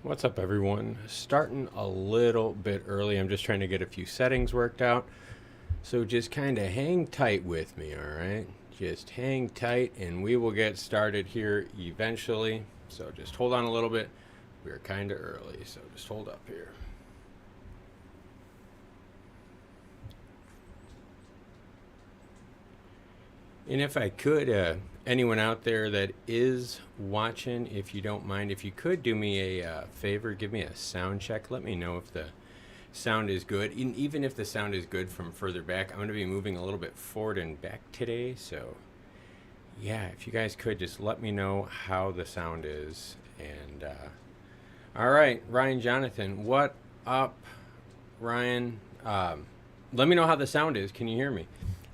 What's up, everyone? Starting a little bit early. I'm just trying to get a few settings worked out. So just kind of hang tight with me, all right? Just hang tight and we will get started here eventually. So just hold on a little bit. We're kind of early, so just hold up here. And if I could, anyone out there that is watching, if you don't mind, if you could do me a favor, give me a sound check. Let me know if the sound is good. And even if the sound is good from further back, I'm going to be moving a little bit forward and back today. So, yeah, if you guys could just let me know how the sound is. And, all right, Ryan Jonathan, what up, Ryan? Let me know how the sound is. Can you hear me?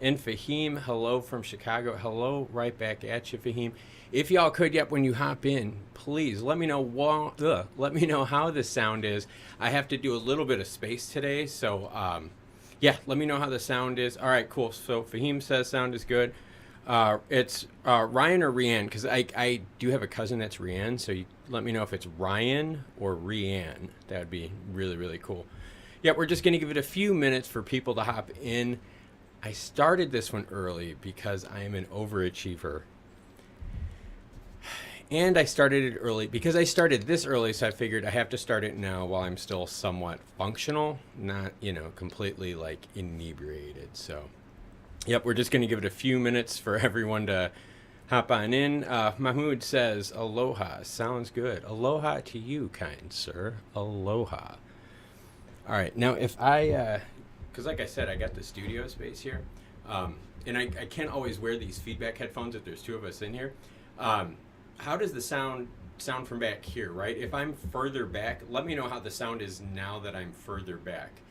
And Fahim, hello from Chicago. Hello, right back at you, Fahim. If y'all could, when you hop in, please let me know let me know how the sound is. I have to do a little bit of space today, so let me know how the sound is. All right, cool. So Fahim says sound is good. It's Ryan or Rianne, because I do have a cousin that's Rianne, so you let me know if it's Ryan or Rianne. That would be really, really cool. Yeah, we're just going to give it a few minutes for people to hop in. I started this one early because I am an overachiever. And I started it early because I started this early, so I figured I have to start it now while I'm still somewhat functional, not, completely like inebriated. So, we're just going to give it a few minutes for everyone to hop on in. Mahmoud says, aloha, sounds good. Aloha to you, kind sir. Aloha. All right, now if I... because like I said, I got the studio space here, and I can't always wear these feedback headphones if there's two of us in here. How does the sound from back here, right? If I'm further back, let me know how the sound is now that I'm further back.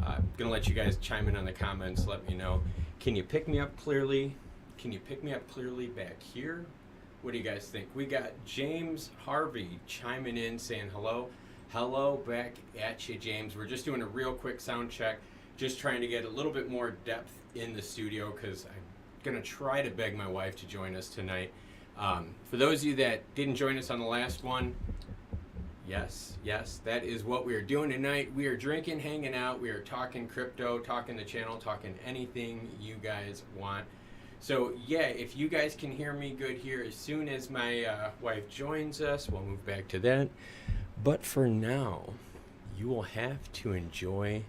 I'm going to let you guys chime in on the comments. Let me know. Can you pick me up clearly? Can you pick me up clearly back here? What do you guys think? We got James Harvey chiming in saying hello. Hello back at you, James. We're just doing a real quick sound check. Just trying to get a little bit more depth in the studio because I'm going to try to beg my wife to join us tonight. For those of you that didn't join us on the last one, yes, that is what we are doing tonight. We are drinking, hanging out. We are talking crypto, talking the channel, talking anything you guys want. So, if you guys can hear me good here, as soon as my wife joins us, we'll move back to that. But for now, you will have to enjoy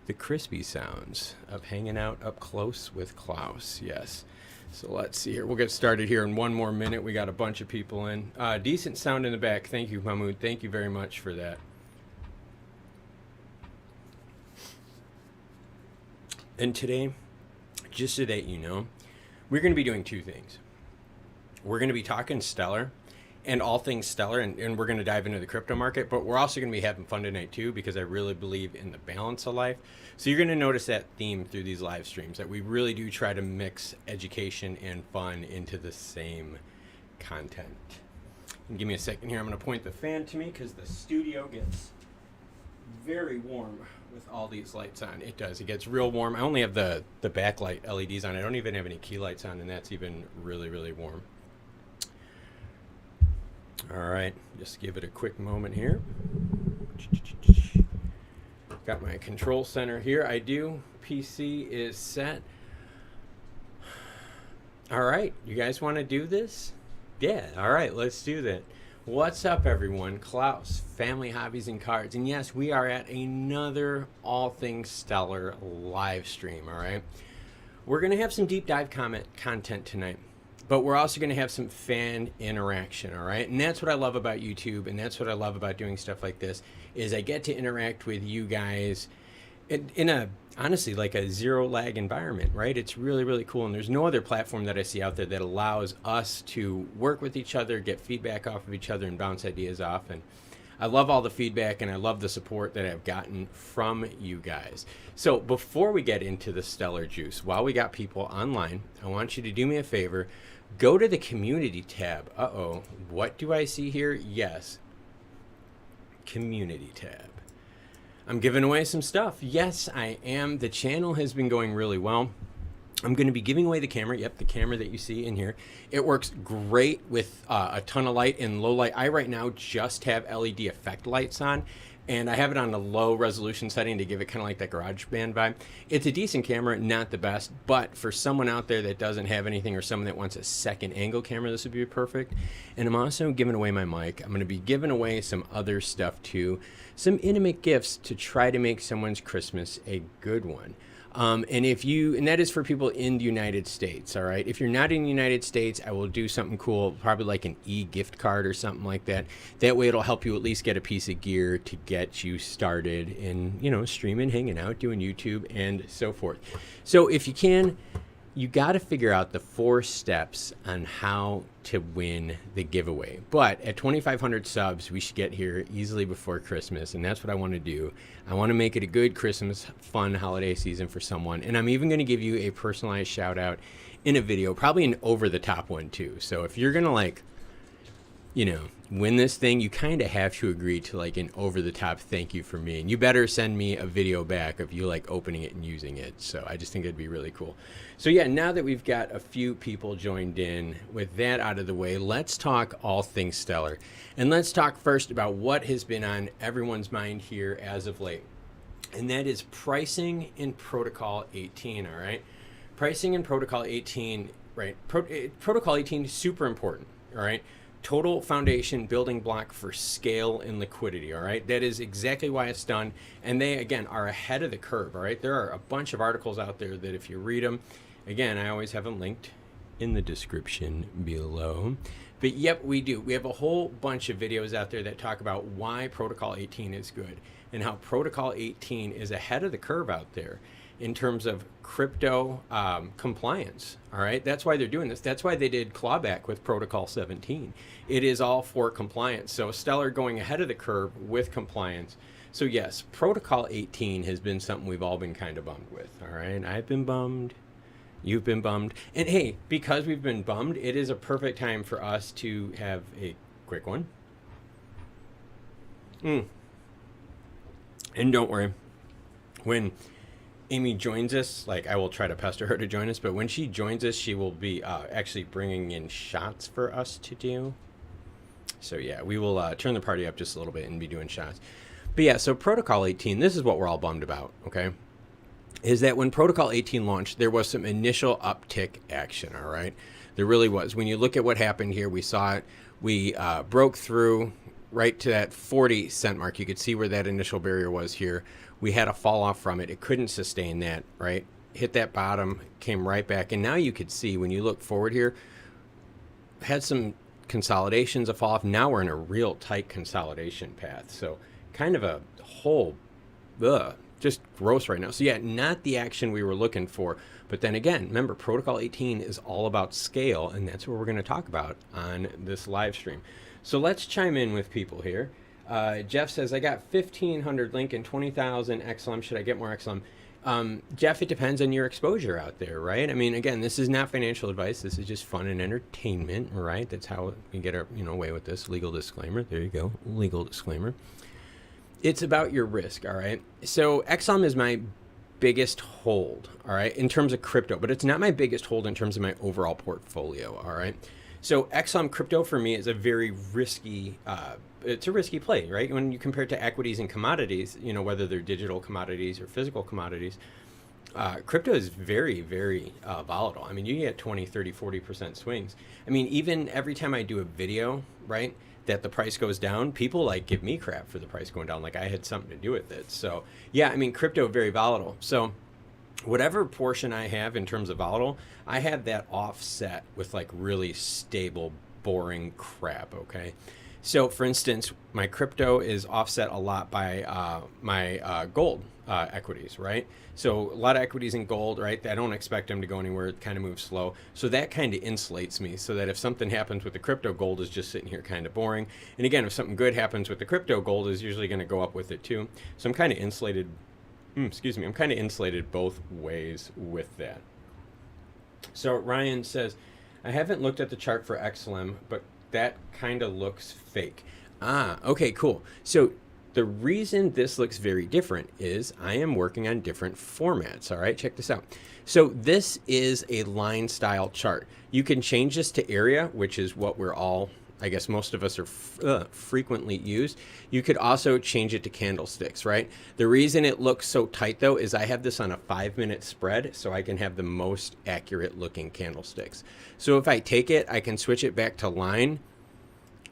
the crispy sounds of hanging out up close with Klaus. Yes. So let's see here. We'll get started here in one more minute. We got a bunch of people in. Decent sound in the back. Thank you, Mahmoud. Thank you very much for that. And today, just so that you know, we're going to be doing two things. We're going to be talking Stellar and all things Stellar, and we're going to dive into the crypto market, but we're also going to be having fun tonight too, because I really believe in the balance of life. So you're going to notice that theme through these live streams, that we really do try to mix education and fun into the same content. And give me a second here. I'm going to point the fan to me because the studio gets very warm with all these lights on. It does. It gets real warm. I only have the backlight LEDs on. I don't even have any key lights on, and that's even really, really warm. All right, just give it a quick moment here. Got my control center here. I do. PC is set. All right, you guys want to do this? Yeah, all right, let's do that. What's up, everyone? Klaus, Family Hobbies and Cards. And yes, we are at another All Things Stellar live stream, all right? We're going to have some deep dive content tonight. But we're also going to have some fan interaction, all right? And that's what I love about YouTube, and that's what I love about doing stuff like this, is I get to interact with you guys in a, honestly, like a zero lag environment, right? It's really, really cool. And there's no other platform that I see out there that allows us to work with each other, get feedback off of each other, and bounce ideas off. And I love all the feedback, and I love the support that I've gotten from you guys. So before we get into the Stellar Juice, while we got people online, I want you to do me a favor. Go to the community tab. Uh-oh, what do I see here? Yes, community tab. I'm giving away some stuff. Yes, I am. The channel has been going really well. I'm going to be giving away the camera. Yep, the camera that you see in here. It works great with a ton of light and low light. I right now just have LED effect lights on, and I have it on a low resolution setting to give it kind of like that GarageBand vibe. It's a decent camera, not the best, but for someone out there that doesn't have anything or someone that wants a second angle camera, this would be perfect. And I'm also giving away my mic. I'm going to be giving away some other stuff too, some intimate gifts to try to make someone's Christmas a good one. And that is for people in the United States, all right? If you're not in the United States, I will do something cool, probably like an e-gift card or something like that. That way it'll help you at least get a piece of gear to get you started in, streaming, hanging out, doing YouTube, and so forth. So if you can, you got to figure out the 4 steps on how to win the giveaway. But at 2,500 subs, we should get here easily before Christmas, and that's what I want to do. I want to make it a good Christmas, fun holiday season for someone, and I'm even going to give you a personalized shout out in a video, probably an over-the-top one too. So if you're going to win this thing, you kind of have to agree to like an over-the-top thank you from me, and you better send me a video back of you like opening it and using it. So I just think it'd be really cool. So yeah, now that we've got a few people joined in, with that out of the way, let's talk all things Stellar, and let's talk first about what has been on everyone's mind here as of late, and that is pricing in Protocol 18. All right, pricing in Protocol 18, right? Protocol 18 is super important. All right. Total foundation building block for scale and liquidity, all right? That is exactly why it's done, and they, again, are ahead of the curve, all right? There are a bunch of articles out there that if you read them, again, I always have them linked in the description below, but yep, we do. We have a whole bunch of videos out there that talk about why Protocol 18 is good and how Protocol 18 is ahead of the curve out there in terms of crypto compliance, all right? That's why they're doing this. That's why they did clawback with Protocol 17. It is all for compliance. So Stellar going ahead of the curve with compliance. So yes, Protocol 18 has been something we've all been kind of bummed with, all right? I've been bummed. You've been bummed. And hey, because we've been bummed, it is a perfect time for us to have a quick one. And don't worry, when Amy joins us, like I will try to pester her to join us, but when she joins us, she will be actually bringing in shots for us to do. So yeah, we will turn the party up just a little bit and be doing shots. But yeah, so Protocol 18, this is what we're all bummed about, okay? Is that when Protocol 18 launched, there was some initial uptick action, all right? There really was. When you look at what happened here, we saw it. We broke through right to that 40 cent mark. You could see where that initial barrier was here. We had a fall off from it. It couldn't sustain that, right? Hit that bottom, came right back. And now you could see when you look forward here, had some consolidations, a fall off. Now we're in a real tight consolidation path. So kind of a whole, just gross right now. So yeah, not the action we were looking for. But then again, remember, Protocol 18 is all about scale, and that's what we're going to talk about on this live stream. So let's chime in with people here. Jeff says, I got 1,500 Link and 20,000 XLM. Should I get more XLM? Jeff, it depends on your exposure out there, right? I mean, again, this is not financial advice. This is just fun and entertainment, right? That's how we get our, away with this. Legal disclaimer. There you go. Legal disclaimer. It's about your risk, all right? So XLM is my biggest hold, all right, in terms of crypto, but it's not my biggest hold in terms of my overall portfolio, all right? So XLM crypto for me is a very risky, it's a risky play, right? When you compare it to equities and commodities, whether they're digital commodities or physical commodities, crypto is very, very volatile. I mean, you get 20, 30, 40% swings. I mean, even every time I do a video, right, that the price goes down, people like give me crap for the price going down, like I had something to do with it. So yeah, I mean, crypto very volatile. So whatever portion I have in terms of volatile, I have that offset with like really stable, boring crap, okay? So for instance, my crypto is offset a lot by my gold equities, right? So a lot of equities in gold, right? I don't expect them to go anywhere. It kind of moves slow. So that kind of insulates me so that if something happens with the crypto, gold is just sitting here kind of boring. And again, if something good happens with the crypto, gold is usually going to go up with it too. So I'm kind of insulated, I'm kind of insulated both ways with that. So Ryan says, I haven't looked at the chart for XLM, but that kind of looks fake. Ah, okay, cool. So The reason this looks very different is I am working on different formats. All right, check this out. So this is a line style chart. You can change this to area, which is what we're all, I guess most of us are frequently used. You could also change it to candlesticks, right? The reason it looks so tight though is I have this on a 5-minute spread, so I can have the most accurate looking candlesticks. So if I take it, I can switch it back to line,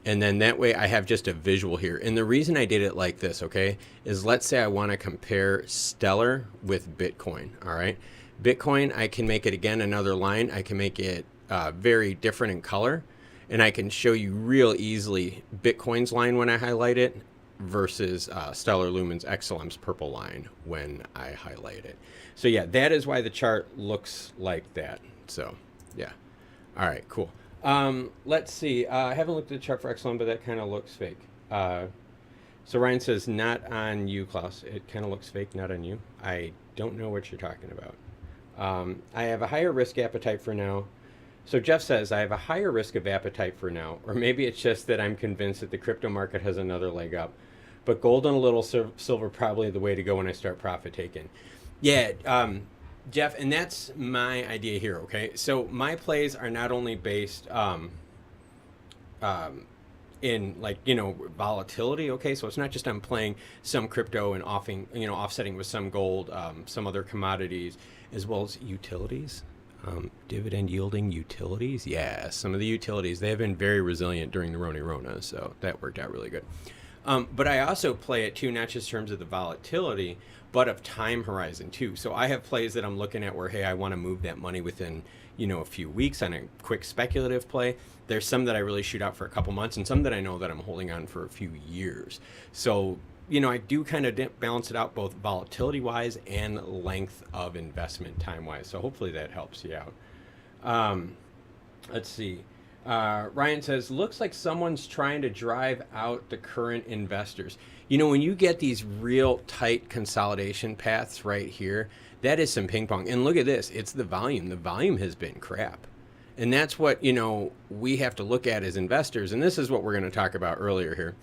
and then that way I have just a visual here. And the reason I did it like this, okay, is let's say I want to compare Stellar with Bitcoin, all right? Bitcoin, I can make it again another line. I can make it very different in color, and I can show you real easily Bitcoin's line when I highlight it versus Stellar Lumens XLM's purple line when I highlight it. So yeah, that is why the chart looks like that. So yeah, all right, cool. Let's see. I haven't looked at the chart for XLM, but that kind of looks fake. So Ryan says, not on you, Klaus. It kind of looks fake, not on you. I don't know what you're talking about. I have a higher risk appetite for now. So Jeff says, I have a higher risk of appetite for now, or maybe it's just that I'm convinced that the crypto market has another leg up. But gold and a little silver probably the way to go when I start profit taking. Yeah, Jeff, and that's my idea here, okay? So my plays are not only based in, like, you know, volatility, okay? So it's not just I'm playing some crypto and offsetting with some gold, some other commodities, as well as utilities. Dividend yielding utilities. Yeah, some of the utilities, they have been very resilient during the Rona, so that worked out really good. But I also play it too, not just in terms of the volatility, but of time horizon too. So I have plays that I'm looking at where, hey, I want to move that money within, you know, a few weeks on a quick speculative play. There's some that I really shoot out for a couple months, and some that I know that I'm holding on for a few years. So, you know, I do kind of balance it out both volatility wise and length of investment time wise. So hopefully that helps you out. Let's see. Ryan says, looks like someone's trying to drive out the current investors. You know, when you get these real tight consolidation paths right here, that is some ping pong. And look at this. It's the volume. The volume has been crap. And that's what, you know, we have to look at as investors. And this is what we're going to talk about earlier here.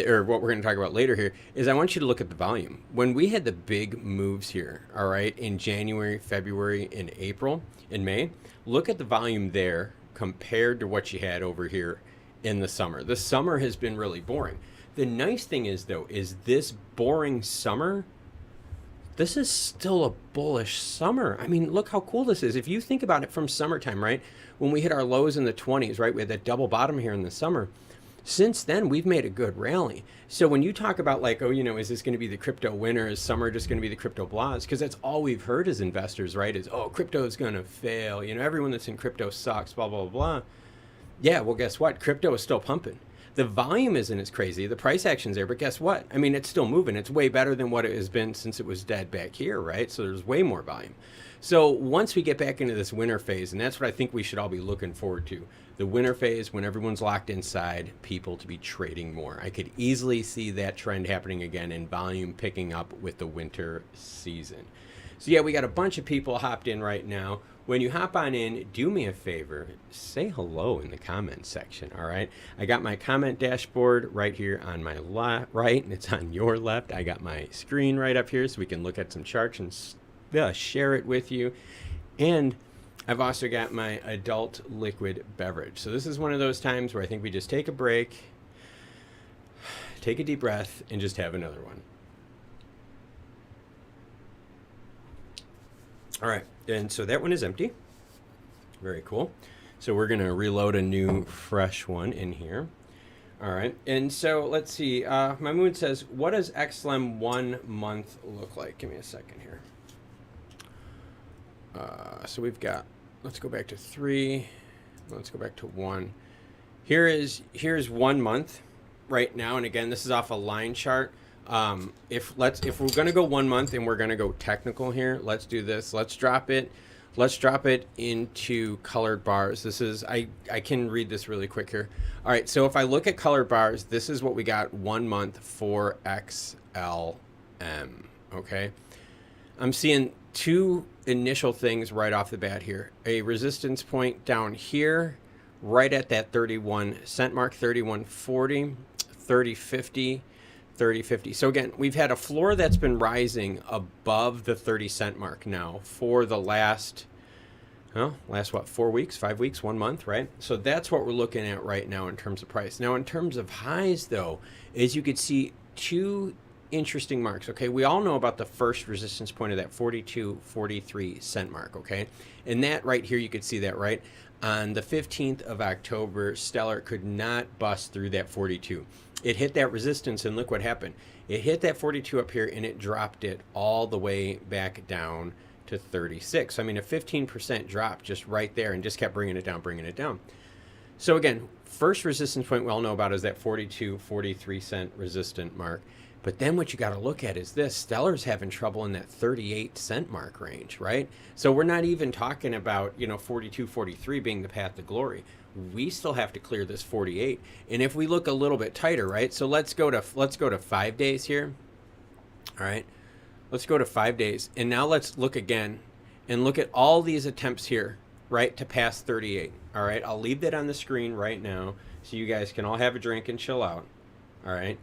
Or what we're going to talk about later here, is I want you to look at the volume. When we had the big moves here, all right, in January, February, and April, and May, look at the volume there compared to what you had over here in the summer. The summer has been really boring. The nice thing is, though, is this boring summer, this is still a bullish summer. I mean, look how cool this is. If you think about it from summertime, right, when we hit our lows in the 20s, right, we had that double bottom here in the summer. Since then, we've made a good rally. So when you talk about like, oh, you know, is this going to be the crypto winner? Is summer just going to be the crypto blahs? Because that's all we've heard as investors, right? Is, oh, crypto is going to fail. You know, everyone that's in crypto sucks, blah, blah, blah. Yeah, well, guess what? Crypto is still pumping. The volume isn't as crazy. The price action's there, but guess what? I mean, it's still moving. It's way better than what it has been since it was dead back here, right? So there's way more volume. So once we get back into this winter phase, and that's what I think we should all be looking forward to, the winter phase when everyone's locked inside, people to be trading more. I could easily see that trend happening again and volume picking up with the winter season. So yeah, we got a bunch of people hopped in right now. When you hop on in, do me a favor, say hello in the comment section, all right? I got my comment dashboard right here on my right, and it's on your left. I got my screen right up here so we can look at some charts and share it with you. And I've also got my adult liquid beverage. So this is one of those times where I think we just take a break, take a deep breath, and just have another one. All right, and so that one is empty. Very cool. So we're gonna reload a new fresh one in here. All right, and so let's see. My moon says, what does XLM 1 month look like? Give me a second here. So we've got, let's go back to 3. Let's go back to 1. Here's 1 month right now. And again, this is off a line chart. If we're going to go 1 month and we're going to go technical here, let's do this. Let's drop it into colored bars. This is, I can read this really quick here. All right. So if I look at colored bars, this is what we got 1 month for XLM. Okay. I'm seeing two initial things right off the bat here. A resistance point down here, right at that 31 cent mark, 31.40, 30.50, 30, 50. So again, we've had a floor that's been rising above the 30-cent mark now for the last what, 4 weeks, 5 weeks, 1 month, right? So that's what we're looking at right now in terms of price. Now, in terms of highs, though, as you could see, two interesting marks, okay? We all know about the first resistance point of that 42, 43 cent mark, okay? And that right here, you could see that, right? On the 15th of October, Stellar could not bust through that 42. It hit that resistance, and look what happened. It hit that 42 up here, and it dropped it all the way back down to 36. I mean, a 15% drop just right there, and just kept bringing it down, bringing it down. So again, first resistance point we all know about is that 42, 43 cent resistant mark. But then what you got to look at is this. Stellar's having trouble in that 38 cent mark range, right? So we're not even talking about, 42, 43 being the path to glory. We still have to clear this 48. And if we look a little bit tighter, right? So let's go to 5 days here. All right. Let's go to 5 days. And now let's look again and look at all these attempts here, right, to pass 38. All right. I'll leave that on the screen right now so you guys can all have a drink and chill out. All right.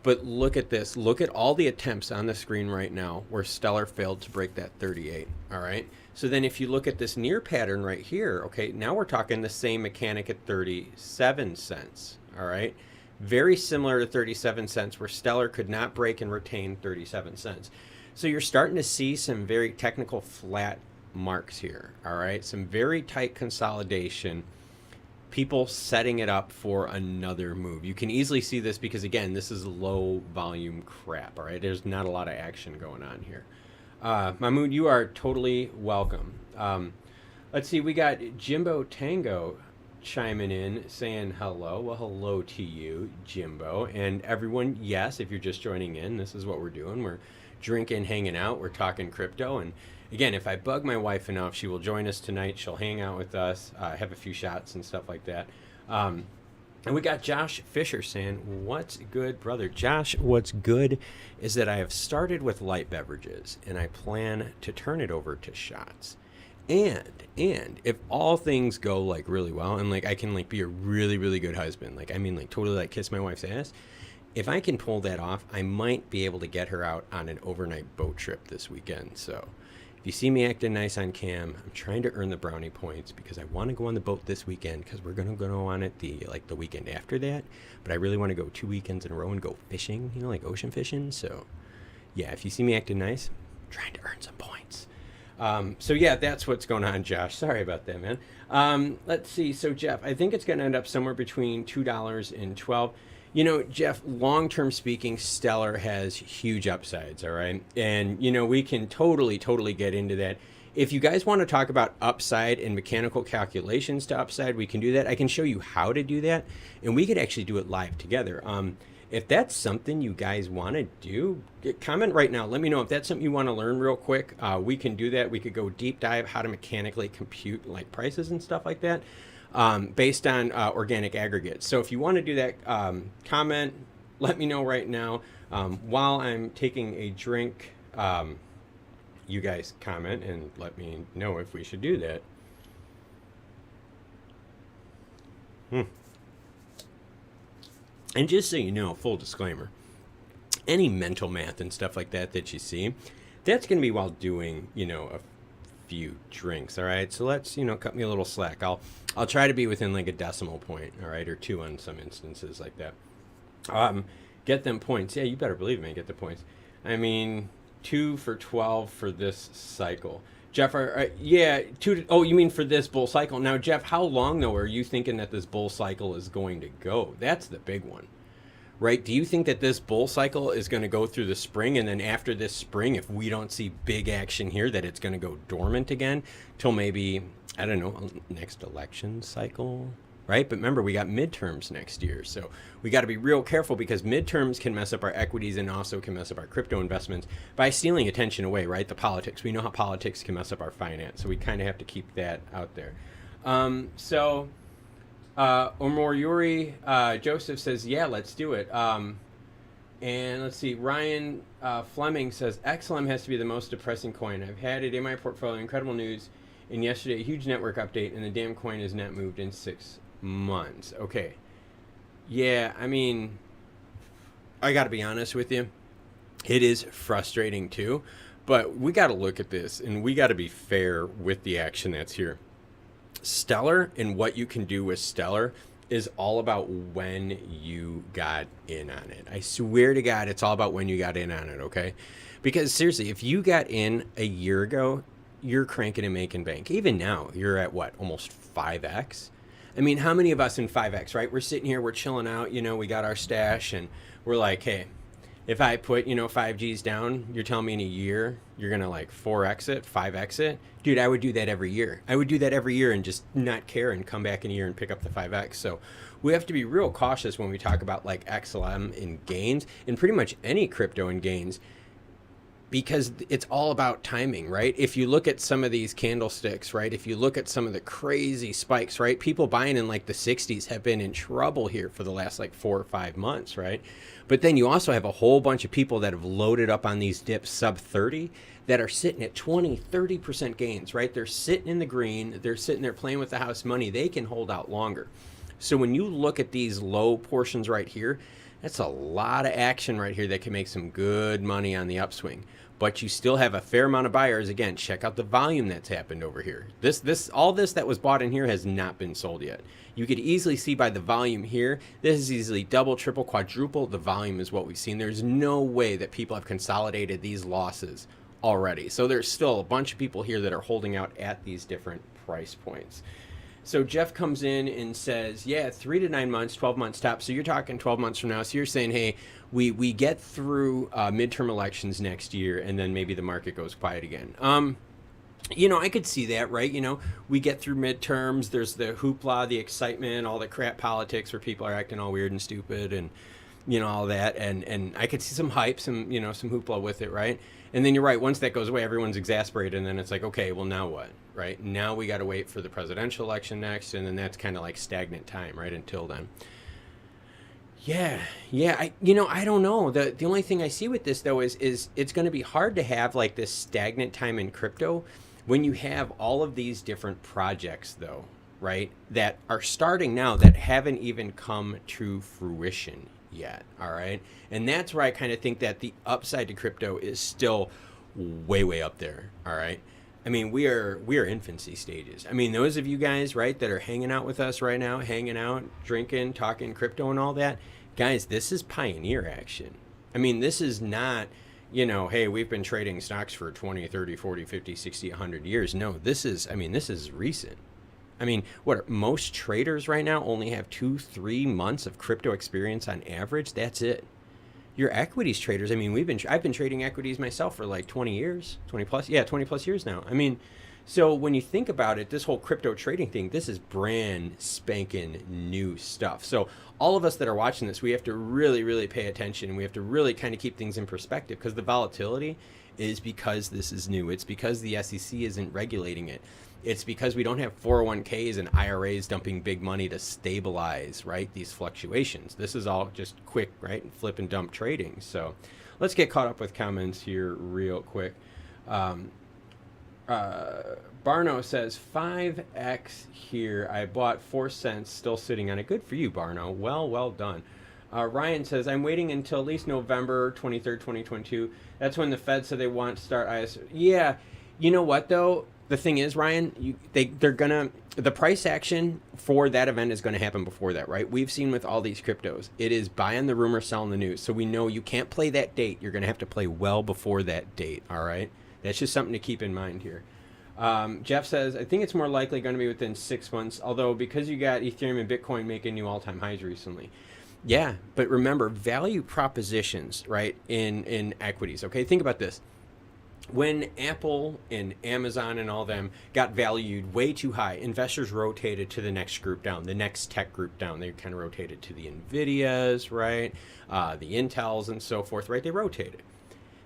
But look at this. Look at all the attempts on the screen right now where Stellar failed to break that 38. All right. So then if you look at this near pattern right here, okay, now we're talking the same mechanic at 37 cents. All right. Very similar to 37 cents where Stellar could not break and retain 37 cents. So you're starting to see some very technical flat marks here. All right. Some very tight consolidation. People setting it up for another move. You can easily see this because, again, this is low volume crap, all right? There's not a lot of action going on here. Mahmoud, you are totally welcome. Let's see, we got Jimbo Tango chiming in saying hello. Well, hello to you, Jimbo. And everyone, yes, if you're just joining in, this is what we're doing. We're drinking, hanging out, we're talking crypto. And again, if I bug my wife enough, she will join us tonight. She'll hang out with us, have a few shots and stuff like that. And we got Josh Fisher saying, what's good, brother? Josh, what's good is that I have started with light beverages, and I plan to turn it over to shots. And if all things go, like, really well, and, like, I can, like, be a really, really good husband, like, I mean, like, totally, like, kiss my wife's ass, if I can pull that off, I might be able to get her out on an overnight boat trip this weekend. So if you see me acting nice on cam, I'm trying to earn the brownie points because I want to go on the boat this weekend because we're going to go on it the weekend after that. But I really want to go 2 weekends in a row and go fishing, like ocean fishing. So yeah, if you see me acting nice, I'm trying to earn some points. So yeah, that's what's going on, Josh. Sorry about that, man. Let's see. So Jeff, I think it's going to end up somewhere between $2 and $12. Jeff, long-term speaking, Stellar has huge upsides, all right? And, we can totally get into that. If you guys want to talk about upside and mechanical calculations to upside, we can do that. I can show you how to do that, and we could actually do it live together. If that's something you guys want to do, comment right now. Let me know if that's something you want to learn real quick. We can do that. We could go deep dive how to mechanically compute, like, prices and stuff like that. Based on organic aggregates. So if you want to do that, comment, let me know right now. While I'm taking a drink, you guys comment and let me know if we should do that. And just so you know, full disclaimer, any mental math and stuff like that you see, that's going to be while doing, a few drinks. All right, so let's cut me a little slack. I'll try to be within like a decimal point, all right, or 2 on some instances like that. Get them points. Yeah, you better believe me, get the points. I mean, 2 for 12 for this cycle. Jeff, yeah, 2 oh, you mean for this bull cycle. Now, Jeff, how long though are you thinking that this bull cycle is going to go? That's the big one. Right? Do you think that this bull cycle is going to go through the spring, and then after this spring, if we don't see big action here, that it's going to go dormant again till maybe, I don't know, next election cycle, right? But remember, we got midterms next year, so we got to be real careful because midterms can mess up our equities and also can mess up our crypto investments by stealing attention away, right? The politics. We know how politics can mess up our finance, so we kind of have to keep that out there. Omoriuri Joseph says, yeah, let's do it. And let's see, Ryan Fleming says, XLM has to be the most depressing coin. I've had it in my portfolio. Incredible news. And yesterday, a huge network update, and the damn coin has not moved in 6 months. Okay. Yeah, I mean, I got to be honest with you. It is frustrating too, but we got to look at this and we got to be fair with the action that's here. Stellar and what you can do with Stellar is all about when you got in on it. I swear to God, it's all about when you got in on it, okay? Because seriously, if you got in a year ago, you're cranking and making bank. Even now, you're at what, almost 5x? I mean, how many of us in 5x, right? We're sitting here, we're chilling out, we got our stash, and we're like, hey, if I put, 5Gs down, you're telling me in a year, you're going to like 4X it, 5X it? Dude, I would do that every year. I would do that every year and just not care and come back in a year and pick up the 5X. So we have to be real cautious when we talk about like XLM in gains and pretty much any crypto in gains, because it's all about timing, right? If you look at some of these candlesticks, right? If you look at some of the crazy spikes, right? People buying in like the 60s have been in trouble here for the last like 4 or 5 months, right? But then you also have a whole bunch of people that have loaded up on these dips sub 30 that are sitting at 20, 30% gains, right? They're sitting in the green. They're sitting there playing with the house money. They can hold out longer. So when you look at these low portions right here, that's a lot of action right here that can make some good money on the upswing. But you still have a fair amount of buyers. Again, check out the volume that's happened over here. All this that was bought in here has not been sold yet. You could easily see by the volume here, this is easily double, triple, quadruple. The volume is what we've seen. There's no way that people have consolidated these losses already. So there's still a bunch of people here that are holding out at these different price points. So Jeff comes in and says, yeah, 3 to 9 months, 12 months top. So you're talking 12 months from now. So you're saying, hey, we get through midterm elections next year and then maybe the market goes quiet again. I could see that, right? We get through midterms. There's the hoopla, the excitement, all the crap politics where people are acting all weird and stupid and, all that. And I could see some hype, some hoopla with it, right? And then you're right. Once that goes away, everyone's exasperated. And then it's like, okay, well, now what, right? Now we got to wait for the presidential election next. And then that's kind of like stagnant time, right? Until then. Yeah. I don't know. The only thing I see with this, though, is it's going to be hard to have like this stagnant time in crypto when you have all of these different projects, though, right, that are starting now that haven't even come to fruition yet. All right. And that's where I kind of think that the upside to crypto is still way, way up there. All right. I mean, we are infancy stages. I mean, those of you guys, right, that are hanging out with us right now, hanging out, drinking, talking crypto and all that, guys, this is pioneer action. I mean, this is not, hey, we've been trading stocks for 20, 30, 40, 50, 60, 100 years. No, this is recent. I mean, most traders right now only have 2-3 months of crypto experience on average. That's it. Your equities traders, I mean, I've been trading equities myself for like 20 years, 20 plus years now. I mean, so when you think about it, this whole crypto trading thing, this is brand spanking new stuff. So all of us that are watching this, we have to really, really pay attention. We have to really kind of keep things in perspective, because the volatility is because this is new. It's because the SEC isn't regulating it. It's because we don't have 401ks and IRAs dumping big money to stabilize, right, these fluctuations. This is all just quick, right, flip and dump trading. So let's get caught up with comments here real quick. Barno says 5x here. I bought 4 cents, still sitting on it. Good for you, Barno. Well done. Ryan says, I'm waiting until at least November 23rd, 2022. That's when the Fed said they want to start IS. Yeah, you know what though? The thing is, Ryan, the price action for that event is gonna happen before that, right? We've seen with all these cryptos, it is buy on the rumor, sell on the news. So we know you can't play that date. You're gonna have to play well before that date. All right, that's just something to keep in mind here. Jeff says, I think it's more likely going to be within 6 months, although because you got Ethereum and Bitcoin making new all-time highs recently. Yeah, but remember, value propositions, right, in equities, okay? Think about this. When Apple and Amazon and all them got valued way too high, investors rotated to the next group down, the next tech group down. They kind of rotated to the NVIDIAs, right, the Intels and so forth, right? They rotated.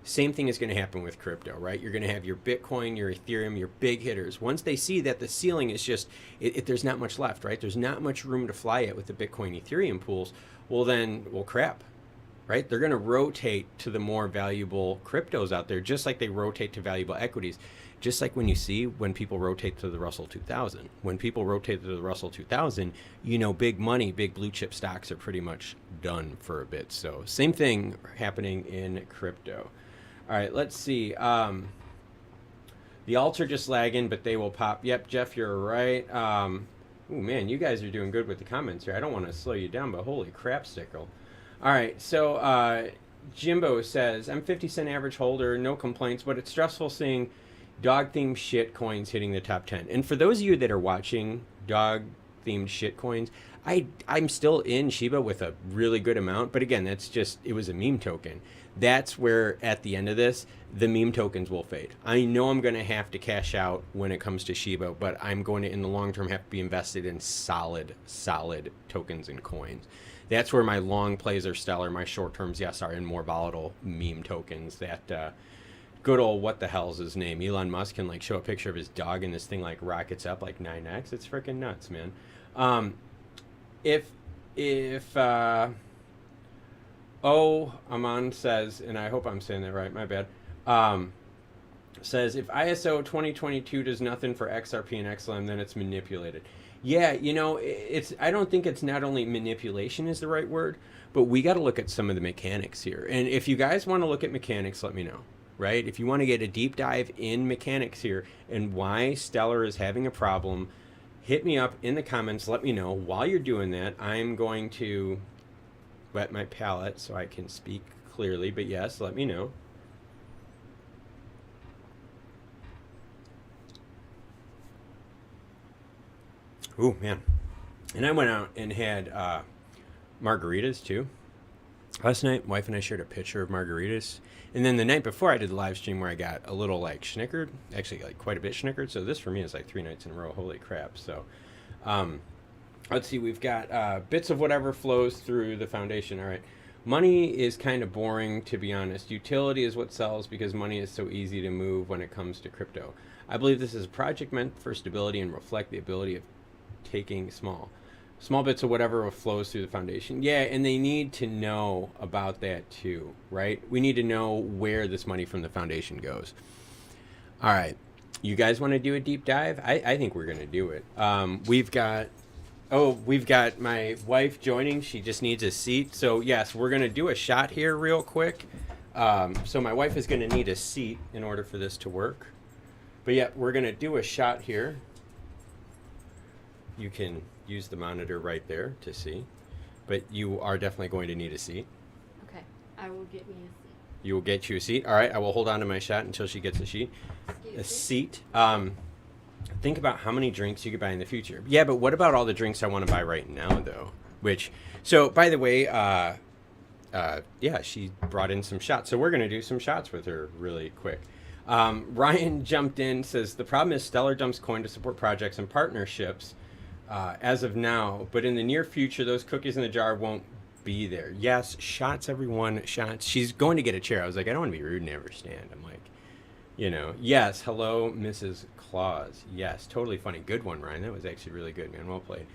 Same thing is going to happen with crypto, right? You're going to have your Bitcoin, your Ethereum, your big hitters. Once they see that the ceiling is just, there's not much left, right? There's not much room to fly at with the Bitcoin, Ethereum pools. Well, crap, right? They're going to rotate to the more valuable cryptos out there, just like they rotate to valuable equities. just like when you see when people rotate to the Russell 2000. When people rotate to the Russell 2000, you know, big money, big blue chip stocks are pretty much done for a bit. So same thing happening in crypto. All right, let's see. The alts are just lagging, but they will pop. Yep, Jeff, you're right. Oh man, you guys are doing good with the comments here. I don't want to slow you down, but holy crap, Stickle. All right, so Jimbo says, I'm 50-cent average holder, no complaints, but it's stressful seeing dog-themed shit coins hitting the top 10. And for those of you that are watching dog-themed shit coins, I'm still in Shiba with a really good amount. But again, that's just, it was a meme token. That's where at the end of this, the meme tokens will fade. I know I'm going to have to cash out when it comes to Shiba, but I'm going to, in the long term, have to be invested in solid tokens and coins. That's where my long plays are stellar. My short terms, yes, are in more volatile meme tokens. That good old, what the hell's his name? Elon Musk can like show a picture of his dog and this thing like rockets up like 9x. It's freaking nuts, man. Aman says, and I hope I'm saying that right, my bad, says, if ISO 2022 does nothing for XRP and XLM, then it's manipulated. Yeah, you know, I don't think it's not only manipulation is the right word, but we got to look at some of the mechanics here. And if you guys want to look at mechanics, let me know, right? If you want to get a deep dive in mechanics here and why Stellar is having a problem, hit me up in the comments. Let me know. While you're doing that, I'm going to wet my palate so I can speak clearly. But yes, let me know. Ooh, man. And I went out and had margaritas too. Last night, wife and I shared a picture of margaritas. And then the night before, I did the live stream where I got a little like schnickered, actually like quite a bit schnickered. So this for me is like 3 nights in a row. Holy crap. So let's see, we've got bits of whatever flows through the foundation. All right. Money is kind of boring, to be honest. Utility is what sells because money is so easy to move when it comes to crypto. I believe this is a project meant for stability and reflect the ability of taking small bits of whatever flows through the foundation. Yeah, and they need to know about that too, right? We need to know where this money from the foundation goes. All right, you guys want to do a deep dive? I think we're going to do it. We've got my wife joining. She just needs a seat. So yes, we're going to do a shot here real quick. So my wife is going to need a seat in order for this to work. But yeah, we're going to do a shot here. You can use the monitor right there to see, but you are definitely going to need a seat. Okay, I will get me a seat. You will get you a seat. All right, I will hold on to my shot until she gets a seat. Think about how many drinks you could buy in the future. Yeah, but what about all the drinks I want to buy right now, though? So by the way, yeah, she brought in some shots. So we're going to do some shots with her really quick. Ryan jumped in, says, the problem is Stellar dumps coin to support projects and partnerships as of now, but in the near future, those cookies in the jar won't be there. Yes, shots, everyone, shots. She's going to get a chair. I was like, I don't want to be rude and never stand. I'm like, you know, yes, hello, Mrs. Claus. Yes, totally funny. Good one, Ryan. That was actually really good, man. Well played.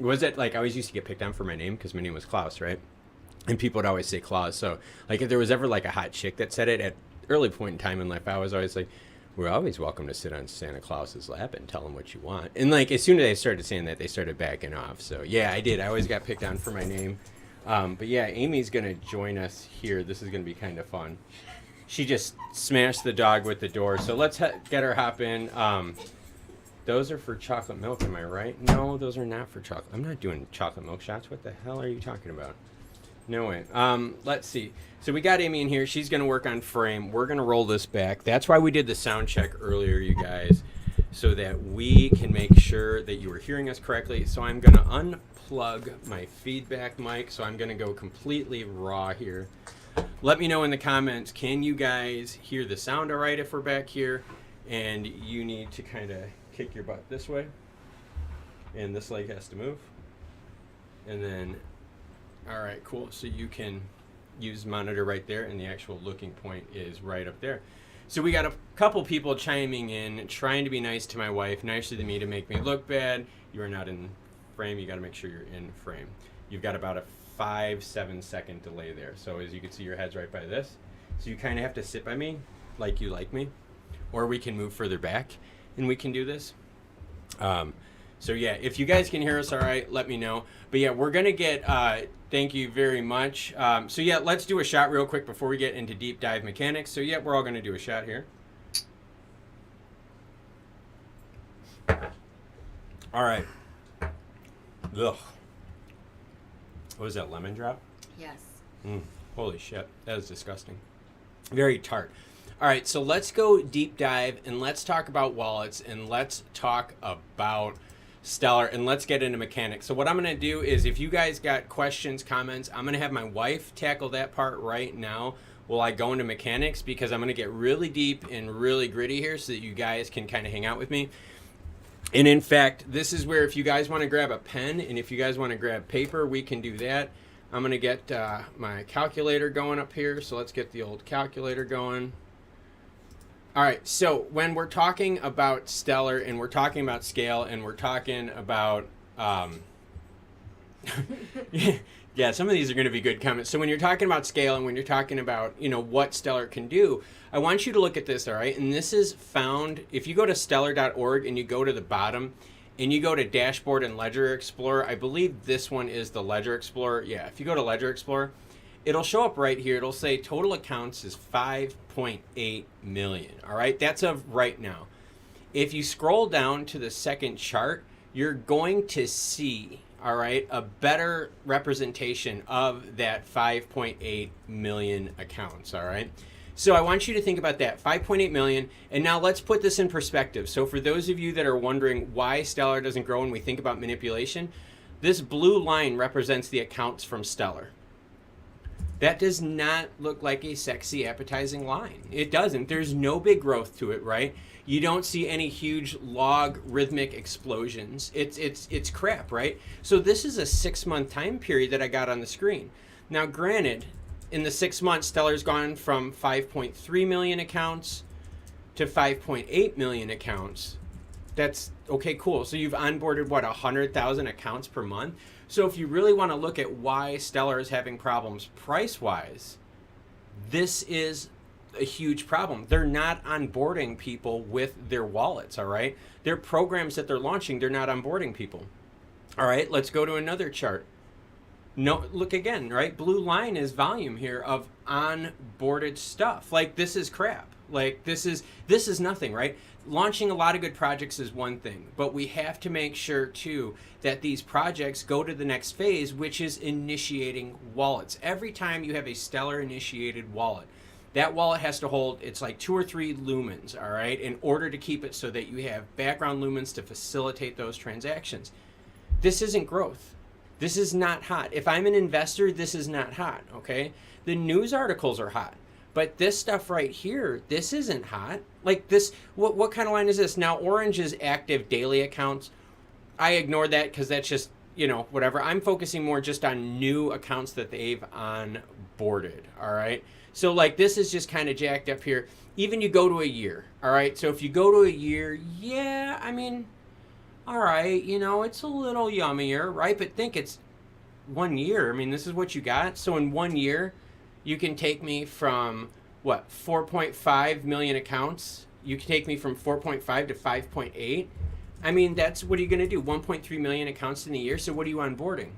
Was it like I always used to get picked on for my name because my name was Klaus, right? And people would always say Claus. So like if there was ever like a hot chick that said it at early point in time in life, I was always like, we're always welcome to sit on Santa Claus's lap and tell him what you want. And like as soon as I started saying that, they started backing off. So yeah, I did. I always got picked on for my name. But yeah, Amy's going to join us here. This is going to be kind of fun. She just smashed the dog with the door. So let's get her hop in. Those are for chocolate milk, am I right? No, those are not for chocolate. I'm not doing chocolate milk shots. What the hell are you talking about? No way. Let's see. So we got Amy in here. She's going to work on frame. We're going to roll this back. That's why we did the sound check earlier, you guys, so that we can make sure that you were hearing us correctly. So I'm going to unplug my feedback mic. So I'm going to go completely raw here. Let me know in the comments, can you guys hear the sound all right if we're back here? And you need to kind of kick your butt this way. And this leg has to move. And then, all right, cool. So you can use monitor right there, and the actual looking point is right up there. So we got a couple people chiming in, trying to be nice to my wife, nicer than me to make me look bad. You are not in frame. You got to make sure you're in frame. You've got about a 5-7 second delay there. So as you can see, your head's right by this. So you kind of have to sit by me like you like me. or we can move further back and we can do this. So yeah, if you guys can hear us all right, let me know. But yeah, we're going to get, thank you very much. So yeah, let's do a shot real quick before we get into deep dive mechanics. So yeah, we're all going to do a shot here. All right. Ugh. What was that, lemon drop? Yes. Holy shit, that is disgusting. Very tart. All right, so let's go deep dive and let's talk about wallets and let's talk about Stellar and let's get into mechanics. So what I'm going to do is if you guys got questions, comments, I'm going to have my wife tackle that part right now while I go into mechanics because I'm going to get really deep and really gritty here so that you guys can kind of hang out with me. And in fact, this is where if you guys want to grab a pen and if you guys want to grab paper, we can do that. I'm going to get my calculator going up here. So let's get the old calculator going. All right, so when we're talking about Stellar and we're talking about scale and we're talking about, yeah, some of these are going to be good comments. So when you're talking about scale and when you're talking about, you know, what Stellar can do, I want you to look at this, all right? And this is found, if you go to stellar.org and you go to the bottom and you go to Dashboard and Ledger Explorer, I believe this one is the Ledger Explorer. Yeah, if you go to Ledger Explorer, it'll show up right here. It'll say total accounts is 5.8 million. All right, that's of right now. If you scroll down to the second chart, you're going to see, all right, a better representation of that 5.8 million accounts. All right. So I want you to think about that, 5.8 million. And now let's put this in perspective. So for those of you that are wondering why Stellar doesn't grow when we think about manipulation, this blue line represents the accounts from Stellar. That does not look like a sexy, appetizing line. It doesn't. There's no big growth to it, right? You don't see any huge logarithmic explosions. It's crap, right? So this is a 6-month time period that I got on the screen. Now, granted, in the 6 months, Stellar's gone from 5.3 million accounts to 5.8 million accounts. That's okay, cool. So you've onboarded, what, 100,000 accounts per month? So if you really want to look at why Stellar is having problems price-wise, this is a huge problem. They're not onboarding people with their wallets, all right? Their programs that they're launching, they're not onboarding people. All right, let's go to another chart. No, look again, right? Blue line is volume here of onboarded stuff. Like, this is crap. Like, this is nothing, right? Launching a lot of good projects is one thing, but we have to make sure too that these projects go to the next phase, which is initiating wallets. Every time you have a Stellar initiated wallet, that wallet has to hold, it's like 2 or 3 lumens, all right, in order to keep it so that you have background lumens to facilitate those transactions. This isn't growth. This is not hot. If I'm an investor, this is not hot, okay? The news articles are hot. But this stuff right here, this isn't hot. Like this, what kind of line is this? Now, orange is active daily accounts. I ignored that because that's just, you know, whatever. I'm focusing more just on new accounts that they've onboarded, all right? So, like, this is just kind of jacked up here. Even you go to a year, all right? So if you go to a year, yeah, I mean, all right, you know, it's a little yummier, right? But think it's 1 year. I mean, this is what you got. So in 1 year, you can take me from, what, 4.5 million accounts? You can take me from 4.5 to 5.8. I mean, that's, what are you going to do? 1.3 million accounts in a year? So what are you onboarding?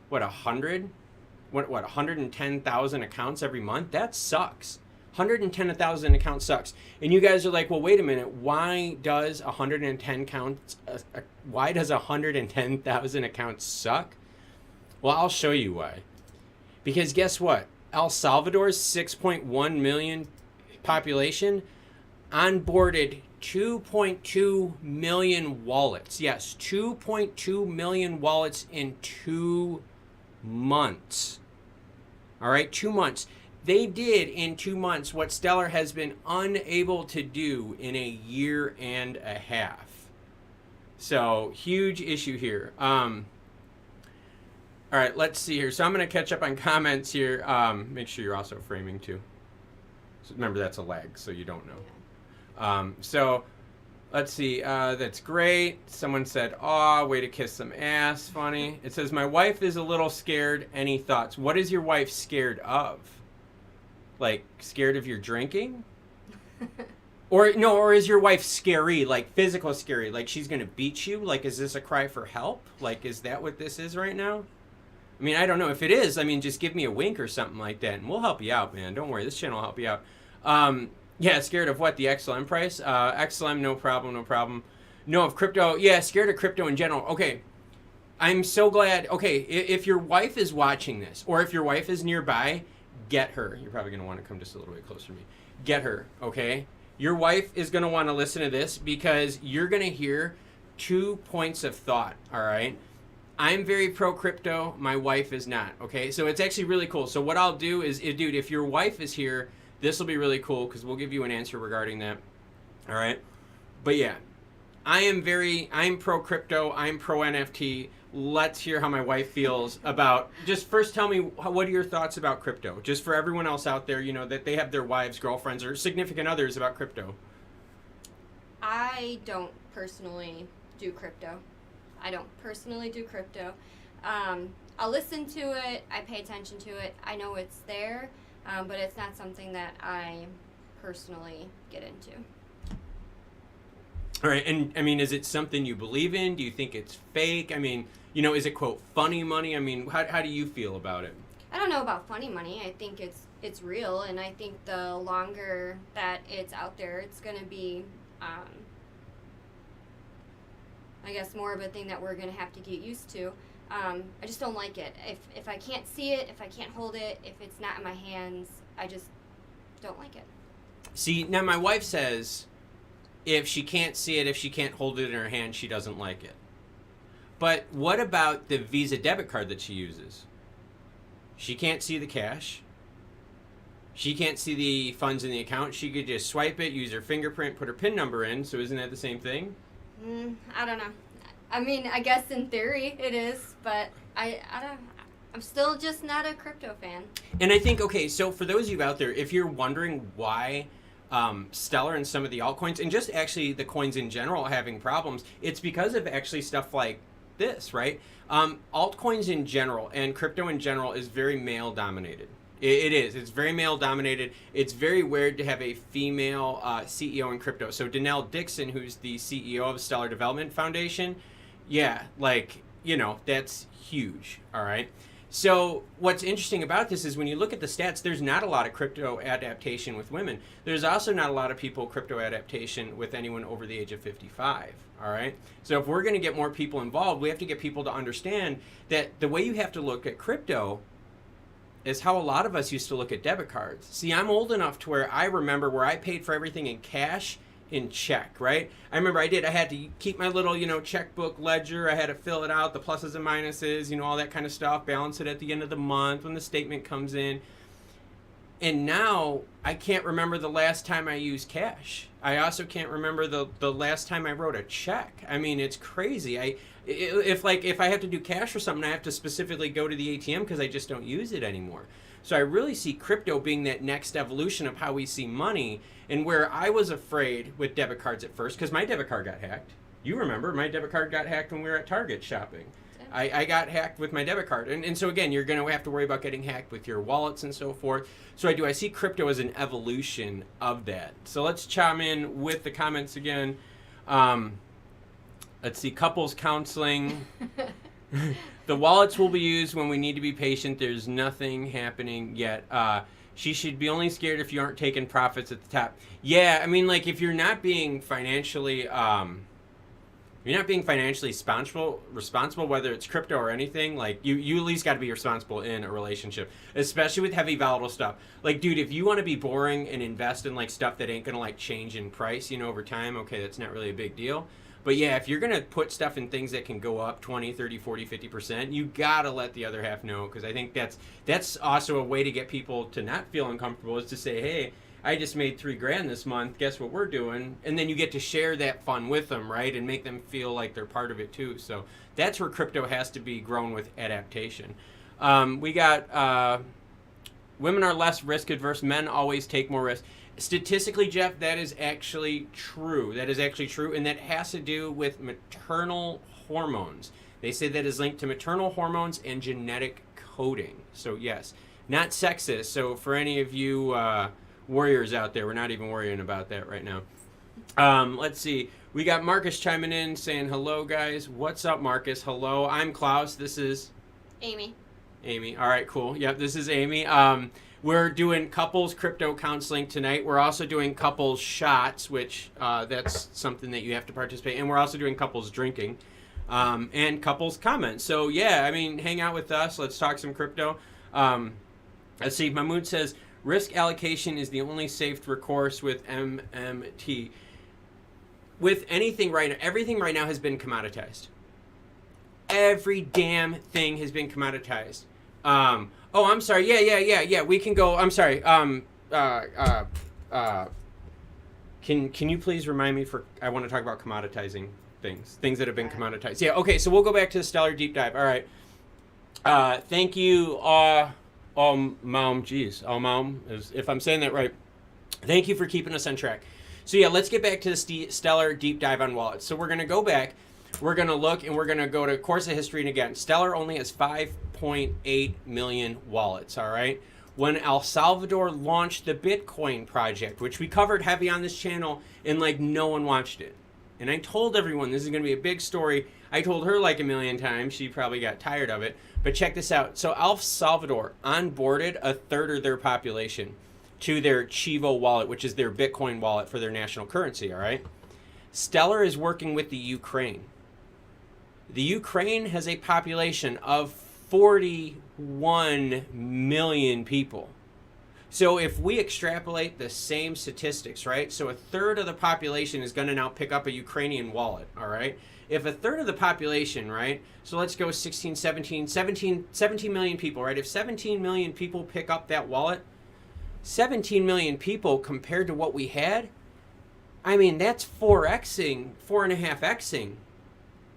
What, 100? What, 110,000 accounts every month? That sucks. 110,000 accounts sucks. And you guys are like, well, wait a minute. Why does 110,000 accounts suck? Well, I'll show you why. Because guess what? El Salvador's 6.1 million population onboarded 2.2 million wallets. Yes, 2.2 million wallets in 2 months. All right, 2 months. They did in 2 months what Stellar has been unable to do in a year and a half. So, huge issue here. All right, let's see here. So I'm going to catch up on comments here. Make sure you're also framing too. So remember, that's a lag, so you don't know. So let's see. That's great. Someone said, "Aw, way to kiss some ass." Funny. It says, "My wife is a little scared. Any thoughts?" What is your wife scared of? Like, scared of your drinking? Or no, or is your wife scary, like physical scary, like she's gonna beat you? Like, is this a cry for help? Like, is that what this is right now? I mean, I don't know. If it is, I mean, just give me a wink or something like that, and we'll help you out, man. Don't worry, this channel will help you out. Yeah, scared of what? The XLM price? XLM, no problem, no problem. No, of crypto. Yeah, scared of crypto in general. Okay, I'm so glad. Okay, if your wife is watching this, or if your wife is nearby, get her. You're probably going to want to come just a little bit closer to me. Get her, okay? Your wife is going to want to listen to this because you're going to hear 2 points of thought, all right? I'm very pro crypto. My wife is not, okay? So it's actually really cool. So what I'll do is, dude, if your wife is here, this will be really cool because we'll give you an answer regarding that, all right? But yeah, I'm pro crypto. I'm pro NFT. Let's hear how my wife feels about, just first tell me, what are your thoughts about crypto? Just for everyone else out there, you know, that they have their wives, girlfriends, or significant others about crypto. I don't personally do crypto. I'll listen to it. I pay attention to it. I know it's there, but it's not something that I personally get into. All right, and I mean, is it something you believe in? Do you think it's fake? I mean, you know, is it, quote, funny money? I mean, how do you feel about it? I don't know about funny money. I think it's real, and I think the longer that it's out there, it's going to be, I guess, more of a thing that we're going to have to get used to. I just don't like it. If I can't see it, if I can't hold it, if it's not in my hands, I just don't like it. See, now my wife says if she can't see it, if she can't hold it in her hand, she doesn't like it. But what about the Visa debit card that she uses? She can't see the cash. She can't see the funds in the account. She could just swipe it, use her fingerprint, put her PIN number in. So isn't that the same thing? I don't know. I mean, I guess in theory it is, but I don't. I'm still just not a crypto fan. And I think, okay, so for those of you out there, if you're wondering why Stellar and some of the altcoins, and just actually the coins in general having problems, it's because of actually stuff like this, right? Altcoins in general and crypto in general is very male dominated. It is. It's very male dominated. It's very weird to have a female CEO in crypto. So Danelle Dixon, who's the CEO of Stellar Development Foundation, yeah, like, you know, that's huge. All right. So what's interesting about this is when you look at the stats, there's not a lot of crypto adaptation with women. There's also not a lot of people crypto adaptation with anyone over the age of 55. All right. So if we're going to get more people involved, we have to get people to understand that the way you have to look at crypto is how a lot of us used to look at debit cards. See, I'm old enough to where I remember where I paid for everything in cash, in check, right? I remember I had to keep my little, you know, checkbook ledger. I had to fill it out, the pluses and minuses, you know, all that kind of stuff, balance it at the end of the month when the statement comes in. And now I can't remember the last time I used cash. I also can't remember the last time I wrote a check. I mean, it's crazy. If I have to do cash or something, I have to specifically go to the ATM because I just don't use it anymore. So I really see crypto being that next evolution of how we see money, and where I was afraid with debit cards at first, because my debit card got hacked. You remember, my debit card got hacked when we were at Target shopping. I got hacked with my debit card. And so again, you're going to have to worry about getting hacked with your wallets and so forth. So I see crypto as an evolution of that. So let's chime in with the comments again. Let's see, couples counseling. The wallets will be used when we need to be patient. There's nothing happening yet. She should be only scared if you aren't taking profits at the top. Yeah, I mean, like, if you're not being financially responsible, whether it's crypto or anything, like, you at least got to be responsible in a relationship, especially with heavy volatile stuff. Like, dude, if you want to be boring and invest in, like, stuff that ain't going to, like, change in price, you know, over time, okay, that's not really a big deal. But yeah, if you're going to put stuff in things that can go up 20, 30, 40, 50%, you got to let the other half know, because I think that's also a way to get people to not feel uncomfortable, is to say, hey, I just made $3,000 this month. Guess what we're doing? And then you get to share that fun with them, right? And make them feel like they're part of it too. So that's where crypto has to be grown with adaptation. We got women are less risk adverse. Men always take more risk. Statistically, Jeff, that is actually true. That is actually true. And that has to do with maternal hormones. They say that is linked to maternal hormones and genetic coding. So yes, not sexist. So for any of you warriors out there, we're not even worrying about that right now. Let's see. We got Marcus chiming in saying, hello, guys. What's up, Marcus? Hello. I'm Klaus. This is Amy. Amy. All right, cool. Yep, this is Amy. We're doing couples crypto counseling tonight. We're also doing couples shots, which that's something that you have to participate in. And we're also doing couples drinking and couples comments. So, yeah, I mean, hang out with us. Let's talk some crypto. Let's see. Mahmoud says, risk allocation is the only safe recourse with MMT. With anything right now, everything right now has been commoditized. Every damn thing has been commoditized. Oh, I'm sorry. Yeah. We can go. I'm sorry. Can you please remind me I want to talk about commoditizing things that have been commoditized. Yeah. Okay. So we'll go back to the stellar deep dive. All right. Thank you. Maum. Geez. Maum, if I'm saying that right. Thank you for keeping us on track. So yeah, let's get back to the stellar deep dive on wallets. So we're going to go back. We're going to look, and we're going to go to course of history. And again, Stellar only has 5.8 million wallets, all right? When El Salvador launched the Bitcoin project, which we covered heavy on this channel, and like no one watched it. And I told everyone this is going to be a big story. I told her like a million times. She probably got tired of it. But check this out. So El Salvador onboarded a third of their population to their Chivo wallet, which is their Bitcoin wallet for their national currency, all right? Stellar is working with the Ukraine. The Ukraine has a population of 41 million people. So if we extrapolate the same statistics, right? So a third of the population is going to now pick up a Ukrainian wallet, all right? If a third of the population, right? So let's go 17 million people, right? If 17 million people pick up that wallet, 17 million people compared to what we had, I mean, that's 4.5xing.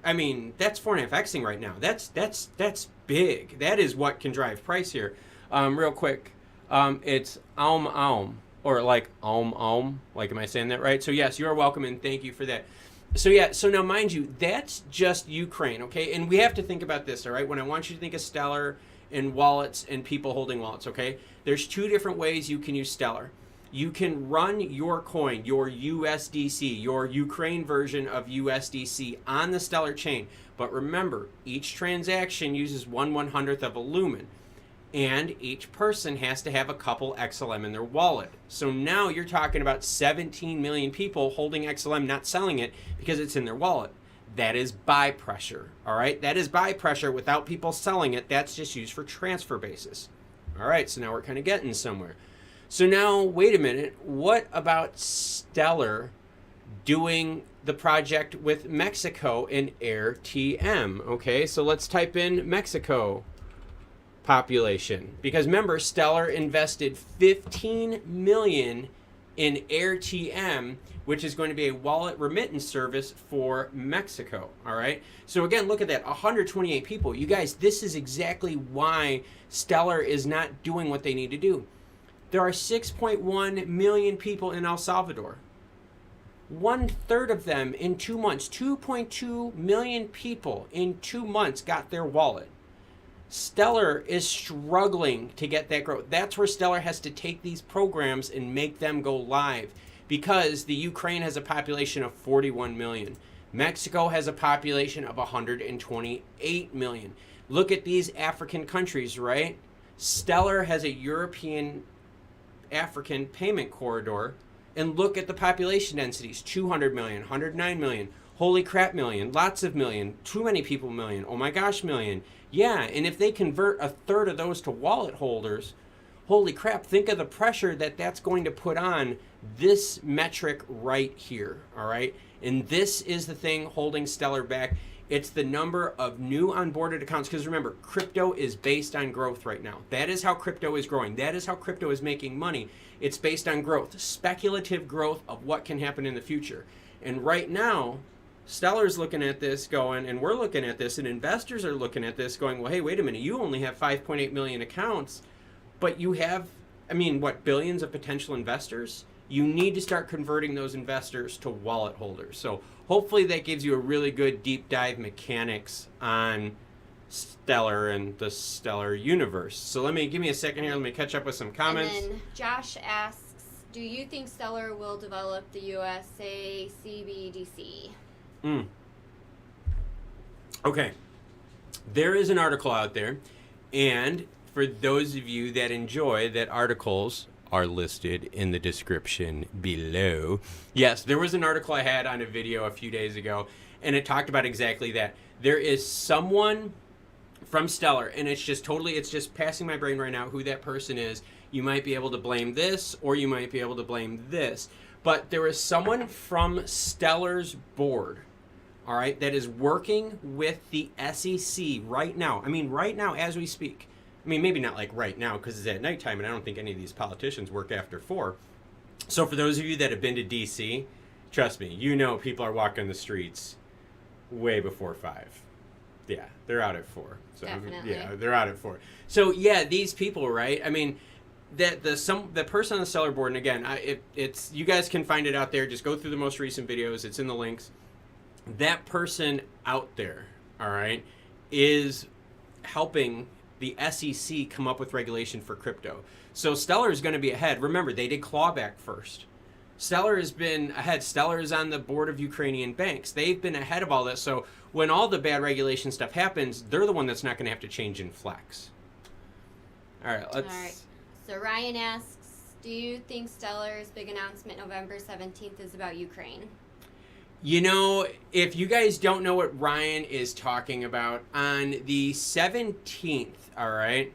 I mean, that's 4.5xing right now. That's big. That is what can drive price here. Real quick, it's Aum, or like Aum. Like, am I saying that right? So yes, you are welcome, and thank you for that. So yeah, so now mind you, that's just Ukraine, okay? And we have to think about this, all right? When I want you to think of Stellar and wallets and people holding wallets, okay? There's two different ways you can use Stellar. You can run your coin, your USDC, your Ukraine version of USDC on the Stellar chain. But remember, each transaction uses 1/100th of a lumen. And each person has to have a couple XLM in their wallet. So now you're talking about 17 million people holding XLM, not selling it because it's in their wallet. That is buy pressure, all right? That is buy pressure without people selling it. That's just used for transfer basis. All right, so now we're kind of getting somewhere. So now, wait a minute, what about Stellar doing the project with Mexico in AirTM? Okay, so let's type in Mexico population. Because remember, Stellar invested 15 million in AirTM, which is going to be a wallet remittance service for Mexico, all right? So again, look at that, 128 people. You guys, this is exactly why Stellar is not doing what they need to do. There are 6.1 million people in El Salvador. 1/3 of them in 2 months, 2.2 million people in 2 months got their wallet. Stellar is struggling to get that growth. That's where Stellar has to take these programs and make them go live, because the Ukraine has a population of 41 million. Mexico has a population of 128 million. Look at these African countries, right? Stellar has a European African payment corridor, and look at the population densities: 200 million, 109 million, holy crap million, lots of million, too many people million, oh my gosh million. Yeah, and if they convert 1/3 of those to wallet holders, holy crap, think of the pressure that that's going to put on this metric right here, all right? And this is the thing holding Stellar back. It's the number of new onboarded accounts, because remember, crypto is based on growth right now. That is how crypto is growing. That is how crypto is making money. It's based on growth, speculative growth of what can happen in the future. And right now, Stellar's looking at this going, and we're looking at this, and investors are looking at this going, well, hey, wait a minute, you only have 5.8 million accounts, but you have, I mean, what, billions of potential investors? You need to start converting those investors to wallet holders. So hopefully that gives you a really good deep dive mechanics on Stellar and the Stellar universe. So give me a second here. Let me catch up with some comments. And then Josh asks, Do you think Stellar will develop the USA CBDC? Okay. There is an article out there, and for those of you that enjoy that, articles are listed in the description below. Yes, there was an article I had on a video a few days ago, and it talked about exactly that. There is someone from Stellar, and it's just passing my brain right now who that person is. You might be able to blame this, or you might be able to blame this. But there is someone from Stellar's board, all right, that is working with the SEC right now. I mean, right now as we speak. I mean, maybe not like right now because it's at nighttime, and I don't think any of these politicians work after 4. So for those of you that have been to D.C., trust me, you know people are walking the streets way before 5. Yeah, they're out at 4. So, definitely. Yeah, they're out at 4. So yeah, these people, right? I mean, the person on the Stellar board, and again, it's you guys can find it out there. Just go through the most recent videos. It's in the links. That person out there, all right, is helping the SEC come up with regulation for crypto. So Stellar is going to be ahead. Remember, they did clawback first. Stellar has been ahead. Stellar is on the board of Ukrainian banks. They've been ahead of all this. So when all the bad regulation stuff happens, they're the one that's not going to have to change and flex. All right, let's... All right. So Ryan asks, do you think Stellar's big announcement November 17th is about Ukraine? You know, if you guys don't know what Ryan is talking about, on the 17th, all right,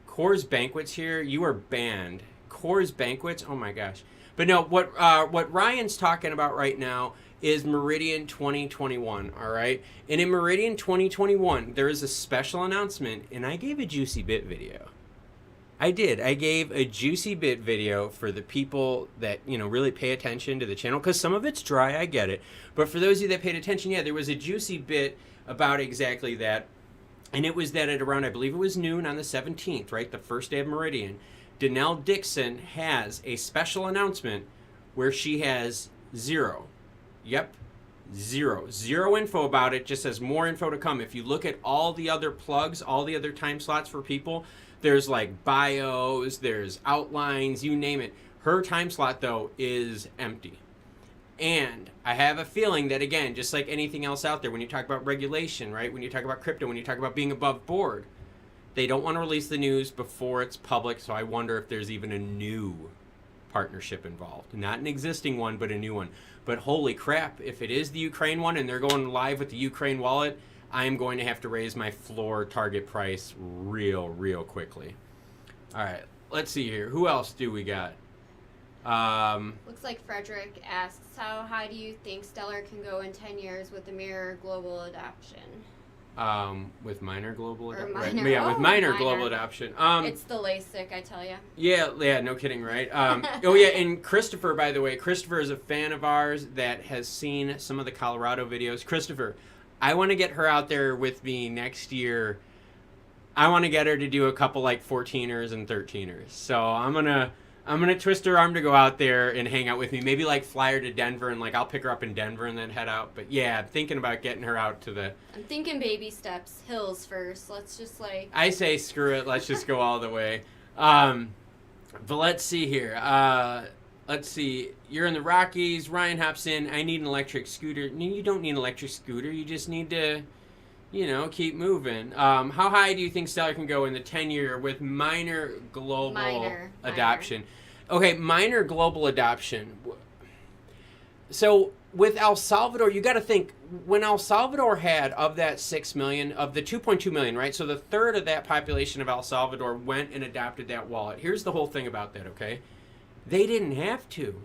Coors Banquets here, you are banned. Coors Banquets, oh my gosh. But no, what Ryan's talking about right now is Meridian 2021, all right? And in Meridian 2021, there is a special announcement, and I gave a juicy bit video. I did. I gave a juicy bit video for the people that, you know, really pay attention to the channel, because some of it's dry, I get it. But for those of you that paid attention, yeah, there was a juicy bit about exactly that. And it was that at around, I believe it was noon on the 17th, right, the first day of Meridian, Danelle Dixon has a special announcement where she has zero info about it, just has more info to come. If you look at all the other plugs, all the other time slots for people, there's like bios, there's outlines, you name it. Her time slot, though, is empty. And I have a feeling that, again, just like anything else out there, when you talk about regulation, right, when you talk about crypto, when you talk about being above board, they don't want to release the news before it's public, so I wonder if there's even a new partnership involved. Not an existing one, but a new one. But holy crap, if it is the Ukraine one and they're going live with the Ukraine wallet, I am going to have to raise my floor target price real quickly. All right, let's see here. Who else do we got? Looks like Frederick asks, how high do you think Stellar can go in 10 years with the mirror global adoption? With minor global adoption? Minor, right. Yeah, with minor minor global adoption. It's the LASIK, I tell you. Yeah, no kidding, right? Oh yeah, and Christopher, by the way, Christopher is a fan of ours that has seen some of the Colorado videos. Christopher, I want to get her out there with me next year. I want to get her to do a couple like 14ers and 13ers. So I'm gonna twist her arm to go out there and hang out with me. Maybe like fly her to Denver, and like I'll pick her up in Denver and then head out. But yeah, I'm thinking about getting her out to the... I'm thinking baby steps, hills first. Let's just like... I say screw it. Let's just go all the way. But let's see here. Let's see. You're in the Rockies. Ryan hops in. I need an electric scooter. No, you don't need an electric scooter. You just need to, you know, keep moving. How high do you think Stellar can go in the 10-year with minor global adoption? Okay, minor global adoption. So with El Salvador, you got to think, when El Salvador had, of that 6 million, of the 2.2 million, right? So the third of that population of El Salvador went and adopted that wallet. Here's the whole thing about that, okay? They didn't have to.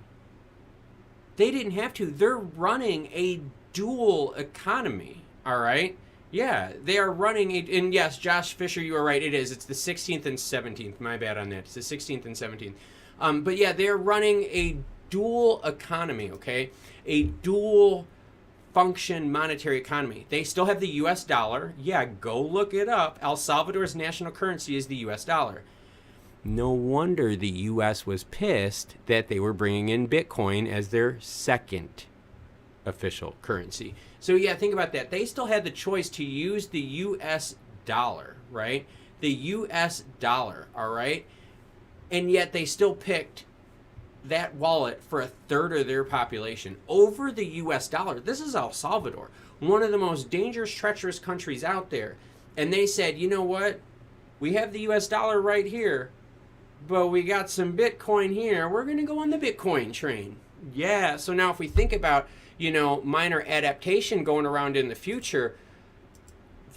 They're running a dual economy, all right? Yeah, they are running and yes, Josh Fisher, you are right, it is. It's the 16th and 17th. My bad on that. It's the 16th and 17th. But yeah, they're running a dual economy, okay? A dual function monetary economy. They still have the US dollar. Yeah, go look it up. El Salvador's national currency is the US dollar. No wonder the U.S. was pissed that they were bringing in Bitcoin as their second official currency. So yeah, think about that. They still had the choice to use the U.S. dollar, right? The U.S. dollar, all right? And yet they still picked that wallet for a third of their population over the US dollar. This is El Salvador, one of the most dangerous, treacherous countries out there. And they said, you know what? We have the US dollar right here, but we got some Bitcoin here. We're going to go on the Bitcoin train. Yeah, so now if we think about, minor adaptation going around in the future,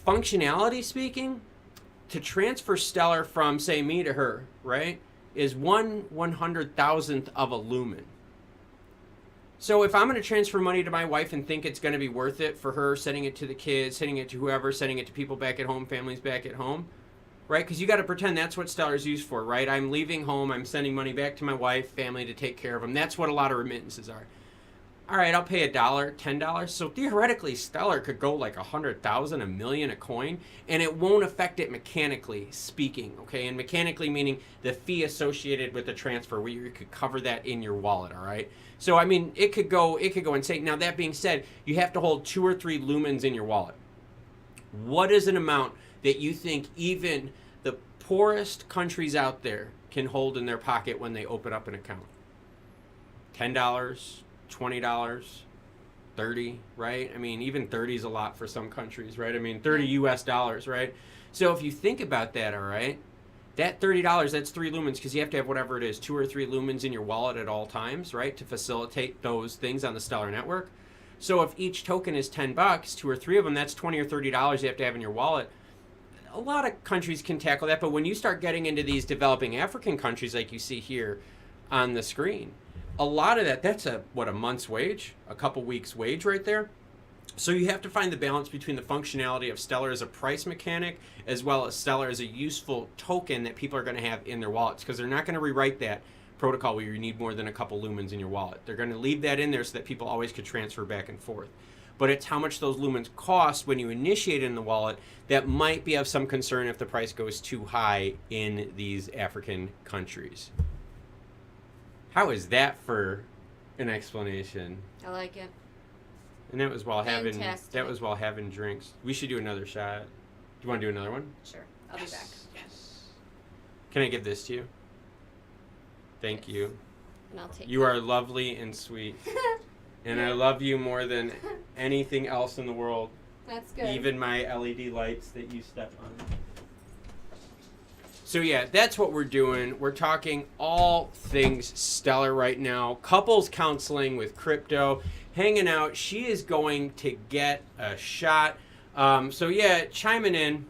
functionality speaking, to transfer Stellar from, say, me to her, right, is 1/100,000th of a lumen. So if I'm going to transfer money to my wife and think it's going to be worth it for her, sending it to the kids, sending it to whoever, sending it to people back at home, families back at home, right? Because you got to pretend that's what Stellar is used for, right? I'm leaving home, I'm sending money back to my wife, family to take care of them. That's what a lot of remittances are. All right, I'll pay $1, $10. So theoretically, Stellar could go like 100,000, $1 million a coin, and it won't affect it mechanically speaking, okay? And mechanically meaning the fee associated with the transfer, where you could cover that in your wallet, all right? So I mean, it could go insane. Now that being said, you have to hold 2 or 3 lumens in your wallet. What is an amount that you think even the poorest countries out there can hold in their pocket when they open up an account? $10, $20, $30, right? I mean, even 30 is a lot for some countries, right? I mean, 30 US dollars, right? So if you think about that, all right, that $30, that's 3 lumens, because you have to have whatever it is, 2 or 3 lumens in your wallet at all times, right, to facilitate those things on the Stellar network. So if each token is $10, 2 or 3 of them, that's $20 or $30 you have to have in your wallet. A lot of countries can tackle that, but when you start getting into these developing African countries like you see here on the screen, a lot of that's a month's wage, a couple weeks' wage right there. So you have to find the balance between the functionality of Stellar as a price mechanic as well as Stellar as a useful token that people are going to have in their wallets, because they're not going to rewrite that protocol where you need more than a couple lumens in your wallet. They're going to leave that in there so that people always could transfer back and forth. But it's how much those lumens cost when you initiate in the wallet that might be of some concern if the price goes too high in these African countries. How is that for an explanation? I like it. And that was while Fantastic. having drinks. We should do another shot. Do you want to do another one? Sure. I'll be back. Yes. Can I give this to you? Thank you. And I'll take You are lovely and sweet. And I love you more than anything else in the world. That's good. Even my LED lights that you step on. So yeah, that's what we're doing. We're talking all things Stellar right now. Couples counseling with crypto. Hanging out. She is going to get a shot. So yeah, chiming in.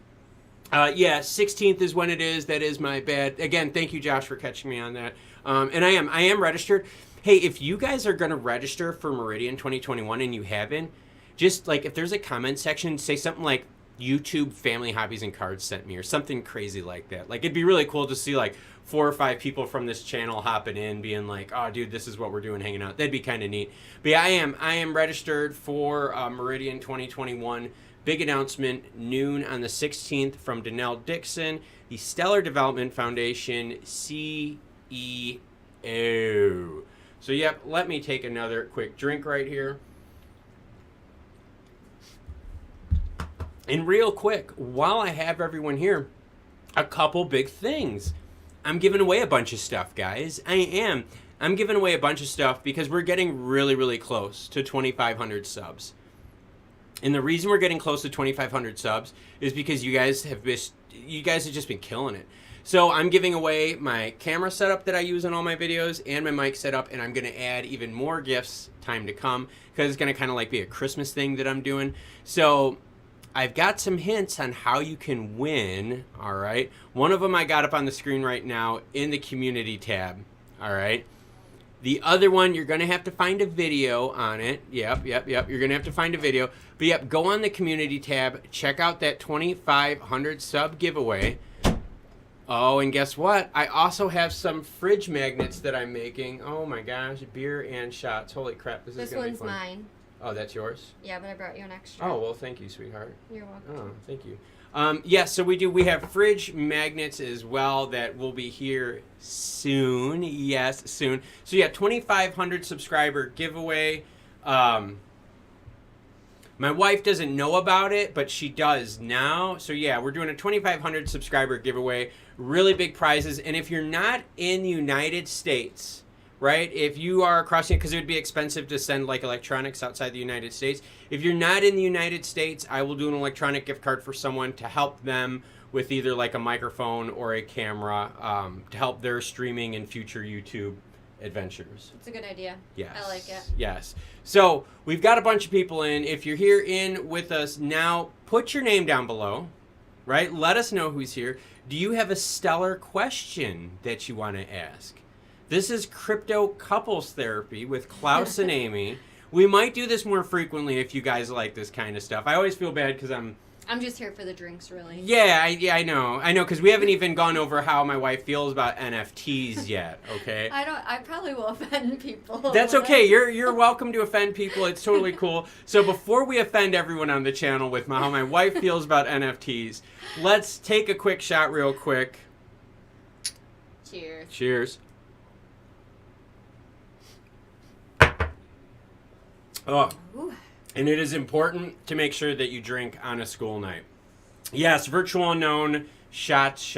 16th is when it is. That is my bad. Again, thank you, Josh, for catching me on that. And I am registered. Hey, if you guys are going to register for Meridian 2021 and you haven't, just like if there's a comment section, say something like YouTube Family Hobbies and Cards sent me or something crazy like that. Like it'd be really cool to see like 4 or 5 people from this channel hopping in being like, oh dude, this is what we're doing, hanging out. That'd be kind of neat. But yeah, I am registered for Meridian 2021. Big announcement, noon on the 16th from Danelle Dixon, the Stellar Development Foundation CEO. So yep, let me take another quick drink right here. And real quick, while I have everyone here, a couple big things. I'm giving away a bunch of stuff, guys. I'm giving away a bunch of stuff because we're getting really, really close to 2,500 subs. And the reason we're getting close to 2,500 subs is because you guys have just been killing it. So I'm giving away my camera setup that I use in all my videos and my mic setup, and I'm going to add even more gifts time to come because it's going to kind of like be a Christmas thing that I'm doing. So I've got some hints on how you can win, all right? One of them I got up on the screen right now in the community tab, all right? The other one, you're going to have to find a video on it. Yep. You're going to have to find a video. But yep, go on the community tab, check out that 2,500 sub giveaway. Oh, and guess what? I also have some fridge magnets that I'm making. Oh my gosh, beer and shots. Holy crap, this is going to be fun. This one's mine. Oh, that's yours? Yeah, but I brought you an extra. Oh, well, thank you, sweetheart. You're welcome. Oh, thank you. Yes, so we have fridge magnets as well that will be here soon. Yes, soon. So yeah, 2,500 subscriber giveaway. My wife doesn't know about it, but she does now. So yeah, we're doing a 2,500 subscriber giveaway. Really big prizes. And if you're not in the United States, right? If you are crossing, because it would be expensive to send like electronics outside the United States. If you're not in the United States, I will do an electronic gift card for someone to help them with either like a microphone or a camera to help their streaming and future YouTube adventures. It's a good idea. Yes. I like it. Yes. So we've got a bunch of people in. If you're here in with us now, put your name down below, right? Let us know who's here. Do you have a stellar question that you want to ask? This is Crypto Couples Therapy with Klaus and Amy. We might do this more frequently if you guys like this kind of stuff. I always feel bad because I'm just here for the drinks, really. Yeah, I know, because we haven't even gone over how my wife feels about NFTs yet. Okay. I probably will offend people. That's okay. You're welcome to offend people. It's totally cool. So before we offend everyone on the channel with how my wife feels about NFTs, let's take a quick shot real quick. Cheers. Cheers. Oh. Ooh. And it is important to make sure that you drink on a school night. Yes, virtual unknown, shots.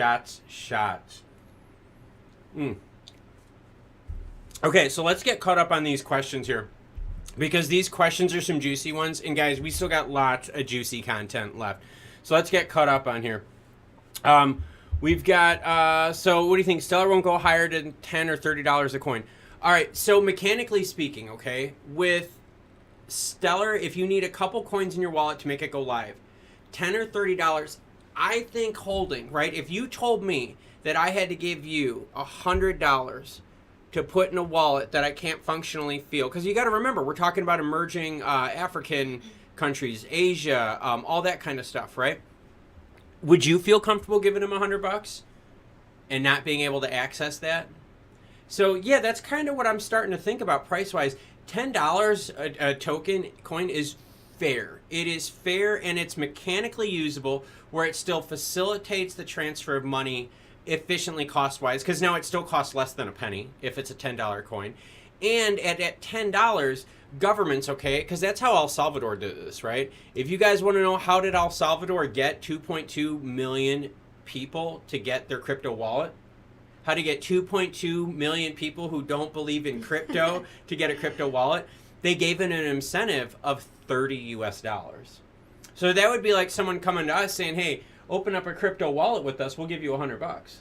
Okay, so let's get caught up on these questions here. Because these questions are some juicy ones. And guys, we still got lots of juicy content left. So let's get caught up on here. We've got, so what do you think? Stellar won't go higher than $10 or $30 a coin. All right, so mechanically speaking, okay, with Stellar, if you need a couple coins in your wallet to make it go live, $10 or $30, I think holding, right? If you told me that I had to give you $100 to put in a wallet that I can't functionally feel, because you got to remember, we're talking about emerging African countries, Asia, all that kind of stuff, right? Would you feel comfortable giving them $100 and not being able to access that? So yeah, that's kind of what I'm starting to think about price-wise. $10 a token coin is fair. It is fair, and it's mechanically usable where it still facilitates the transfer of money efficiently cost-wise, because now it still costs less than a penny if it's a $10 coin. And at $10, governments, okay, because that's how El Salvador did this, right? If you guys want to know how did El Salvador get 2.2 million people to get their crypto wallet, how to get 2.2 million people who don't believe in crypto to get a crypto wallet, they gave it an incentive of $30 US. So that would be like someone coming to us saying, hey, open up a crypto wallet with us, we'll give you $100.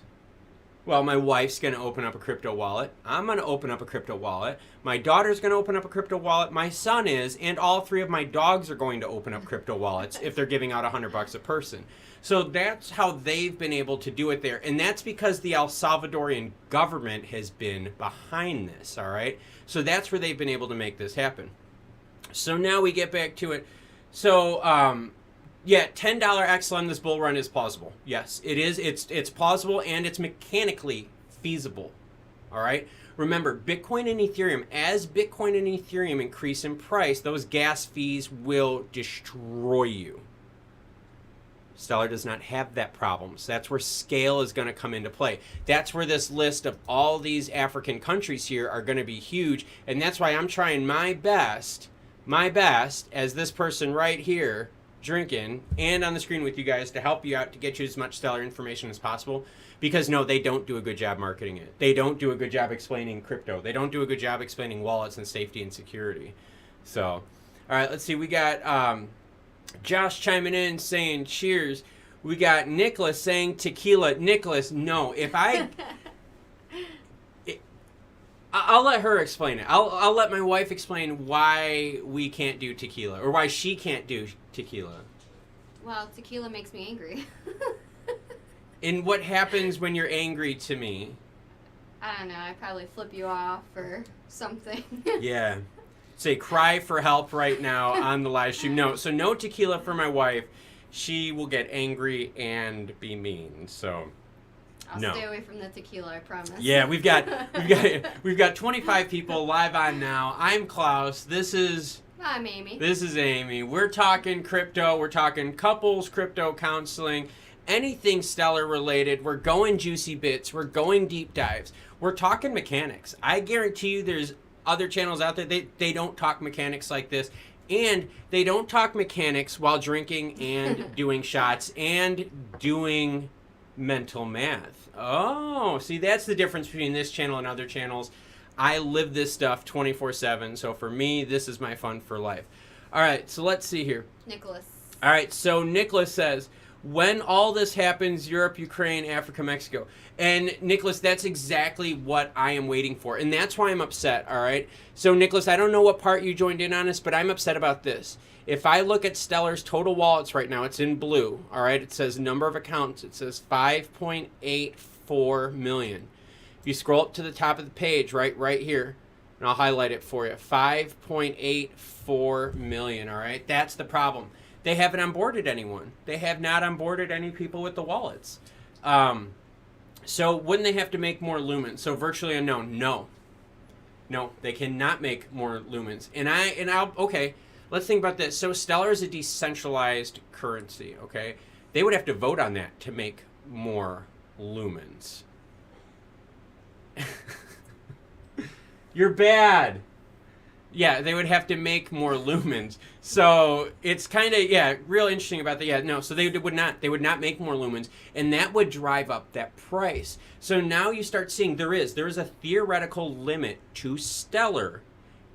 Well, my wife's going to open up a crypto wallet. I'm going to open up a crypto wallet. My daughter's going to open up a crypto wallet. My son is, and all three of my dogs are going to open up crypto wallets if they're giving out $100 a person. So that's how they've been able to do it there. And that's because the El Salvadorian government has been behind this, all right? So that's where they've been able to make this happen. So now we get back to it. So, yeah, $10 XLM, this bull run is plausible. Yes, it is. It's plausible, and it's mechanically feasible, all right? Remember, Bitcoin and Ethereum, as Bitcoin and Ethereum increase in price, those gas fees will destroy you. Stellar does not have that problem. So that's where scale is going to come into play. That's where this list of all these African countries here are going to be huge. And that's why I'm trying my best as this person right here drinking and on the screen with you guys to help you out to get you as much Stellar information as possible. Because no, they don't do a good job marketing it. They don't do a good job explaining crypto. They don't do a good job explaining wallets and safety and security. So, all right, let's see. We got Josh chiming in saying cheers. We got Nicholas saying tequila. Nicholas, no. I'll let her explain it. I'll let my wife explain why we can't do tequila or why she can't do tequila. Well, tequila makes me angry. And what happens when you're angry to me? I don't know. I probably flip you off or something. Yeah. Say cry for help right now on the live stream. No, so no tequila for my wife. She will get angry and be mean. So I'll stay away from the tequila, I promise. Yeah, we've got 25 people live on now. I'm Klaus. I'm Amy. This is Amy. We're talking crypto. We're talking couples crypto counseling. Anything Stellar related. We're going juicy bits. We're going deep dives. We're talking mechanics. I guarantee you there's other channels out there, they don't talk mechanics like this, and they don't talk mechanics while drinking and doing shots and doing mental math. Oh, see, that's the difference between this channel and other channels. I live this stuff 24/7. So for me, this is my fun for life. All right, so let's see here. Nicholas. All right, so Nicholas says, when all this happens, Europe, Ukraine, Africa, Mexico. And Nicholas, that's exactly what I am waiting for. And that's why I'm upset, all right? So Nicholas, I don't know what part you joined in on this, but I'm upset about this. If I look at Stellar's total wallets right now, it's in blue, all right? It says number of accounts. It says 5.84 million. If you scroll up to the top of the page, right here, and I'll highlight it for you, 5.84 million, all right? That's the problem. They haven't onboarded anyone. They have not onboarded any people with the wallets. So wouldn't they have to make more lumens? So virtually unknown. No, they cannot make more lumens. Okay, let's think about this. So Stellar is a decentralized currency, okay? They would have to vote on that to make more lumens. You're bad. Yeah, they would have to make more lumens. So it's kind of, real interesting about that. Yeah, no, so they would not make more lumens, and that would drive up that price. So now you start seeing there is a theoretical limit to Stellar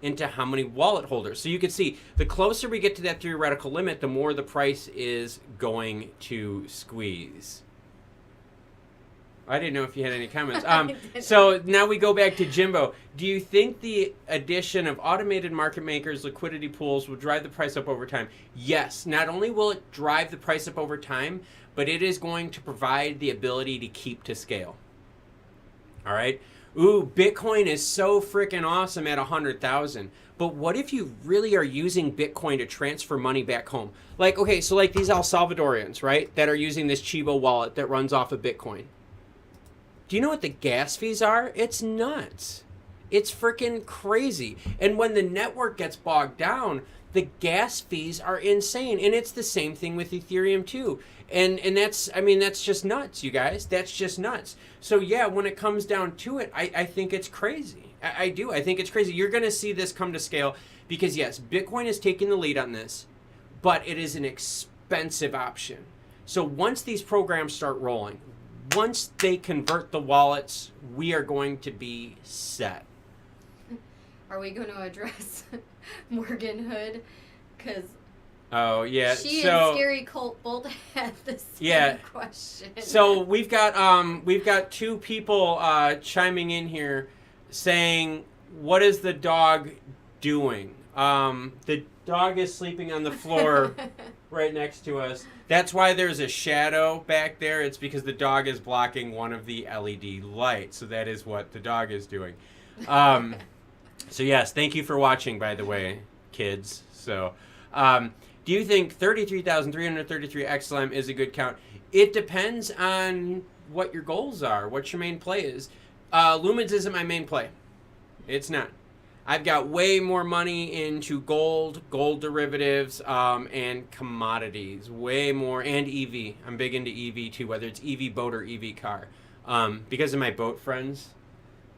into how many wallet holders. So you can see the closer we get to that theoretical limit, the more the price is going to squeeze. I didn't know if you had any comments. So now we go back to Jimbo. Do you think the addition of automated market makers, liquidity pools will drive the price up over time? Yes. Not only will it drive the price up over time, but it is going to provide the ability to keep to scale. All right? Ooh, Bitcoin is so freaking awesome at 100,000. But what if you really are using Bitcoin to transfer money back home? Like, okay, so like these El Salvadorians, right, that are using this Chivo wallet that runs off of Bitcoin. Do you know what the gas fees are? It's nuts. It's freaking crazy. And when the network gets bogged down, the gas fees are insane. And it's the same thing with Ethereum too. And that's just nuts, you guys. That's just nuts. So yeah, when it comes down to it, I think it's crazy. I do. I think it's crazy. You're going to see this come to scale because yes, Bitcoin is taking the lead on this, but it is an expensive option. So once these programs start rolling, once they convert the wallets, we are going to be set. Are we going to address Morgan Hood? Because she and Scary Colt both had the same question. So we've got two people chiming in here saying, "What is the dog doing?" The dog is sleeping on the floor right next to us. That's why there's a shadow back there. It's because the dog is blocking one of the LED lights. So that is what the dog is doing. So yes, thank you for watching, by the way, kids. So do you think 33,333 XLM is a good count? It depends on what your goals are, what your main play is. Lumens isn't my main play. It's not. I've got way more money into gold derivatives, and commodities. Way more, and EV. I'm big into EV too, whether it's EV boat or EV car. Because of my boat friends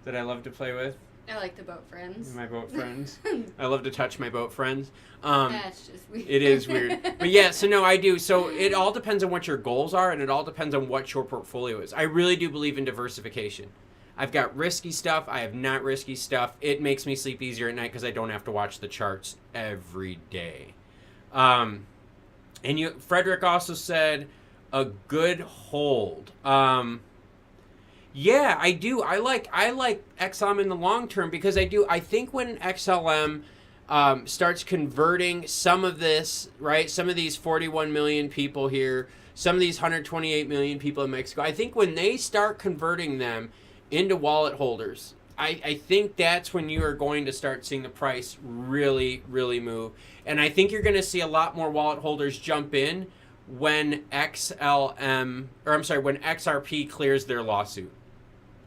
that I love to play with. I like the boat friends. My boat friends. I love to touch my boat friends. That's just weird. It is weird. But yeah, so no, I do. So it all depends on what your goals are, and it all depends on what your portfolio is. I really do believe in diversification. I've got risky stuff. I have not risky stuff. It makes me sleep easier at night because I don't have to watch the charts every day. And Frederick also said a good hold. Yeah, I do. I like XLM in the long term because I think when XLM starts converting some of this, right? Some of these 41 million people here, some of these 128 million people in Mexico. I think when they start converting them into wallet holders, I think that's when you are going to start seeing the price really, really move. And I think you're going to see a lot more wallet holders jump in when XRP clears their lawsuit,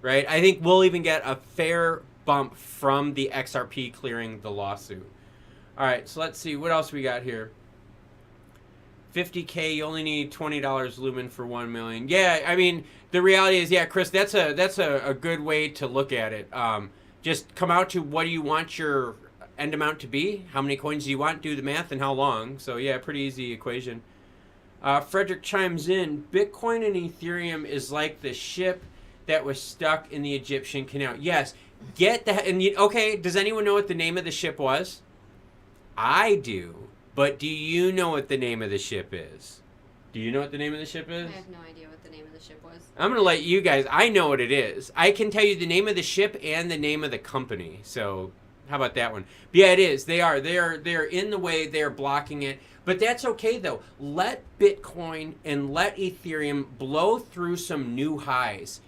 right? I think we'll even get a fair bump from the XRP clearing the lawsuit. All right, so let's see. What else we got here? 50K, you only need $20 lumen for 1 million. Yeah, I mean, the reality is, yeah, Chris, that's a good way to look at it. Just come out to what do you want your end amount to be? How many coins do you want? Do the math and how long. So, yeah, pretty easy equation. Frederick chimes in, Bitcoin and Ethereum is like the ship that was stuck in the Egyptian canal. Yes, Get that. And okay, does anyone know what the name of the ship was? I do. But do you know what the name of the ship is? Do you know what the name of the ship is? I have no idea what the name of the ship was. I'm going to let you guys, I know what it is. I can tell you the name of the ship and the name of the company. So, how about that one? But yeah, it is. They are in the way. They are blocking it. But that's okay, though. Let Bitcoin and let Ethereum blow through some new highs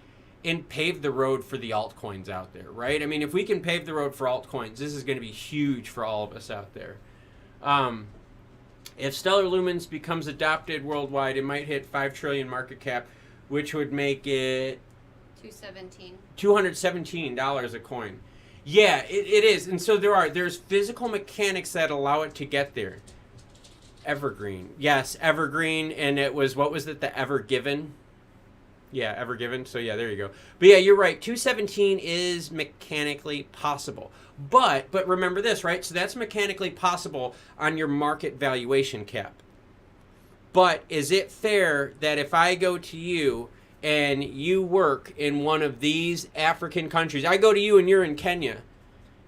and pave the road for the altcoins out there, right? I mean, if we can pave the road for altcoins, this is going to be huge for all of us out there. If Stellar Lumens becomes adopted worldwide, it might hit 5 trillion market cap, which would make it $217 a coin. Yeah, it is. And so there's physical mechanics that allow it to get there. Evergreen. Yes, Evergreen, and it was, what was it, the Ever Given? Yeah, Ever Given. So yeah, there you go. But yeah, you're right. 217 is mechanically possible. But remember this, right? So that's mechanically possible on your market valuation cap. But is it fair that if I go to you and you work in one of these African countries, I go to you and you're in Kenya,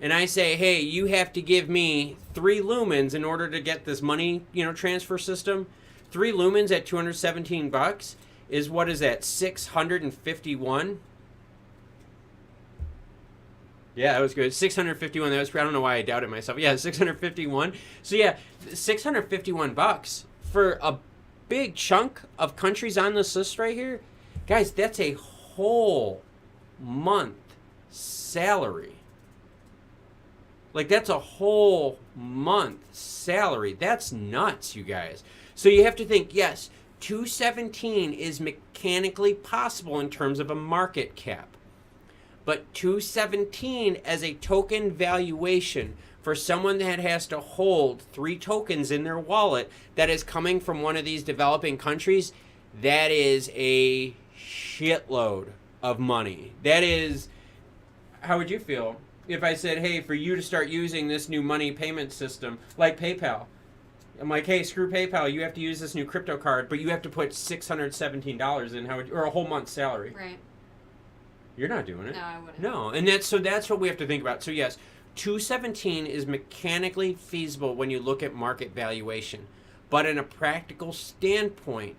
and I say, hey, you have to give me 3 lumens in order to get this money, transfer system. 3 lumens at $217 is, what is that, 651? Yeah, that was good. 651. That was, I don't know why I doubted myself. Yeah, 651. So yeah, $651 for a big chunk of countries on this list right here. Guys, that's a whole month salary. Like, that's a whole month salary. That's nuts, you guys. So you have to think, yes, 217 is mechanically possible in terms of a market cap. But 217 as a token valuation for someone that has to hold 3 tokens in their wallet that is coming from one of these developing countries, that is a shitload of money. That is, how would you feel if I said, hey, for you to start using this new money payment system, like PayPal, I'm like, hey, screw PayPal, you have to use this new crypto card, but you have to put $617 in, or a whole month's salary. Right. You're not doing it. No, I wouldn't. No, and that's what we have to think about. So yes, 217 is mechanically feasible when you look at market valuation. But in a practical standpoint,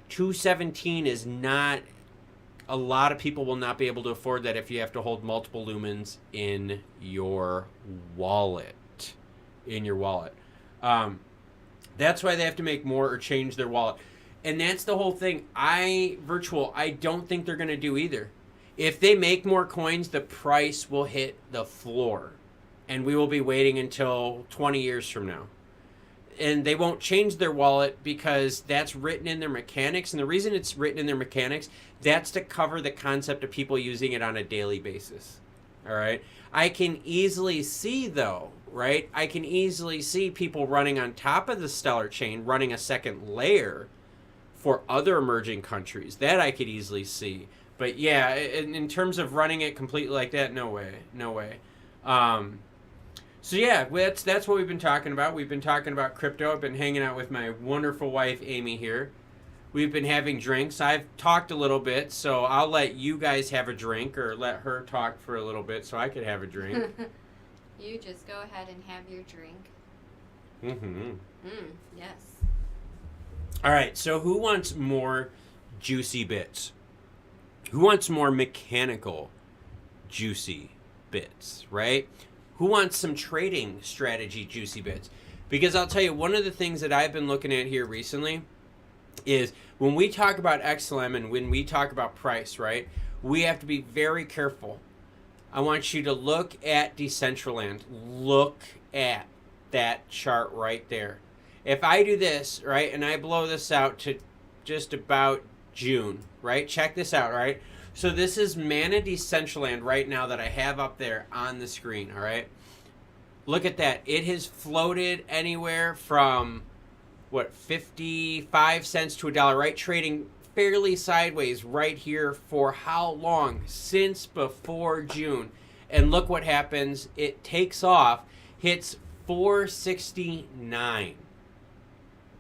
217 is not, a lot of people will not be able to afford that if you have to hold multiple lumens in your wallet. That's why they have to make more or change their wallet. And that's the whole thing. I don't think they're going to do either. If they make more coins, the price will hit the floor. And we will be waiting until 20 years from now. And they won't change their wallet because that's written in their mechanics. And the reason it's written in their mechanics, that's to cover the concept of people using it on a daily basis. All right? I can easily see, though, right? I can easily see people running on top of the Stellar chain, running a second layer for other emerging countries. That I could easily see. But yeah, in terms of running it completely like that, no way. So yeah, that's what we've been talking about. We've been talking about crypto. I've been hanging out with my wonderful wife, Amy, here. We've been having drinks. I've talked a little bit, so I'll let you guys have a drink, or let her talk for a little bit so I could have a drink. You just go ahead and have your drink. Mm-hmm. Yes. All right, so who wants more juicy bits? Who wants more mechanical juicy bits, right? Who wants some trading strategy juicy bits? Because I'll tell you, one of the things that I've been looking at here recently is when we talk about XLM and when we talk about price, right, we have to be very careful. I want you to look at Decentraland. Look at that chart right there. If I do this, right, and I blow this out to just about June, right? Check this out, right? So this is Mana Decentraland right now that I have up there on the screen, all right? Look at that. It has floated anywhere from, 55 cents to $1, right? Trading fairly sideways right here for how long? Since before June. And look what happens. It takes off, hits 469.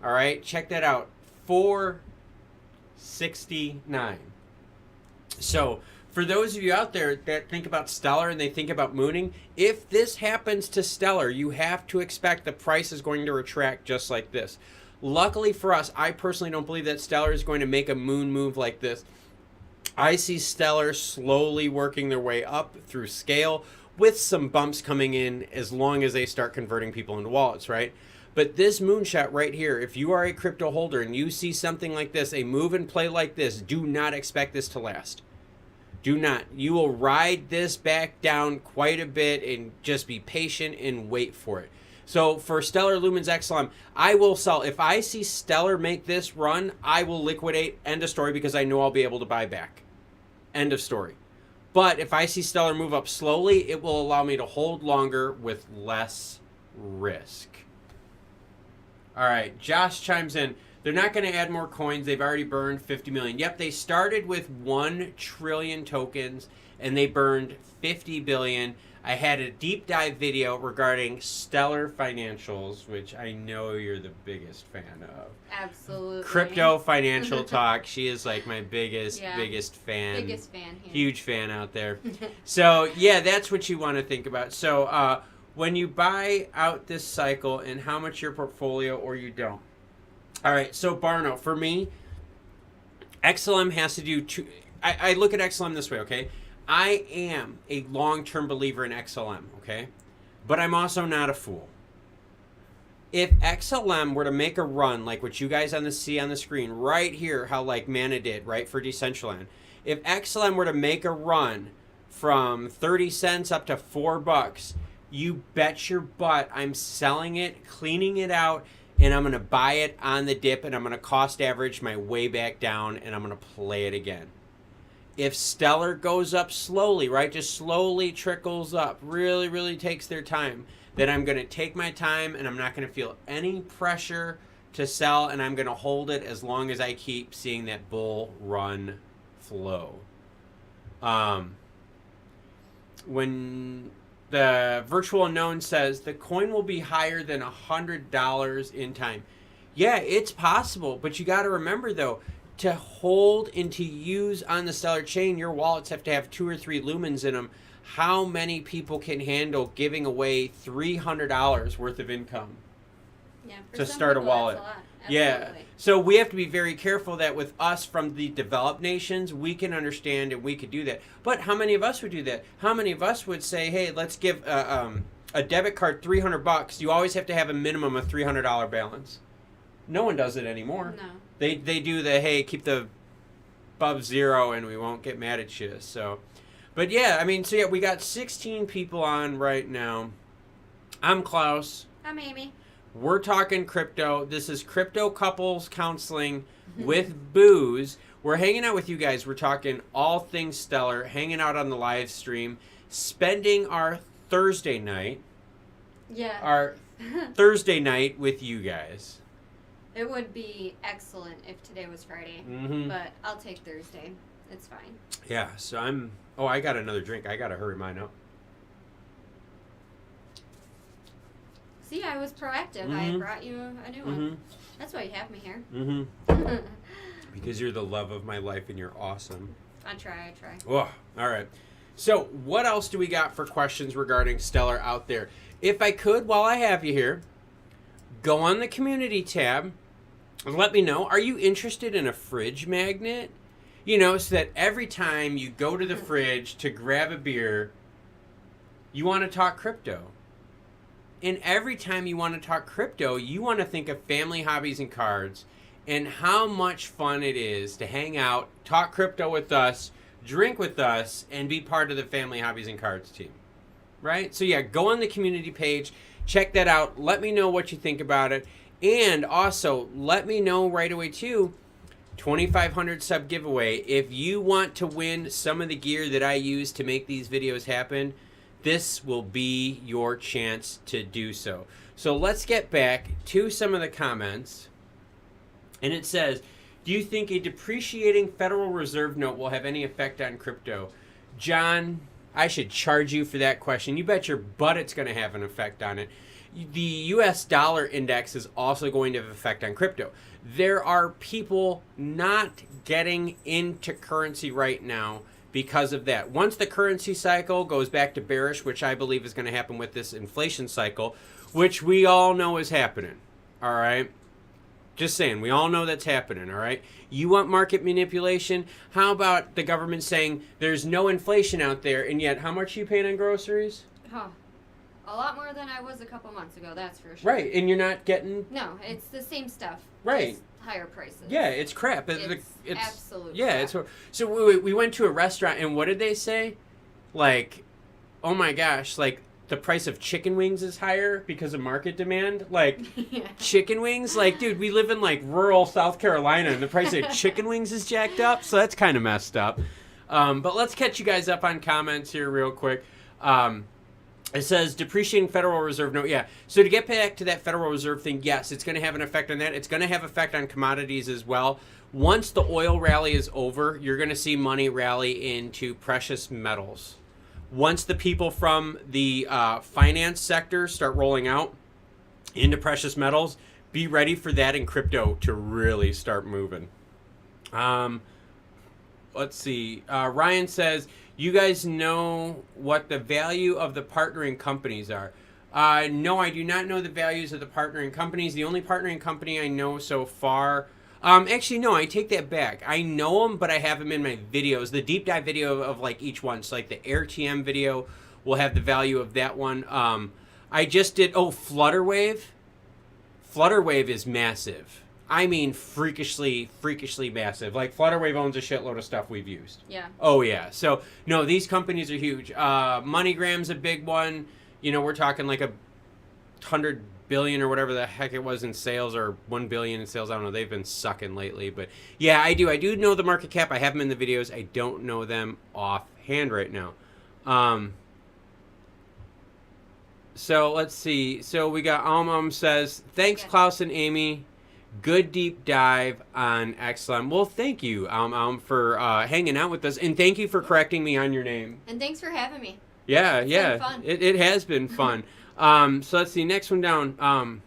All right, check that out. 469. So for those of you out there that think about Stellar and they think about mooning, if this happens to Stellar, you have to expect the price is going to retract just like this. Luckily for us, I personally don't believe that Stellar is going to make a moon move like this. I see Stellar slowly working their way up through scale with some bumps coming in as long as they start converting people into wallets, right? But this moonshot right here, if you are a crypto holder and you see something like this, a move and play like this, do not expect this to last. Do not. You will ride this back down quite a bit and just be patient and wait for it. So for Stellar Lumens XLM, I will sell. If I see Stellar make this run, I will liquidate. End of story, because I know I'll be able to buy back. End of story. But if I see Stellar move up slowly, it will allow me to hold longer with less risk. All right, Josh chimes in. They're not going to add more coins. They've already burned 50 million. Yep, they started with 1 trillion tokens, and they burned 50 billion. I had a deep dive video regarding Stellar financials, which I know you're the biggest fan of. Absolutely. Crypto financial talk. She is like my biggest fan. Biggest fan here. Huge fan out there. So, yeah, that's what you want to think about. So, when you buy out this cycle and how much your portfolio or you don't. All right, so Barno, for me, XLM has to do two. I look at XLM this way, okay? I am a long-term believer in XLM, okay? But I'm also not a fool. If XLM were to make a run like what you guys see on the screen right here, how like Mana did, right, for Decentraland. If XLM were to make a run from 30 cents up to $4, you bet your butt I'm selling it, cleaning it out, and I'm going to buy it on the dip, and I'm going to cost average my way back down, and I'm going to play it again. If Stellar goes up slowly, right, just slowly trickles up, really, really takes their time, then I'm going to take my time, and I'm not going to feel any pressure to sell, and I'm going to hold it as long as I keep seeing that bull run flow. When the virtual unknown says the coin will be higher than $100 in time. Yeah, it's possible, but you got to remember though, to hold and to use on the Stellar chain, your wallets have to have 2 or 3 lumens in them. How many people can handle giving away $300 worth of income to start a wallet? Yeah, so we have to be very careful that with us from the developed nations, we can understand and we could do that. But how many of us would do that? How many of us would say, hey, let's give a debit card $300. You always have to have a minimum of $300 balance. No one does it anymore. No. They do the, hey, keep the above zero and we won't get mad at you. So, but yeah, I mean, so yeah, we got 16 people on right now. I'm Klaus. I'm Amy. We're talking crypto. This is Crypto Couples Counseling with Booze. We're hanging out with you guys. We're talking all things Stellar, hanging out on the live stream, spending our Thursday night. Yeah. Our Thursday night with you guys. It would be excellent if today was Friday, but I'll take Thursday. It's fine. Yeah, so I got another drink. I got to hurry mine up. See, I was proactive. I brought you a new one. That's why you have me here. Because you're the love of my life and you're awesome. I try. Oh, all right. So what else do we got for questions regarding Stellar out there? If I could, while I have you here, go on the community tab and let me know. Are you interested in a fridge magnet? You know, so that every time you go to the fridge to grab a beer, you want to talk crypto. And every time you want to talk crypto, you want to think of family hobbies and cards and how much fun it is to hang out, talk crypto with us, drink with us, and be part of the family hobbies and cards team. Right? So yeah, go on the community page, check that out. Let me know what you think about it. And also, let me know right away too, 2,500 sub giveaway. If you want to win some of the gear that I use to make these videos happen, this will be your chance to do so. So let's get back to some of the comments. And it says, do you think a depreciating Federal Reserve note will have any effect on crypto? John, I should charge you for that question. You bet your butt it's going to have an effect on it. The US dollar index is also going to have an effect on crypto. There are people not getting into currency right now because of that. Once the currency cycle goes back to bearish, which I believe is going to happen with this inflation cycle, which we all know is happening, all right? Just saying, we all know that's happening, all right? You want market manipulation? How about the government saying there's no inflation out there, and yet how much are you paying on groceries? Huh. A lot more than I was a couple months ago, that's for sure. Right, and you're not getting... No, it's the same stuff. Right. Just higher prices. Yeah, it's crap. It's absolute yeah, crap. So we went to a restaurant, and what did they say? Like, oh my gosh, like, the price of chicken wings is higher because of market demand. Like, Yeah. chicken wings? Like, dude, we live in, like, rural South Carolina, and the price of chicken wings is jacked up, so that's kind of messed up. But let's catch you guys up on comments here real quick. It says, depreciating Federal Reserve note. Yeah, so to get back to that Federal Reserve thing, yes, it's going to have an effect on that. It's going to have effect on commodities as well. Once the oil rally is over, you're going to see money rally into precious metals. Once the people from the finance sector start rolling out into precious metals, be ready for that in crypto to really start moving. Let's see. Ryan says, you guys know what the value of the partnering companies are. No, I do not know the values of the partnering companies. The only partnering company I know so far... actually, no, I take that back. I know them, but I have them in my videos. The deep dive video of like each one. So like the AirTM video will have the value of that one. I just did... Oh, Flutterwave. Flutterwave is massive. I mean, freakishly massive. Like, Flutterwave owns a shitload of stuff we've used. Yeah. Oh, yeah. So, no, these companies are huge. MoneyGram's a big one. You know, we're talking like 100 billion or whatever the heck it was in sales, or 1 billion in sales. I don't know. They've been sucking lately. But, yeah, I do. I do know the market cap. I have them in the videos. I don't know them offhand right now. So, let's see. So, we got says, thanks, Klaus and Amy. Good deep dive on XLM. Well, thank you for hanging out with us, and thank you for correcting me on your name. And thanks for having me. Yeah, It's yeah. been fun. It has been fun. So let's see. Next one down.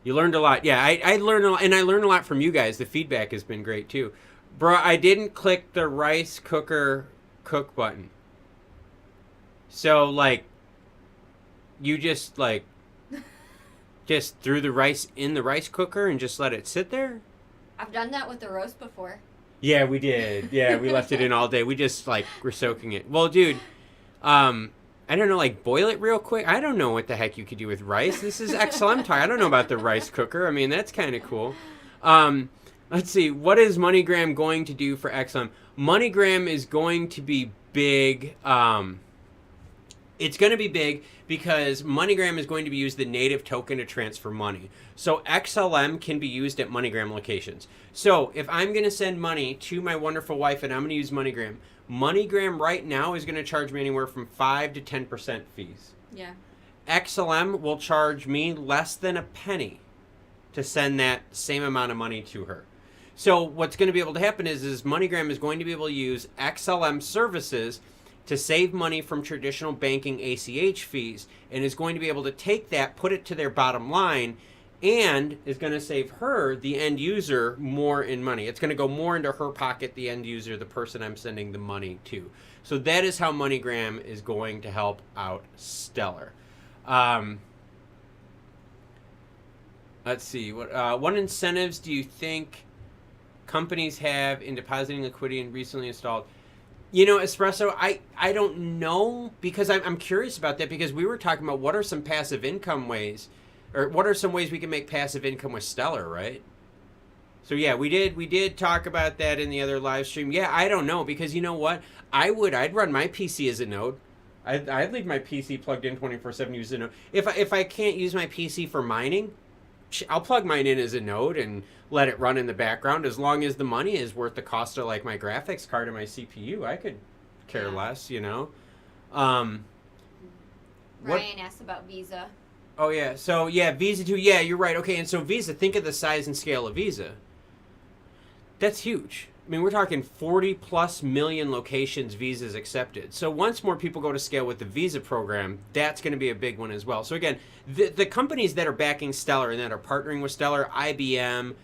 You learned a lot. Yeah, I learned a lot, and I learned a lot from you guys. The feedback has been great too. Bro, I didn't click the rice cooker cook button. So like, you just like. Just threw the rice in the rice cooker and just let it sit there? I've done that with the roast before. Yeah, we did. Yeah, we left it in all day. We just, like, were soaking it. Well, dude, I don't know, like, boil it real quick? I don't know what the heck you could do with rice. This is XLM talk. I don't know about the rice cooker. I mean, that's kind of cool. Let's see. What is MoneyGram going to do for XLM? MoneyGram is going to be big. It's going to be big because MoneyGram is going to be used the native token to transfer money. So XLM can be used at MoneyGram locations. So if I'm going to send money to my wonderful wife and I'm going to use MoneyGram, MoneyGram right now is going to charge me anywhere from 5 to 10% fees. Yeah. XLM will charge me less than a penny to send that same amount of money to her. So what's going to be able to happen is MoneyGram is going to be able to use XLM services to save money from traditional banking ACH fees, and is going to be able to take that, put it to their bottom line, and is going to save her, the end user, more in money. It's going to go more into her pocket, the end user, the person I'm sending the money to. So that is how MoneyGram is going to help out Stellar. Let's see. What incentives do you think companies have in depositing liquidity in recently installed? You know, Espresso, I don't know, because I'm curious about that, because we were talking about what are some passive income ways, or what are some ways we can make passive income with Stellar, right? So yeah, we did talk about that in the other live stream. Yeah, I don't know, because you know what? I'd run my PC as a node. I'd leave my PC plugged in 24/7, use a node. If I can't use my PC for mining, I'll plug mine in as a node and let it run in the background. As long as the money is worth the cost of like my graphics card and my CPU, I could care less, you know. Ryan asked about Visa. Oh yeah, so yeah, Visa too. Yeah, you're right. Okay, and so Visa, think of the size and scale of Visa. That's huge. I mean, we're talking 40 plus million locations Visa's accepted. So once more people go to scale with the Visa program, that's going to be a big one as well. So again, the companies that are backing Stellar and that are partnering with Stellar, IBM,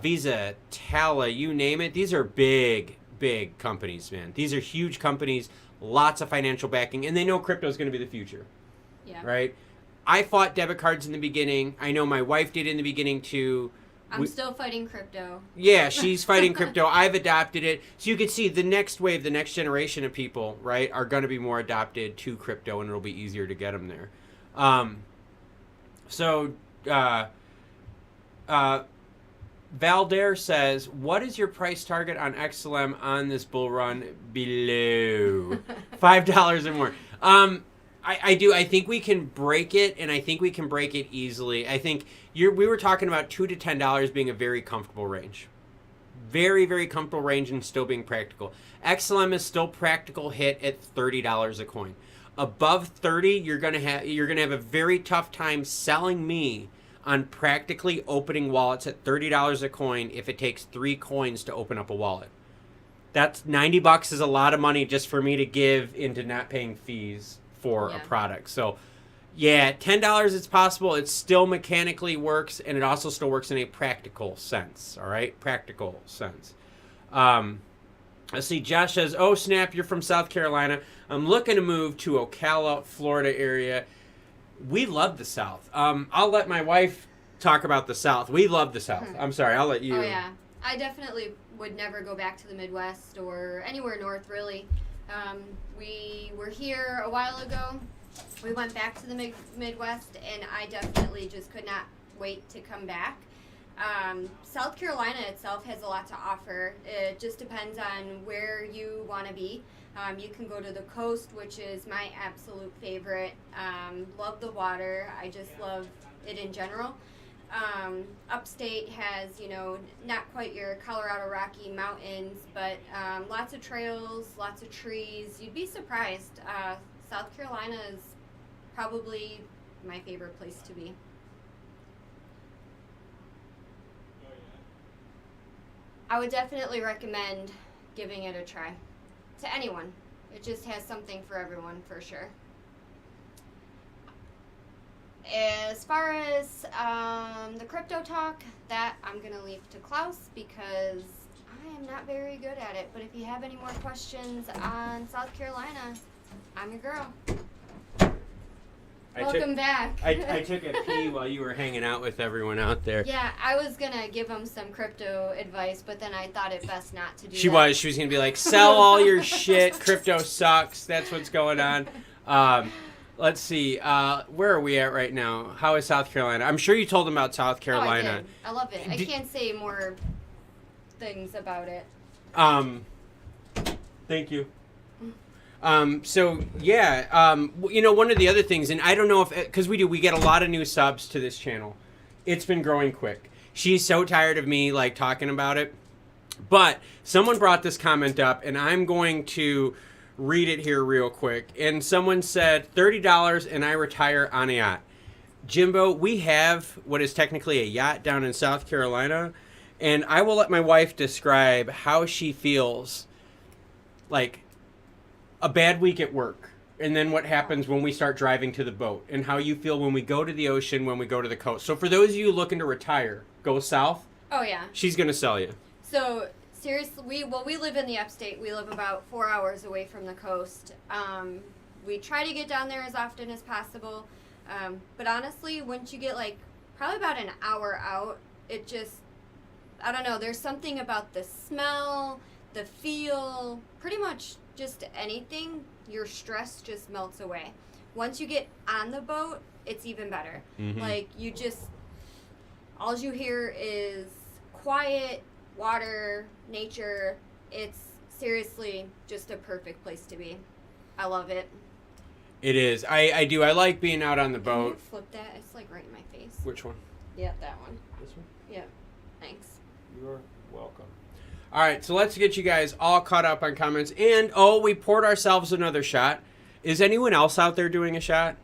Visa, Tala, you name it, these are big, big companies, man. These are huge companies, lots of financial backing, and they know crypto is going to be the future. Yeah. Right? I fought debit cards in the beginning. I know my wife did in the beginning too. I'm still fighting crypto. Yeah, she's fighting crypto. I've adopted it. So you can see the next wave, the next generation of people, right, are going to be more adopted to crypto, and it'll be easier to get them there. Valdair says, what is your price target on XLM on this bull run? Below $5 or more. I do. I think we can break it, and I think we can break it easily. I think we were talking about $2 to $10 being a very comfortable range. Very, very comfortable range and still being practical. XLM is still practical hit at $30 a coin. Above 30, you're gonna have a very tough time selling me on practically opening wallets at $30 a coin if it takes 3 coins to open up a wallet. That's $90 is a lot of money just for me to give into not paying fees for a product. So yeah, $10 it's possible. It still mechanically works, and it also still works in a practical sense. All right, practical sense. Let's see. Josh says, "Oh snap! You're from South Carolina. I'm looking to move to Ocala, Florida area. We love the South. I'll let my wife talk about the South. We love the South. I'm sorry. I'll let you. Oh yeah, I definitely would never go back to the Midwest or anywhere north really. We were here a while ago. We went back to the Midwest, and I definitely just could not wait to come back. South Carolina itself has a lot to offer. It just depends on where you want to be. You can go to the coast, which is my absolute favorite. Love the water. I just love it in general. Upstate has, not quite your Colorado Rocky Mountains, but lots of trails, lots of trees. You'd be surprised. South Carolina is probably my favorite place to be. I would definitely recommend giving it a try to anyone. It just has something for everyone, for sure. As far as the crypto talk, that I'm going to leave to Klaus because I am not very good at it. But if you have any more questions on South Carolina, I'm your girl. Welcome back. I took a pee while you were hanging out with everyone out there. Yeah, I was going to give them some crypto advice, but then I thought it best not to do She that. was going to be like, sell all your shit. Crypto sucks. That's what's going on. Let's see. Where are we at right now? How is South Carolina? I'm sure you told them about South Carolina. Oh, I did. I love it. I can't say more things about it. Thank you. One of the other things, and I don't know if, because we get a lot of new subs to this channel. It's been growing quick. She's so tired of me, talking about it. But someone brought this comment up, and I'm going to read it here real quick. And someone said, $30 and I retire on a yacht. Jimbo, we have what is technically a yacht down in South Carolina, and I will let my wife describe how she feels a bad week at work, and then what happens when we start driving to the boat, and how you feel when we go to the ocean, when we go to the coast. So for those of you looking to retire, go south. Oh, yeah. She's going to sell you. So, seriously, we live in the upstate. We live about 4 hours away from the coast. We try to get down there as often as possible. But honestly, once you get, probably about an hour out, it just, I don't know, there's something about the smell, the feel, pretty much just anything, your stress just melts away. Once you get on the boat, it's even better. Mm-hmm. All you hear is quiet, water, nature. It's seriously just a perfect place to be. I love it. It is. I do. I like being out on the boat. Can you flip that? It's right in my face. Which one? Yeah, that one. This one? Yeah. Thanks. You're welcome. All right, so let's get you guys all caught up on comments. And, we poured ourselves another shot. Is anyone else out there doing a shot?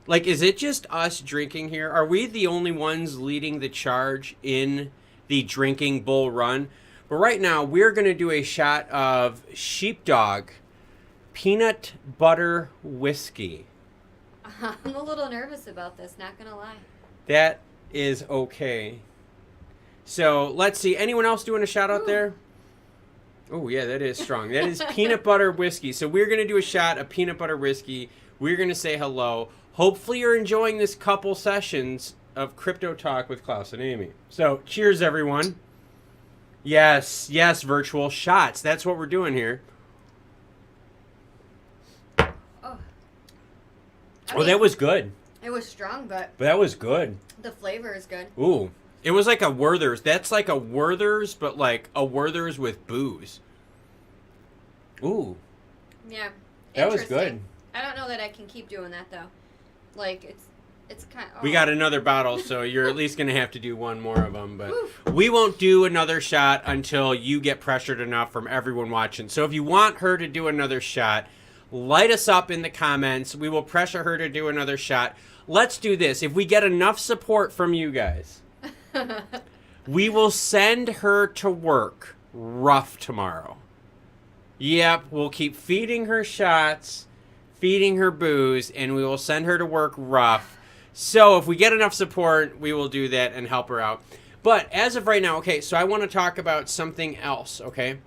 Is it just us drinking here? Are we the only ones leading the charge in the drinking bull run? But right now, we're going to do a shot of Sheepdog peanut butter whiskey. I'm a little nervous about this, not going to lie. That is okay. So, let's see. Anyone else doing a shot out there? Oh, yeah, that is strong. That is peanut butter whiskey. So we're going to do a shot of peanut butter whiskey. We're going to say hello. Hopefully you're enjoying this couple sessions of Crypto Talk with Klaus and Amy. So cheers, everyone. Yes, virtual shots. That's what we're doing here. Oh, that was good. It was strong, but that was good. The flavor is good. Ooh. It was like a Werther's. That's like a Werther's, but like a Werther's with booze. Ooh. Yeah. That was good. I don't know that I can keep doing that, though. Like, it's kind of... Oh. We got another bottle, so you're at least going to have to do one more of them. But we won't do another shot until you get pressured enough from everyone watching. So if you want her to do another shot, light us up in the comments. We will pressure her to do another shot. Let's do this. If we get enough support from you guys, we will send her to work rough tomorrow. Yep, we'll keep feeding her shots, feeding her booze, and we will send her to work rough. So if we get enough support, we will do that and help her out. But as of right now, okay, so I want to talk about something else, okay?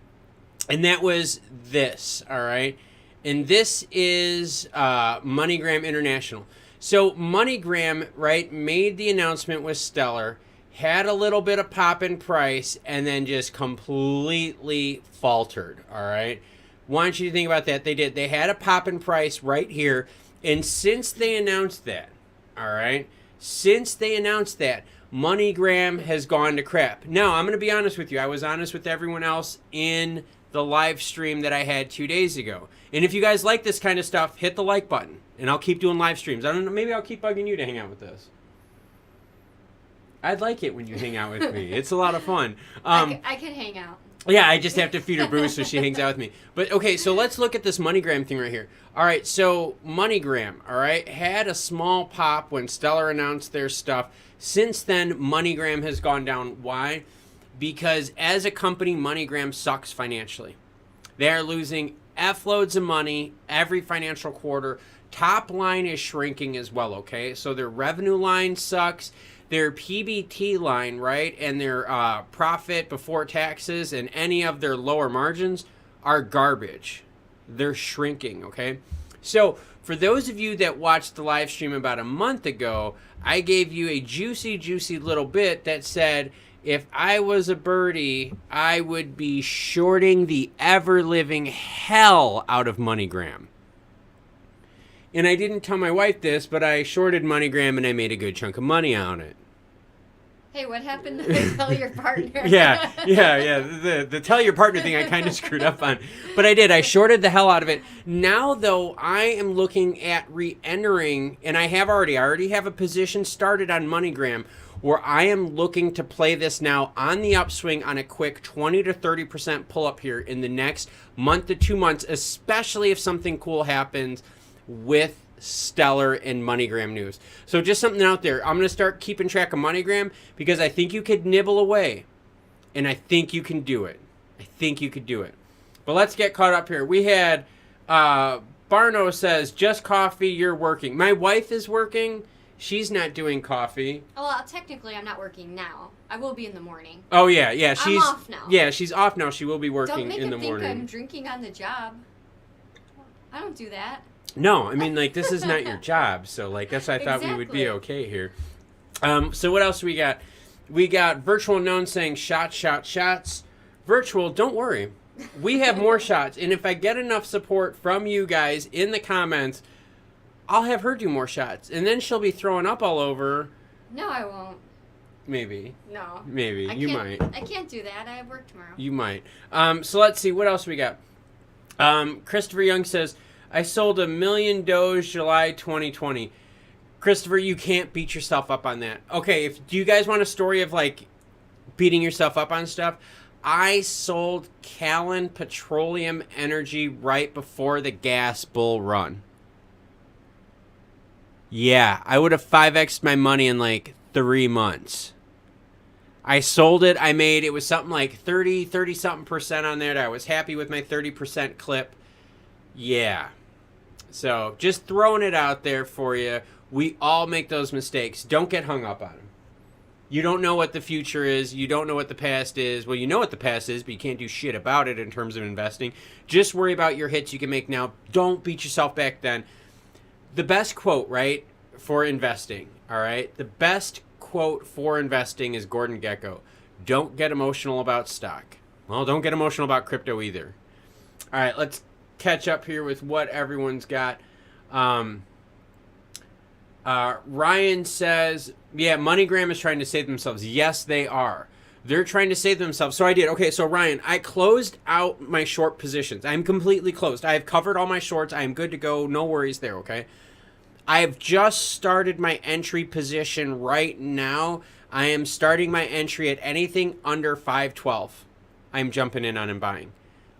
And that was this, all right? And this is MoneyGram International. So MoneyGram, right, made the announcement with Stellar, had a little bit of pop in price, and then just completely faltered, all right? Want you to think about that. They did. They had a pop in price right here, and since they announced that, all right, MoneyGram has gone to crap. Now, I'm going to be honest with you. I was honest with everyone else in the live stream that I had 2 days ago. And if you guys like this kind of stuff, hit the like button, and I'll keep doing live streams. I don't know, maybe I'll keep bugging you to hang out with this. I'd like it when you hang out with me. It's a lot of fun. I can hang out. Yeah, I just have to feed her booze so she hangs out with me. But, okay, so let's look at this MoneyGram thing right here. All right, so MoneyGram, all right, had a small pop when Stellar announced their stuff. Since then, MoneyGram has gone down. Why? Because as a company, MoneyGram sucks financially. They are losing F-loads of money every financial quarter. Top line is shrinking as well, okay? So their revenue line sucks. Their PBT line, right, and their profit before taxes and any of their lower margins are garbage. They're shrinking, okay? So for those of you that watched the live stream about a month ago, I gave you a juicy, juicy little bit that said, if I was a birdie, I would be shorting the ever-living hell out of MoneyGram. And I didn't tell my wife this, but I shorted MoneyGram and I made a good chunk of money on it. Hey, what happened to tell your partner? Yeah. The tell your partner thing I kind of screwed up on. But I did. I shorted the hell out of it. Now, though, I am looking at re-entering, and I already have a position started on MoneyGram where I am looking to play this now on the upswing on a quick 20 to 30% pull-up here in the next month to 2 months, especially if something cool happens with Stellar and MoneyGram news. So just something out there. I'm going to start keeping track of MoneyGram because I think you could nibble away, and I think you can do it. But let's get caught up here. We had Barno says, just coffee, you're working. My wife is working. She's not doing coffee. Well, technically, I'm not working now. I will be in the morning. Oh, yeah. She's I'm off now. Yeah, she's off now. She will be working in the morning. Don't make him think I'm drinking on the job. I don't do that. No, I mean, like, this is not your job, so, like, that's why I thought we would be okay here. So what else we got? We got Virtual Known saying, shots. Virtual, don't worry. We have more shots, and if I get enough support from you guys in the comments, I'll have her do more shots, and then she'll be throwing up all over. No, I won't. Maybe. No. Maybe. You might. I can't do that. I have work tomorrow. You might. So let's see. What else we got? Christopher Young says, I sold 1 million Doge July 2020. Christopher, you can't beat yourself up on that. Okay, do you guys want a story of, like, beating yourself up on stuff? I sold Callan Petroleum Energy right before the gas bull run. Yeah, I would have 5x'd my money in, like, 3 months. I sold it. It was something like 30-something% on there. I was happy with my 30% clip. Yeah. So, just throwing it out there for you. We all make those mistakes. Don't get hung up on them. You don't know what the future is. You don't know what the past is. Well, you know what the past is, but you can't do shit about it in terms of investing. Just worry about your hits you can make now. Don't beat yourself back then. The best quote, right, for investing, all right? The best quote for investing is Gordon Gekko. Don't get emotional about stock. Well, don't get emotional about crypto either. All right, let's catch up here with what everyone's got. Ryan says, yeah, MoneyGram is trying to save themselves. Yes, they are. They're trying to save themselves. So I did. Okay, so Ryan, I closed out my short positions. I'm completely closed. I have covered all my shorts. I am good to go. No worries there, okay? I have just started my entry position right now. I am starting my entry at anything under 512. I'm jumping in on and buying.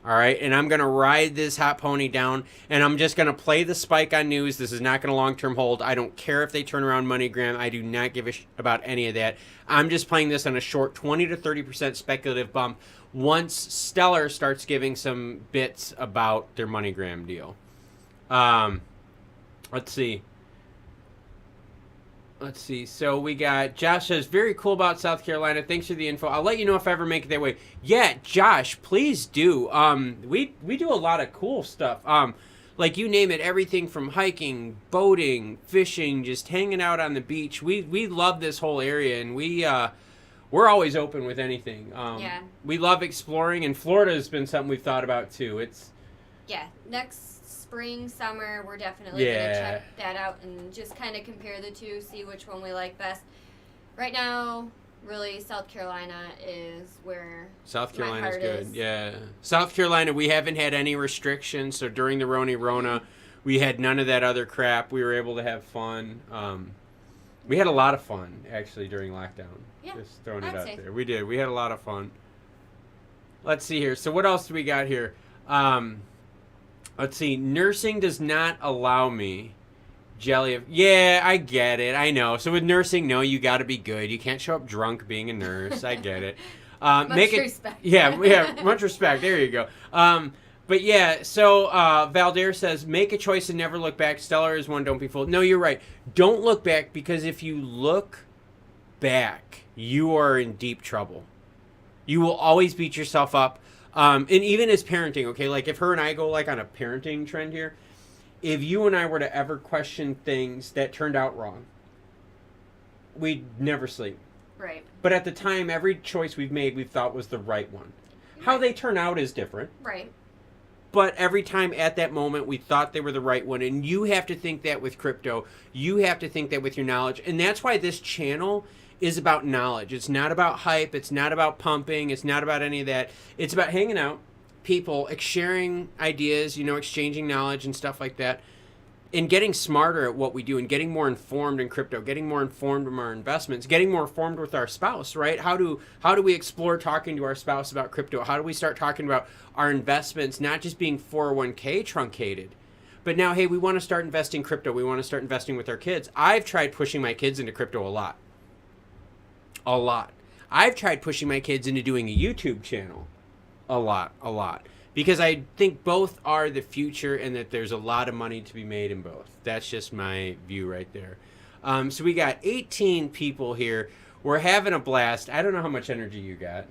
All right, and I'm going to ride this hot pony down, and I'm just going to play the spike on news. This is not going to long-term hold. I don't care if they turn around MoneyGram. I do not give a about any of that. I'm just playing this on a short 20 to 30% speculative bump once Stellar starts giving some bits about their MoneyGram deal. Let's see. So we got Josh says, very cool about South Carolina. Thanks for the info. I'll let you know if I ever make it that way. Yeah, Josh, please do. We do a lot of cool stuff. Like you name it, everything from hiking, boating, fishing, just hanging out on the beach. We love this whole area, and we're always open with anything. Yeah. We love exploring, and Florida has been something we've thought about too. Next spring, summer, we're definitely going to check that out and just kind of compare the two, see which one we like best. Right now, really, South Carolina is where South Carolina's my heart good. is. Yeah. South Carolina, we haven't had any restrictions, so during the Rona, we had none of that other crap. We were able to have fun. We had a lot of fun, actually, during lockdown. Yeah, just throwing it I'd out say. there. We did. We had a lot of fun. Let's see here. So what else do we got here? Let's see. Nursing does not allow me. Yeah, I get it. I know. So with nursing, no, you got to be good. You can't show up drunk being a nurse. I get it. Much respect. Yeah, much respect. There you go. But yeah, so Valder says, make a choice and never look back. Stellar is one, don't be fooled. No, you're right. Don't look back, because if you look back, you are in deep trouble. You will always beat yourself up. And even as parenting, okay, like if her and I go like on a parenting trend here, if you and I were to ever question things that turned out wrong, we'd never sleep. Right. But at the time, every choice we've made, we've thought was the right one. How they turn out is different. Right. But every time at that moment, we thought they were the right one. And you have to think that with crypto. You have to think that with your knowledge. And that's why this channel is about knowledge. It's not about hype. It's not about pumping. It's not about any of that. It's about hanging out, people, sharing ideas, exchanging knowledge and stuff like that, and getting smarter at what we do and getting more informed in crypto, getting more informed in our investments, getting more informed with our spouse, right? How do we explore talking to our spouse about crypto? How do we start talking about our investments not just being 401k truncated, but now, hey, we want to start investing crypto. We want to start investing with our kids. I've tried pushing my kids into crypto a lot. I've tried pushing my kids into doing a YouTube channel a lot. Because I think both are the future and that there's a lot of money to be made in both. That's just my view right there. So we got 18 people here. We're having a blast. I don't know how much energy you got.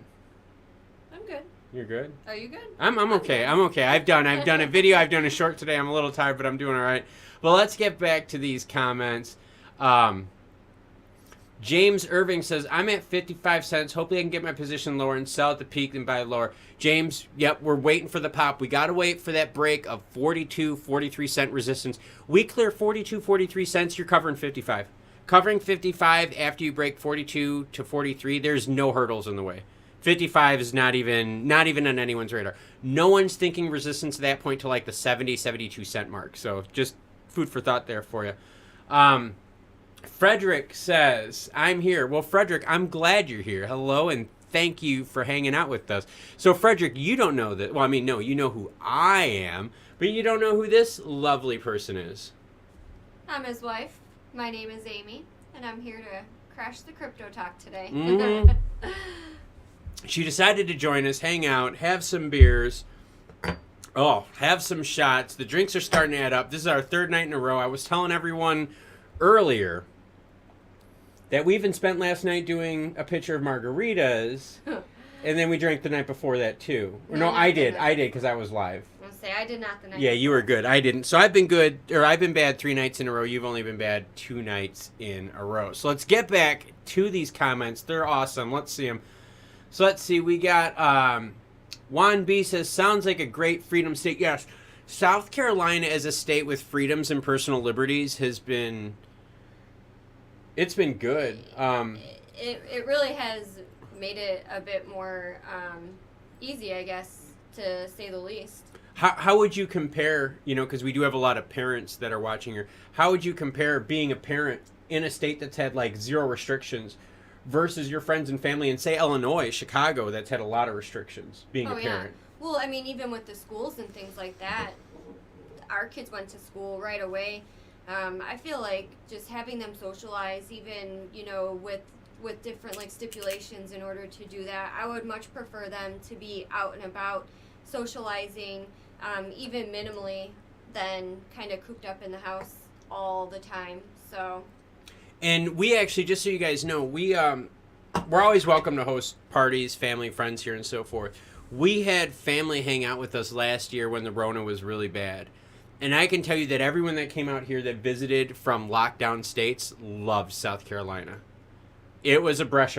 I'm good. You're good? Are you good? I'm okay. I'm okay. I've done a video. I've done a short today. I'm a little tired, but I'm doing all right. Well, let's get back to these comments. James Irving says, I'm at 55 cents. Hopefully I can get my position lower and sell at the peak and buy lower. James, yep, we're waiting for the pop. We got to wait for that break of 42, 43 cent resistance. We clear 42, 43 cents, you're covering 55. Covering 55 after you break 42 to 43, there's no hurdles in the way. 55 is not even on anyone's radar. No one's thinking resistance at that point to like the 70, 72 cent mark. So just food for thought there for you. Frederick says, I'm here. Well, Frederick, I'm glad you're here. Hello, and thank you for hanging out with us. So, Frederick, you don't know that. Well, I mean, no, you know who I am, but you don't know who this lovely person is. I'm his wife. My name is Amy, and I'm here to crash the crypto talk today. Mhm. She decided to join us, hang out, have some beers. Have some shots. The drinks are starting to add up. This is our third night in a row. I was telling everyone earlier that we even spent last night doing a pitcher of margaritas, and then we drank the night before that too. Or no, I did because I was live. I'll say I did not the night. Yeah, you were good. I didn't. So I've been good, or I've been bad 3 nights in a row. You've only been bad 2 nights in a row. So let's get back to these comments. They're awesome. Let's see them. So let's see. We got Juan B says, sounds like a great freedom state. Yes, South Carolina as a state with freedoms and personal liberties has been, it's been good. It really has made it a bit more easy, I guess, to say the least. How would you compare, because we do have a lot of parents that are watching here, how would you compare being a parent in a state that's had like 0 restrictions versus your friends and family in, say, Illinois, Chicago, that's had a lot of restrictions being a parent? Yeah. Well, I mean, even with the schools and things like that, our kids went to school right away. I feel like just having them socialize, even, with different like stipulations in order to do that, I would much prefer them to be out and about socializing, even minimally, than kind of cooped up in the house all the time. So, and we actually, just so you guys know, we're always welcome to host parties, family, friends here, and so forth. We had family hang out with us last year when the Rona was really bad. And I can tell you that everyone that came out here that visited from lockdown states loved South Carolina. It was a breath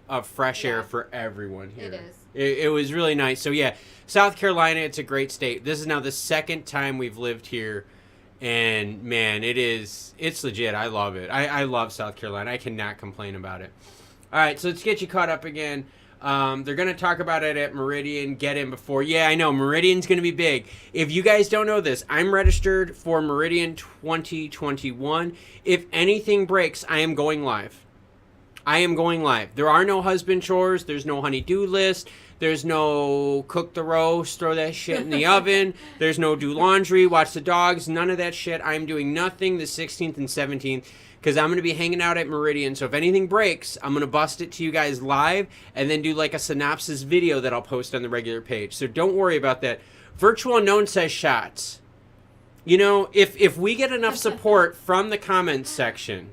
of fresh air for everyone here. It is. It was really nice. So, yeah, South Carolina, it's a great state. This is now the 2nd time we've lived here. And, man, it's legit. I love it. I love South Carolina. I cannot complain about it. All right, so let's get you caught up again. They're going to talk about it at Meridian. Get in before. Yeah, I know. Meridian's going to be big. If you guys don't know this, I'm registered for Meridian 2021. If anything breaks, I am going live. There are no husband chores. There's no honey-do list. There's no cook the roast, throw that shit in the oven. There's no do laundry, watch the dogs, none of that shit. I'm doing nothing the 16th and 17th because I'm going to be hanging out at Meridian. So if anything breaks, I'm going to bust it to you guys live and then do like a synopsis video that I'll post on the regular page. So don't worry about that. Virtual Unknown says shots. If we get enough support from the comments section,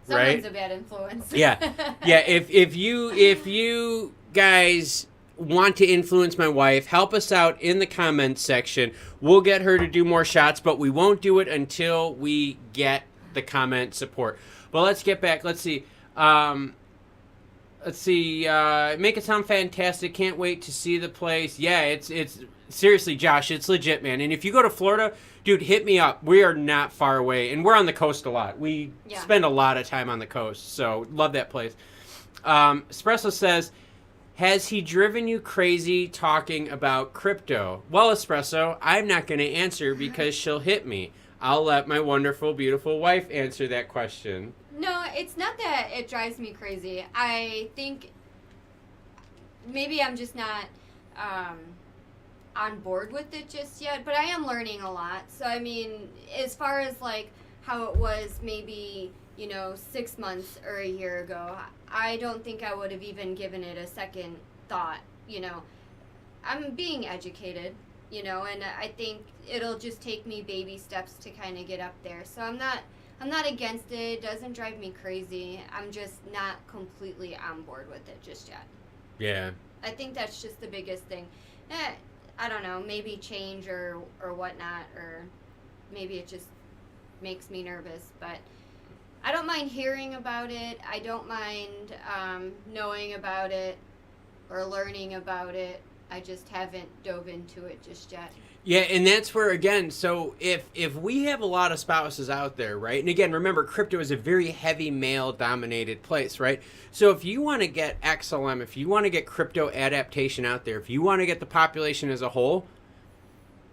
someone's right? a bad influence. Yeah. If you guys want to influence my wife, help us out in the comments section. We'll get her to do more shots, but we won't do it until we get the comment support. But let's get back. Let's see. Make it sound fantastic. Can't wait to see the place. Yeah, it's seriously, Josh, it's legit, man. And if you go to Florida, dude, hit me up. We are not far away, and we're on the coast a lot. We spend a lot of time on the coast, so love that place. Espresso says, has he driven you crazy talking about crypto? Well, Espresso, I'm not going to answer because she'll hit me. I'll let my wonderful, beautiful wife answer that question. No, it's not that it drives me crazy. I think maybe I'm just not on board with it just yet, but I am learning a lot. So, I mean, as far as like how it was maybe, 6 months or a year ago, I don't think I would have even given it a second thought. I'm being educated, and I think it'll just take me baby steps to kind of get up there. So I'm not against it. It doesn't drive me crazy. I'm just not completely on board with it just yet. Yeah. I think that's just the biggest thing. I don't know, maybe change or whatnot, or maybe it just makes me nervous, but I don't mind hearing about it. I don't mind knowing about it or learning about it. I just haven't dove into it just yet. Yeah, and that's where, again, so if we have a lot of spouses out there, right? And again, remember, crypto is a very heavy male-dominated place, right? So if you want to get XLM, if you want to get crypto adaptation out there, if you want to get the population as a whole,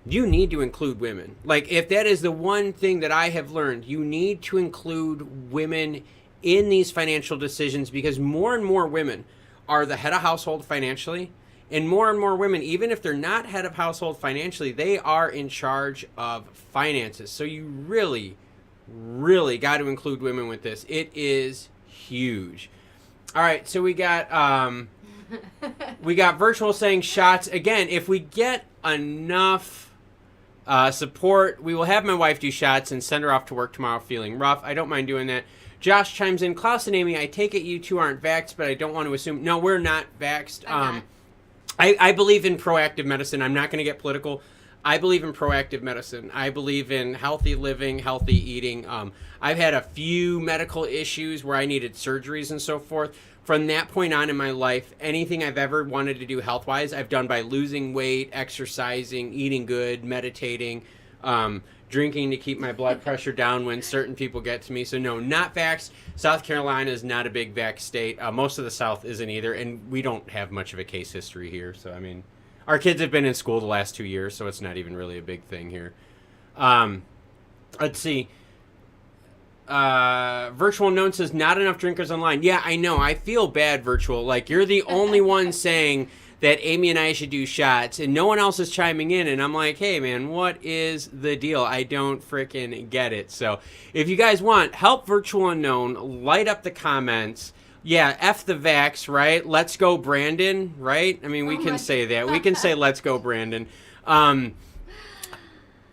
you need to include women. Like, if that is the one thing that I have learned, you need to include women in these financial decisions because more and more women are the head of household financially. And more women, even if they're not head of household financially, they are in charge of finances. So you really, really got to include women with this. It is huge. All right, so we got Virtual saying shots. Again, if we get enough support, we will have my wife do shots and send her off to work tomorrow feeling rough. I don't mind doing that. Josh chimes in, Klaus and Amy, I take it you two aren't vaxxed, but I don't want to assume. No, we're not vaxxed. I believe in proactive medicine. I'm not going to get political. I believe in proactive medicine. I believe in healthy living, healthy eating. I've had a few medical issues where I needed surgeries and so forth. From that point on in my life, anything I've ever wanted to do health-wise, I've done by losing weight, exercising, eating good, meditating, drinking to keep my blood pressure down when certain people get to me. So no, not vaxxed. South Carolina is not a big vax state. Most of the South isn't either, and we don't have much of a case history here. So, I mean, our kids have been in school the last 2 years, so it's not even really a big thing here. Let's see. Virtual Unknown says, not enough drinkers online. Yeah, I know. I feel bad, Virtual. Like, you're the only one saying that Amy and I should do shots, and no one else is chiming in, and I'm like, hey, man, what is the deal? I don't frickin' get it. So if you guys want, help Virtual Unknown, light up the comments. Yeah, F the vax, right? Let's go, Brandon, right? I mean, we can say that. We can say, let's go, Brandon. I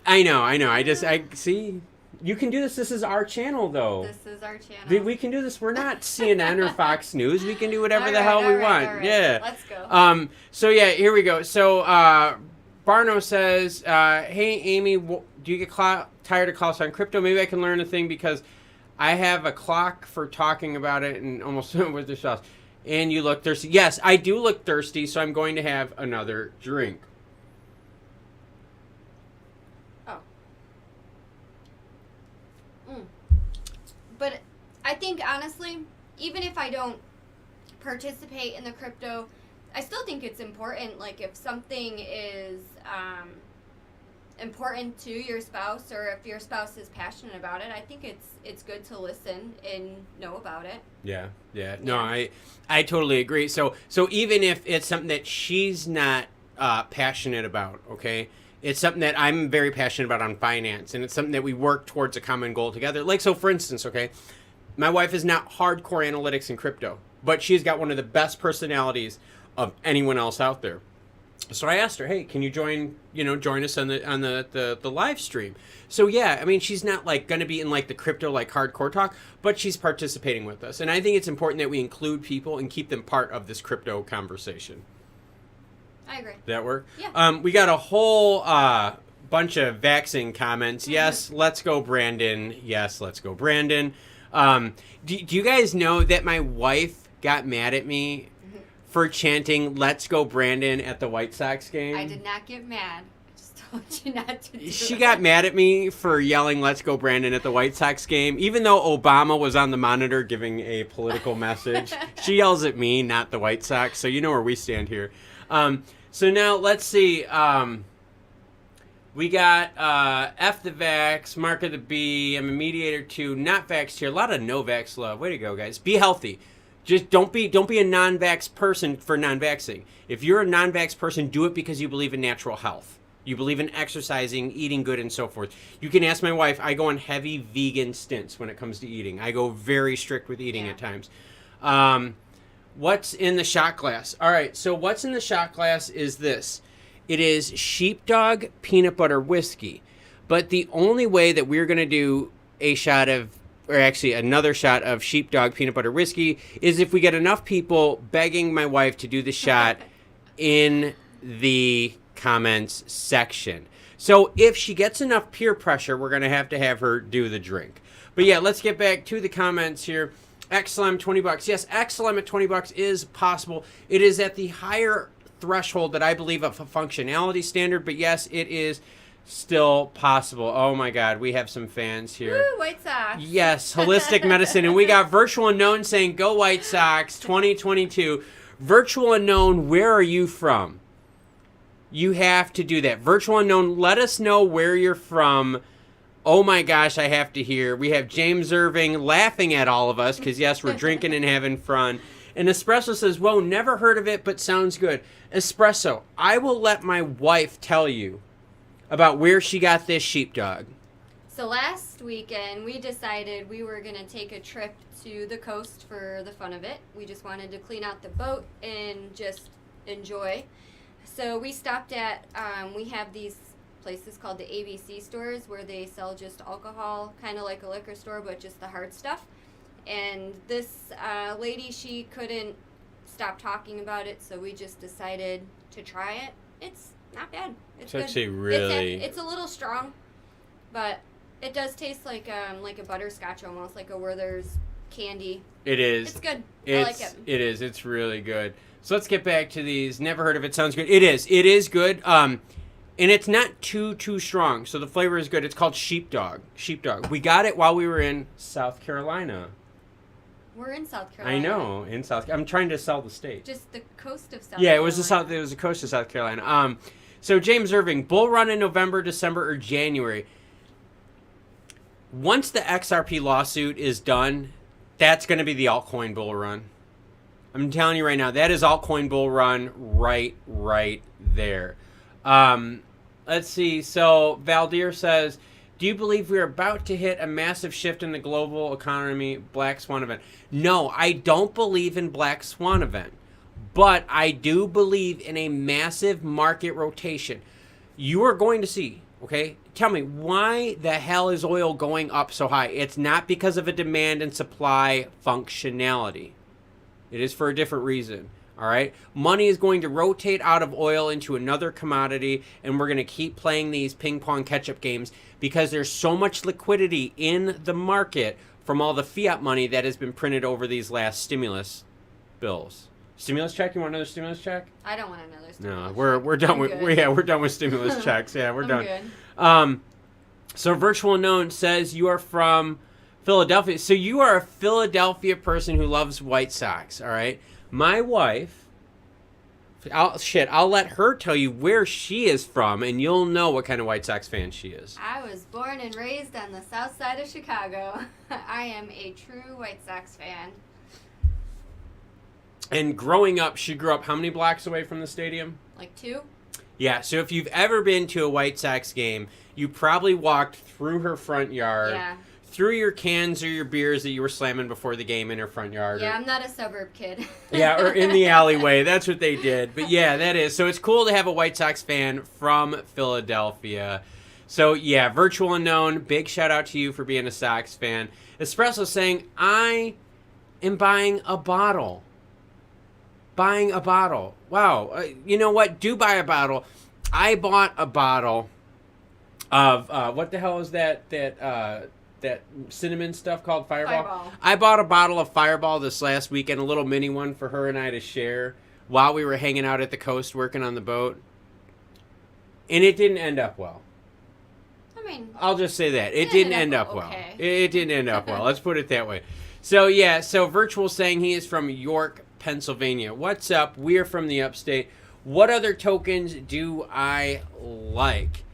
know. I see. You can do this. This is our channel, though. This is our channel. We can do this. We're not CNN or Fox News. We can do whatever the hell we want. All right. Yeah. Let's go. So, yeah, here we go. So, Barno says, hey, Amy, do you get tired of Klaus on crypto? Maybe I can learn a thing because I have a clock for talking about it and almost with the sauce. And you look thirsty. Yes, I do look thirsty, so I'm going to have another drink. But I think, honestly, even if I don't participate in the crypto, I still think it's important. Like, if something is important to your spouse, or if your spouse is passionate about it, I think it's good to listen and know about it. Yeah. No, I totally agree. So even if it's something that she's not passionate about, okay? It's something that I'm very passionate about on finance, and it's something that we work towards a common goal together. Like, so for instance, okay, my wife is not hardcore analytics in crypto, but she's got one of the best personalities of anyone else out there. So I asked her, hey, can you join us on the live stream? So yeah, I mean, she's not like going to be in like the crypto like hardcore talk, but she's participating with us. And I think it's important that we include people and keep them part of this crypto conversation. I agree. That work? Yeah. We got a whole bunch of vaccine comments. Yes, let's go, Brandon. Yes, let's go, Brandon. Do you guys know that my wife got mad at me for chanting "Let's go, Brandon" at the White Sox game? I did not get mad. I just told you not to do it. She got mad at me for yelling "Let's go, Brandon" at the White Sox game, even though Obama was on the monitor giving a political message. She yells at me, not the White Sox, so you know where we stand here. So now let's see. We got F the Vax, Mark of the B, I'm a mediator too, not vaxxed here. A lot of no vax love. Way to go, guys. Be healthy. Just don't be a non-vax person for non-vaxxing. If you're a non-vax person, do it because you believe in natural health. You believe in exercising, eating good, and so forth. You can ask my wife. I go on heavy vegan stints when it comes to eating. I go very strict with eating at times. What's in the shot glass? All right, so what's in the shot glass is this. It is sheepdog peanut butter whiskey. But the only way that we're going to do a shot of, or actually another shot of sheepdog peanut butter whiskey, is if we get enough people begging my wife to do the shot in the comments section. So if she gets enough peer pressure, we're going to have her do the drink. But yeah, let's get back to the comments here. XLM $20. Yes, XLM at $20 is possible. It is at the higher threshold that I believe of a functionality standard, but yes, it is still possible. Oh my God, we have some fans here. Woo, White Sox. Yes, holistic medicine, and we got Virtual Unknown saying go White Sox 2022. Virtual Unknown, where are you from? You have to do that. Virtual Unknown, let us know where you're from. Oh my gosh, I have to hear. We have James Irving laughing at all of us because, yes, we're drinking and having fun. And Espresso says, whoa, never heard of it, but sounds good. Espresso, I will let my wife tell you about where she got this sheepdog. So last weekend, we decided we were going to take a trip to the coast for the fun of it. We just wanted to clean out the boat and just enjoy. So we stopped at, we have these places called the ABC stores where they sell just alcohol, kind of like a liquor store, but just the hard stuff. And this lady, she couldn't stop talking about it, so we just decided to try it. It's not bad. It's good. actually really... It's a little strong, but it does taste like a butterscotch almost, like a Werther's candy. It is. It's good. I like it. It is. It's really good. So let's get back to these. Never heard of it. Sounds good. It is. It is good. And it's not too strong. So the flavor is good. It's called Sheepdog. Sheepdog. We got it while we were in South Carolina. We're in South Carolina. I know. In South. I'm trying to sell the state. Just the coast of South Yeah, Carolina. it was the coast of South Carolina. So James Irving, bull run in November, December, or January. Once the XRP lawsuit is done, that's going to be the altcoin bull run. I'm telling you right now, that is altcoin bull run right there. Let's see. So Valdir says, do you believe we're about to hit a massive shift in the global economy, black swan event? No, I don't believe in black swan event, but I do believe in a massive market rotation. You are going to see, okay? Tell me, why the hell is oil going up so high? It's not because of a demand and supply functionality. It is for a different reason, all right? Money is going to rotate out of oil into another commodity, and we're going to keep playing these ping-pong catch-up games because there's so much liquidity in the market from all the fiat money that has been printed over these last stimulus bills. Stimulus check? You want another stimulus check? I don't want another stimulus check. No, we're done with we're done with stimulus checks. Yeah, we're done. Good. So Virtual Unknown says you are from Philadelphia. So you are a Philadelphia person who loves White Sox, all right? My wife, I'll let her tell you where she is from, and you'll know what kind of White Sox fan she is. I was born and raised on the south side of Chicago. I am a true White Sox fan. And growing up, she grew up how many blocks away from the stadium? Like 2? Yeah, so if you've ever been to a White Sox game, you probably walked through her front yard. Yeah. Threw your cans or your beers that you were slamming before the game in her front yard. Yeah, I'm not a suburb kid. Yeah, or in the alleyway. That's what they did. But yeah, that is. So it's cool to have a White Sox fan from Philadelphia. So yeah, Virtual Unknown, big shout out to you for being a Sox fan. Espresso saying, I am buying a bottle. Buying a bottle. Wow. You know what? Do buy a bottle. I bought a bottle of, what the hell is that cinnamon stuff called Fireball? I bought a bottle of Fireball this last weekend, a little mini one for her and I to share while we were hanging out at the coast working on the boat. And it didn't end up well. I mean, I'll just say that. It didn't end up well. Okay. It didn't end up well. Let's put it that way. So, yeah, Virtual saying he is from York, Pennsylvania. What's up? We are from the upstate. What other tokens do I like?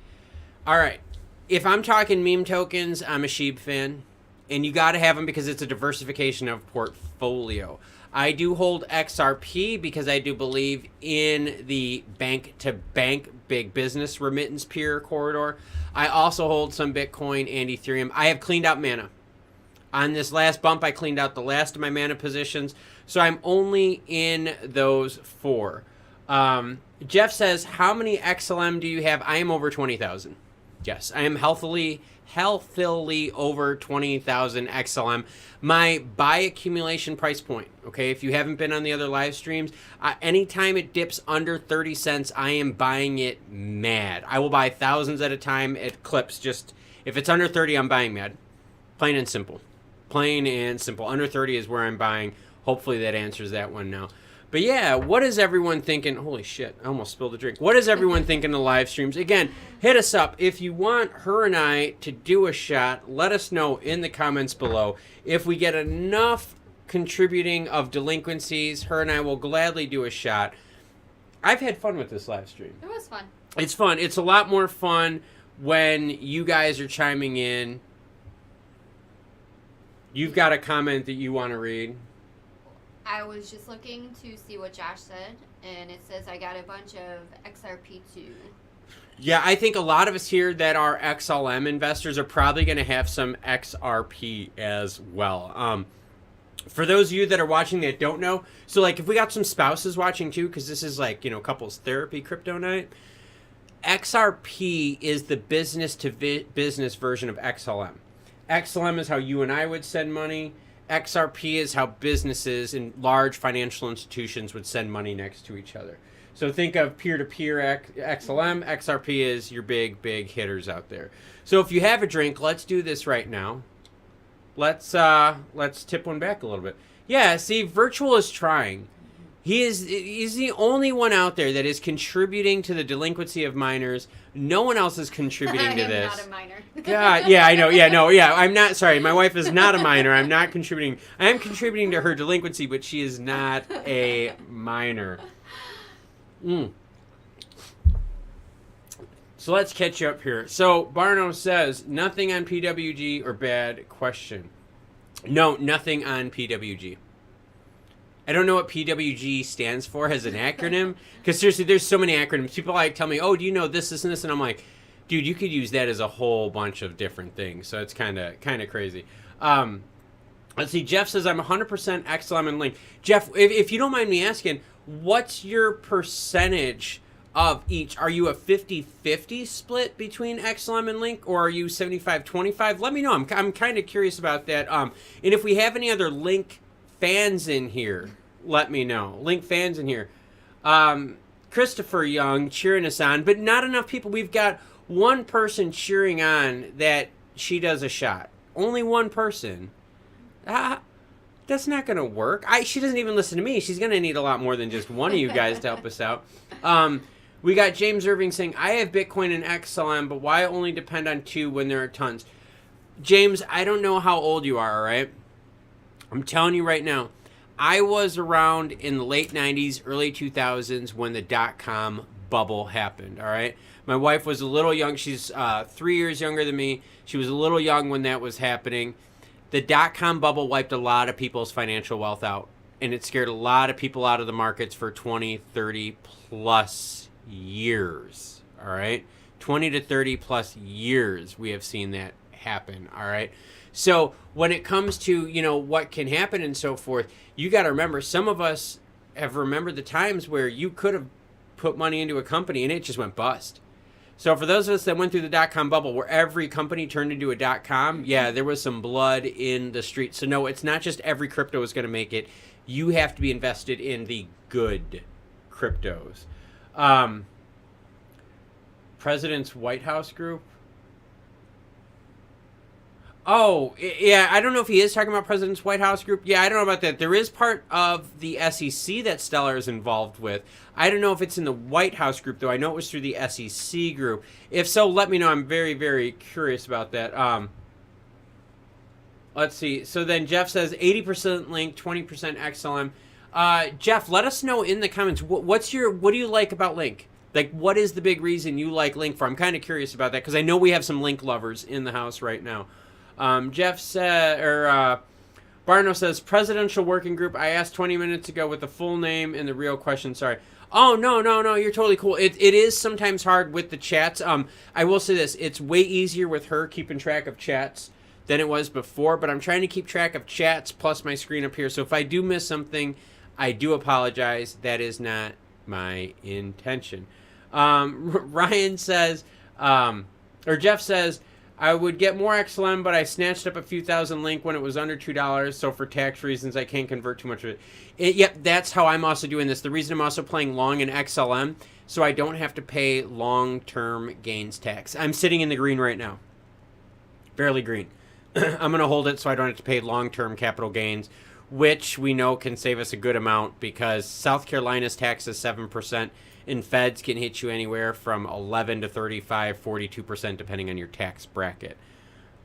All right. If I'm talking meme tokens, I'm a Sheep fan. And you got to have them because it's a diversification of portfolio. I do hold XRP because I do believe in the bank-to-bank big business remittance peer corridor. I also hold some Bitcoin and Ethereum. I have cleaned out mana. On this last bump, I cleaned out the last of my mana positions. So I'm only in those 4. Jeff says, how many XLM do you have? I am over 20,000. Yes, I am healthily over 20,000 XLM. My buy accumulation price point, okay, if you haven't been on the other live streams, anytime it dips under 30 cents, I am buying it mad. I will buy thousands at a time. It clips just, if it's under 30, I'm buying mad. Plain and simple. Plain and simple. Under 30 is where I'm buying. Hopefully that answers that one now. But yeah, what is everyone thinking? Holy shit, I almost spilled a drink. What is everyone thinking of live streams? Again, hit us up. If you want her and I to do a shot, let us know in the comments below. If we get enough contributing of delinquencies, her and I will gladly do a shot. I've had fun with this live stream. It was fun. It's fun. It's a lot more fun when you guys are chiming in. You've got a comment that you want to read. I was just looking to see what Josh said, and it says I got a bunch of XRP2. Yeah, I think a lot of us here that are XLM investors are probably going to have some XRP as well. For those of you that are watching that don't know, so like if we got some spouses watching too, because this is like, couples therapy crypto night, XRP is the business to business version of XLM. XLM is how you and I would send money. XRP is how businesses and large financial institutions would send money next to each other. So think of peer-to-peer XLM. XRP is your big hitters out there. So if you have a drink, let's do this right now. Let's tip one back a little bit. Yeah, see, Virtual is trying. He's the only one out there that is contributing to the delinquency of minors. No one else is contributing to this. I am not a minor. God, yeah, I know. Yeah, no, yeah. I'm not, sorry. My wife is not a minor. I'm not contributing. I am contributing to her delinquency, but she is not a minor. So let's catch you up here. So Barno says, nothing on PWG or bad question. No, nothing on PWG. I don't know what PWG stands for as an acronym, because seriously, there's so many acronyms. People like tell me, oh, do you know this, this, and this? And I'm like, dude, you could use that as a whole bunch of different things. So it's kind of crazy. Let's see. Jeff says, I'm 100% XLM and Link. Jeff, if you don't mind me asking, what's your percentage of each? Are you a 50-50 split between XLM and Link, or are you 75-25? Let me know. I'm kind of curious about that. And if we have any other Link fans in here, let me know. Link fans in here. Christopher Young cheering us on, but not enough people. We've got one person cheering on that she does a shot. Only one person. That's not going to work. She doesn't even listen to me. She's going to need a lot more than just one of you guys to help us out. We got James Irving saying, I have Bitcoin and XLM, but why only depend on two when there are tons? James, I don't know how old you are, all right? I'm telling you right now, I was around in the late 90s, early 2000s when the dot-com bubble happened, all right? My wife was a little young. She's 3 years younger than me. She was a little young when that was happening. The dot-com bubble wiped a lot of people's financial wealth out, and it scared a lot of people out of the markets for 20, 30 plus years, all right? 20 to 30 plus years we have seen that happen, all right? So when it comes to, what can happen and so forth, you got to remember, some of us have remembered the times where you could have put money into a company and it just went bust. So for those of us that went through the dot-com bubble where every company turned into a dot-com, yeah, there was some blood in the street. So no, it's not just every crypto is going to make it. You have to be invested in the good cryptos. President's White House Group. Oh, yeah, I don't know if he is talking about President's White House Group. Yeah, I don't know about that. There is part of the SEC that Stellar is involved with. I don't know if it's in the White House Group, though. I know it was through the SEC group. If so, let me know. I'm very, very curious about that. Let's see. So then Jeff says 80% Link, 20% XLM. Jeff, let us know in the comments. What do you like about Link? Like, what is the big reason you like Link for? I'm kind of curious about that because I know we have some Link lovers in the house right now. Jeff said, Barno says, Presidential Working Group. I asked 20 minutes ago with the full name and the real question. Sorry. Oh, no. You're totally cool. It is sometimes hard with the chats. I will say this. It's way easier with her keeping track of chats than it was before, but I'm trying to keep track of chats plus my screen up here. So if I do miss something, I do apologize. That is not my intention. Ryan says, or Jeff says, I would get more XLM, but I snatched up a few thousand Link when it was under $2, so for tax reasons, I can't convert too much of it. Yep, that's how I'm also doing this. The reason I'm also playing long in XLM, so I don't have to pay long-term gains tax. I'm sitting in the green right now. Barely green. I'm going to hold it so I don't have to pay long-term capital gains, which we know can save us a good amount because South Carolina's tax is 7%. And feds can hit you anywhere from 11 to 35, 42%, depending on your tax bracket.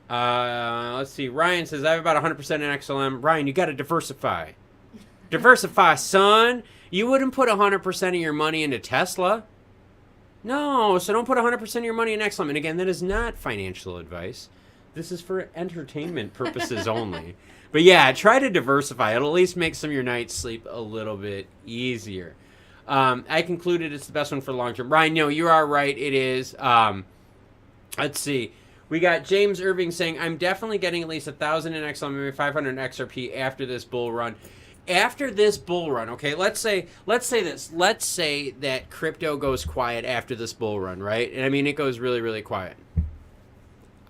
Let's see. Ryan says, I have about 100% in XLM. Ryan, you got to diversify. Diversify, son. You wouldn't put 100% of your money into Tesla. No, so don't put 100% of your money in XLM. And again, that is not financial advice. This is for entertainment purposes only. But yeah, try to diversify. It'll at least make some of your nights sleep a little bit easier. I concluded it's the best one for the long term. Ryan, no, you are right. It is. Let's see. We got James Irving saying, I'm definitely getting at least 1,000 in XLM, maybe 500 in XRP after this bull run. After this bull run, okay, let's say this. Let's say that crypto goes quiet after this bull run, right? And I mean, it goes really, really quiet.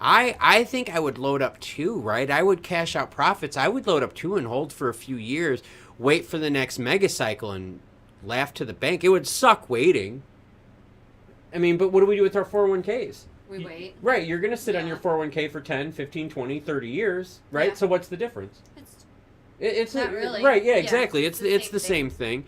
I think I would load up 2, right? I would cash out profits. I would load up 2 and hold for a few years, wait for the next mega cycle and laugh to the bank. It would suck waiting. I mean, but what do we do with our 401ks? We wait. Right, you're going to sit on Yeah. your 401k for 10, 15, 20, 30 years, right? Yeah. So what's the difference? It's not really. Right, yeah, Yeah, exactly. It's the same same thing.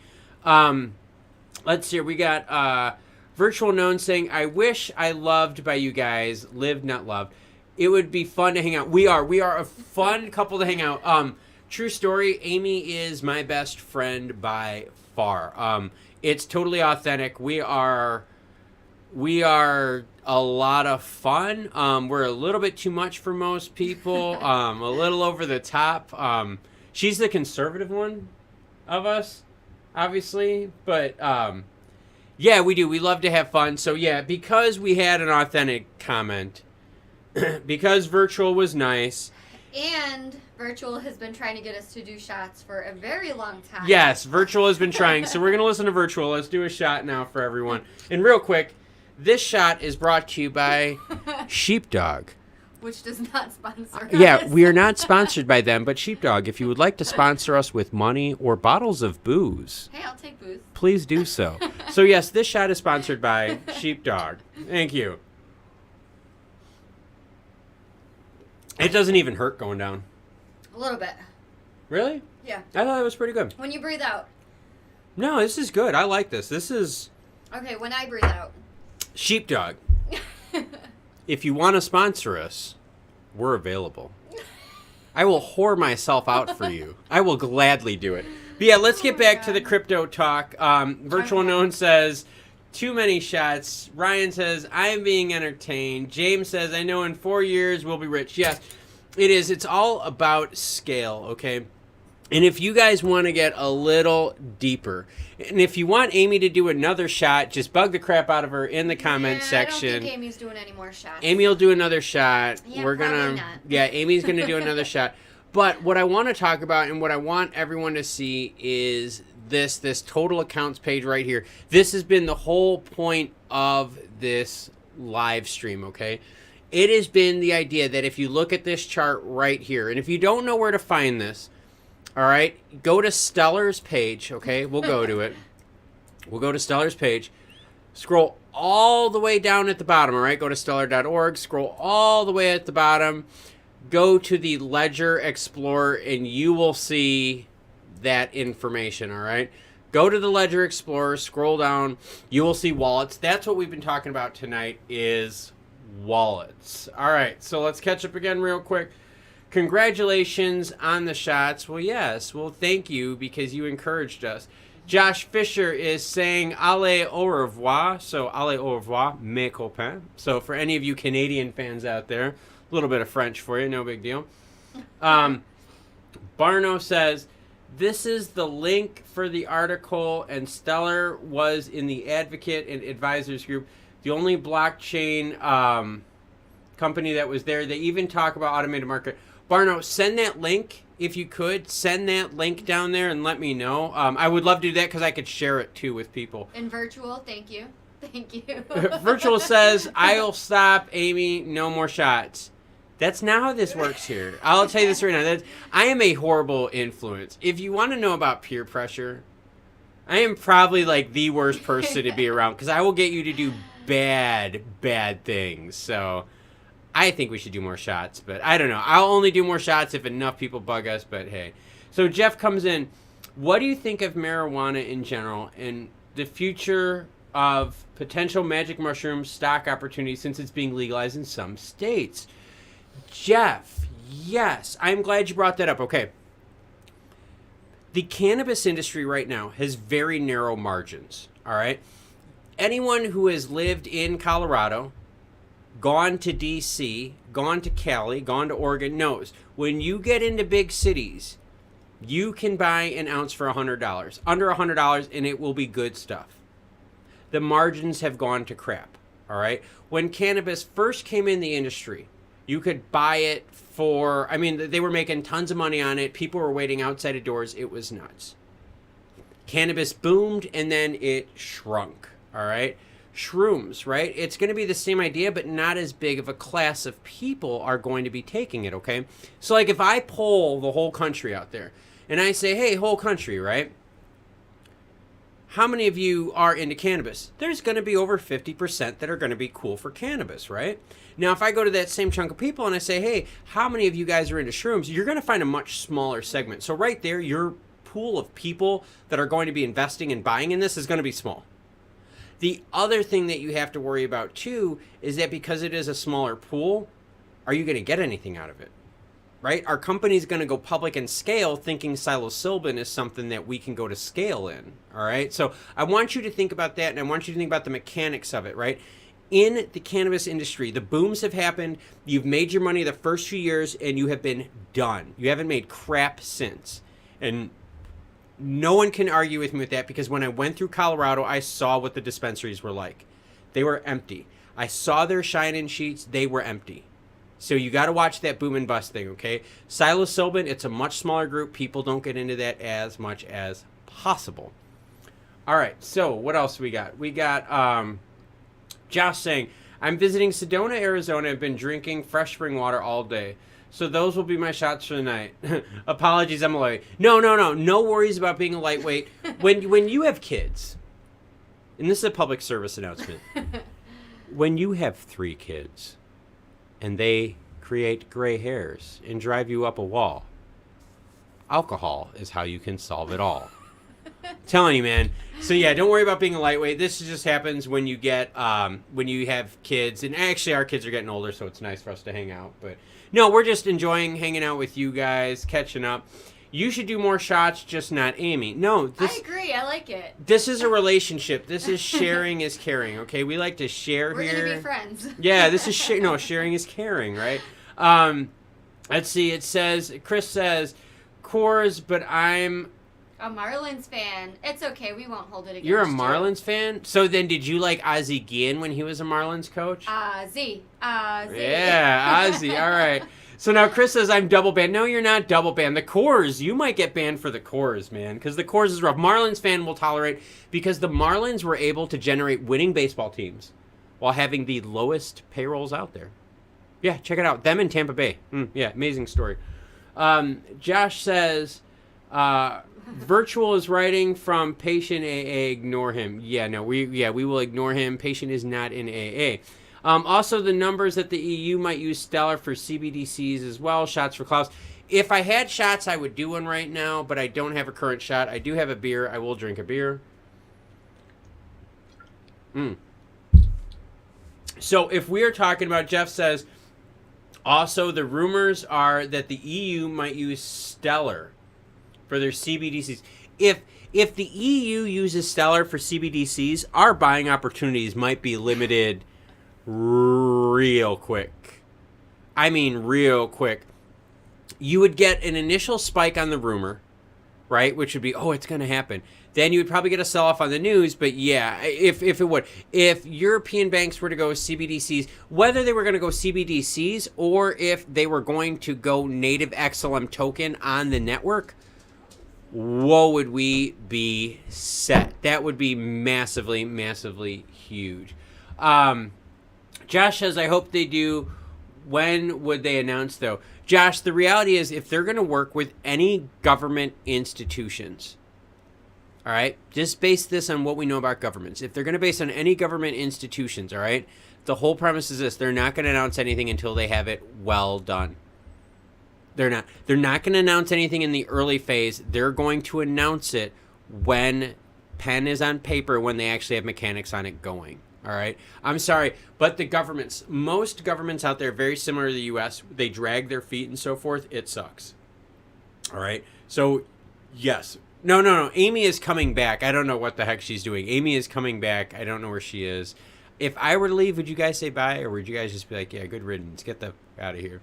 Let's see. We got Virtual Known saying, I wish I loved by you guys, lived not loved. It would be fun to hang out. We are a fun couple to hang out. True story, Amy is my best friend by far. It's totally authentic. We are a lot of fun. We're a little bit too much for most people. A little over the top. She's the conservative one of us, obviously. But yeah, we do. We love to have fun. So yeah, because we had an authentic comment, because Virtual was nice. And Virtual has been trying to get us to do shots for a very long time. Yes, Virtual has been trying. So we're going to listen to Virtual. Let's do a shot now for everyone. And real quick, this shot is brought to you by Sheepdog. Which does not sponsor us. Yeah, we are not sponsored by them, but Sheepdog, if you would like to sponsor us with money or bottles of booze, Hey, I'll take booze. please do so. So yes, this shot is sponsored by Sheepdog. Thank you. It doesn't even hurt going down. A little bit. Really? Yeah. I thought it was pretty good. When you breathe out. No, this is good. I like this. This is Okay, when I breathe out. Sheepdog. If you want to sponsor us, we're available. I will whore myself out for you. I will gladly do it. But yeah, let's get back to the crypto talk. Virtual Okay. Known says, too many shots. Ryan says, I'm being entertained. James says, I know in 4 years we'll be rich. Yes, it is. It's all about scale, okay? And if you guys want to get a little deeper, and if you want Amy to do another shot, just bug the crap out of her in the comment section. I don't think Amy's doing any more shots. Amy will do another shot. Yeah, We're probably gonna not. Yeah, Amy's gonna do another shot. But what I want to talk about and what I want everyone to see is this total accounts page right here. This has been the whole point of this live stream, okay? It has been the idea that if you look at this chart right here, and if you don't know where to find this, all right, go to Stellar's page, okay? We'll go to it. We'll go to Stellar's page. Scroll all the way down at the bottom, all right? Go to stellar.org. Scroll all the way at the bottom. Go to the Ledger Explorer, and you will see that information, all right? Go to the Ledger Explorer. Scroll down. You will see wallets. That's what we've been talking about tonight is wallets. All right, so let's catch up again real quick. Congratulations on the shots. Well, yes. Well, thank you because you encouraged us. Josh Fisher is saying allez au revoir. So, allez au revoir, mes copains. So, for any of you Canadian fans out there, a little bit of French for you, no big deal. Barno says, this is the link for the article, and Stellar was in the Advocate and Advisors group. The only blockchain company that was there. They even talk about automated market. Barno, send that link if you could. Send that link down there and let me know. I would love to do that because I could share it too with people. In Virtual, thank you. Thank you. Virtual says, I'll stop, Amy, no more shots. That's not how this works here. I'll tell you this right now. I am a horrible influence. If you want to know about peer pressure, I am probably like the worst person to be around because I will get you to do bad things. So I think we should do more shots, but I don't know. I'll only do more shots if enough people bug us, but hey. So Jeff comes in. What do you think of marijuana in general and the future of potential magic mushroom stock opportunities since it's being legalized in some states? Jeff, yes. I'm glad you brought that up. Okay. The cannabis industry right now has very narrow margins, all right? Anyone who has lived in Colorado, gone to D.C., gone to Cali, gone to Oregon knows when you get into big cities, you can buy an ounce for $100, under $100, and it will be good stuff. The margins have gone to crap, all right? When cannabis first came in the industry, you could buy it for, I mean, they were making tons of money on it. People were waiting outside of doors. It was nuts. Cannabis boomed, and then it shrunk, all right? shrooms, right? It's going to be the same idea, but not as big of a class of people are going to be taking it, okay? So like if I poll the whole country out there and I say, hey, whole country, right? How many of you are into cannabis? There's going to be over 50% that are going to be cool for cannabis, right? Now, if I go to that same chunk of people and I say, hey, how many of you guys are into shrooms? You're going to find a much smaller segment. So right there, your pool of people that are going to be investing and buying in this is going to be small. The other thing that you have to worry about too is that because it is a smaller pool, are you going to get anything out of it? Right? Our company's going to go public and scale thinking psilocybin is something that we can go to scale in. All right. So I want you to think about that, and I want you to think about the mechanics of it, right? In the cannabis industry, the booms have happened. You've made your money the first few years and you have been done. You haven't made crap since. And no one can argue with me with that, because when I went through Colorado, I saw what the dispensaries were like. They were empty. I saw their shine-in sheets. They were empty. So you got to watch that boom and bust thing, okay? Psilocybin, it's a much smaller group. People don't get into that as much as possible. All right, so what else we got? We got Josh saying, I'm visiting Sedona, Arizona. I've been drinking fresh spring water all day. So those will be my shots for the night. Apologies, I'm a lightweight. No worries about being a lightweight. When you have kids, and this is a public service announcement, when you have 3 kids, and they create gray hairs and drive you up a wall, alcohol is how you can solve it all. Telling you, man. So yeah, don't worry about being a lightweight. This just happens when you get when you have kids, and actually our kids are getting older, so it's nice for us to hang out. But no, we're just enjoying hanging out with you guys, catching up. You should do more shots, just not Amy. No, I agree. I like it. This is a relationship. This is sharing is caring. Okay, we like to share We're here. We're gonna be friends. Yeah, this is sharing is caring, right? Let's see. It says Chris says, Coors, but I'm a Marlins fan. It's okay. We won't hold it against you. You're a Marlins fan? So then did you like Ozzie Guillen when he was a Marlins coach? Ozzie. Yeah, Ozzie. All right. So now Chris says I'm double banned. No, you're not double banned. The Coors, you might get banned for the Coors, man, because the Coors is rough. Marlins fan will tolerate, because the Marlins were able to generate winning baseball teams while having the lowest payrolls out there. Yeah, check it out. Them in Tampa Bay. Yeah, amazing story. Josh says, Virtual is writing from patient AA. Ignore him. Yeah, no, we will ignore him. Patient is not in AA. Also, the numbers that the EU might use Stellar for CBDCs as well. Shots for Klaus. If I had shots, I would do one right now, but I don't have a current shot. I do have a beer. I will drink a beer. So if we are talking about, Jeff says, also the rumors are that the EU might use Stellar for their CBDCs. If the EU uses Stellar for CBDCs, our buying opportunities might be limited real quick. I mean real quick. You would get an initial spike on the rumor, right? Which would be, oh, it's going to happen. Then you would probably get a sell-off on the news. But yeah, if it would. If European banks were to go CBDCs, whether they were going to go CBDCs or if they were going to go native XLM token on the network, whoa, would we be set. That would be massively, massively huge. Josh says, I hope they do. When would they announce, though? Josh, the reality is if they're going to work with any government institutions, all right, just base this on what we know about governments. If they're going to base on any government institutions, all right, the whole premise is this. They're not going to announce anything until they have it well done. They're not going to announce anything in the early phase. They're going to announce it when pen is on paper, when they actually have mechanics on it going. All right. I'm sorry, but most governments out there, very similar to the U.S., they drag their feet and so forth. It sucks. All right. So, yes. No. Amy is coming back. I don't know what the heck she's doing. Amy is coming back. I don't know where she is. If I were to leave, would you guys say bye, or would you guys just be like, yeah, good riddance, get the out of here?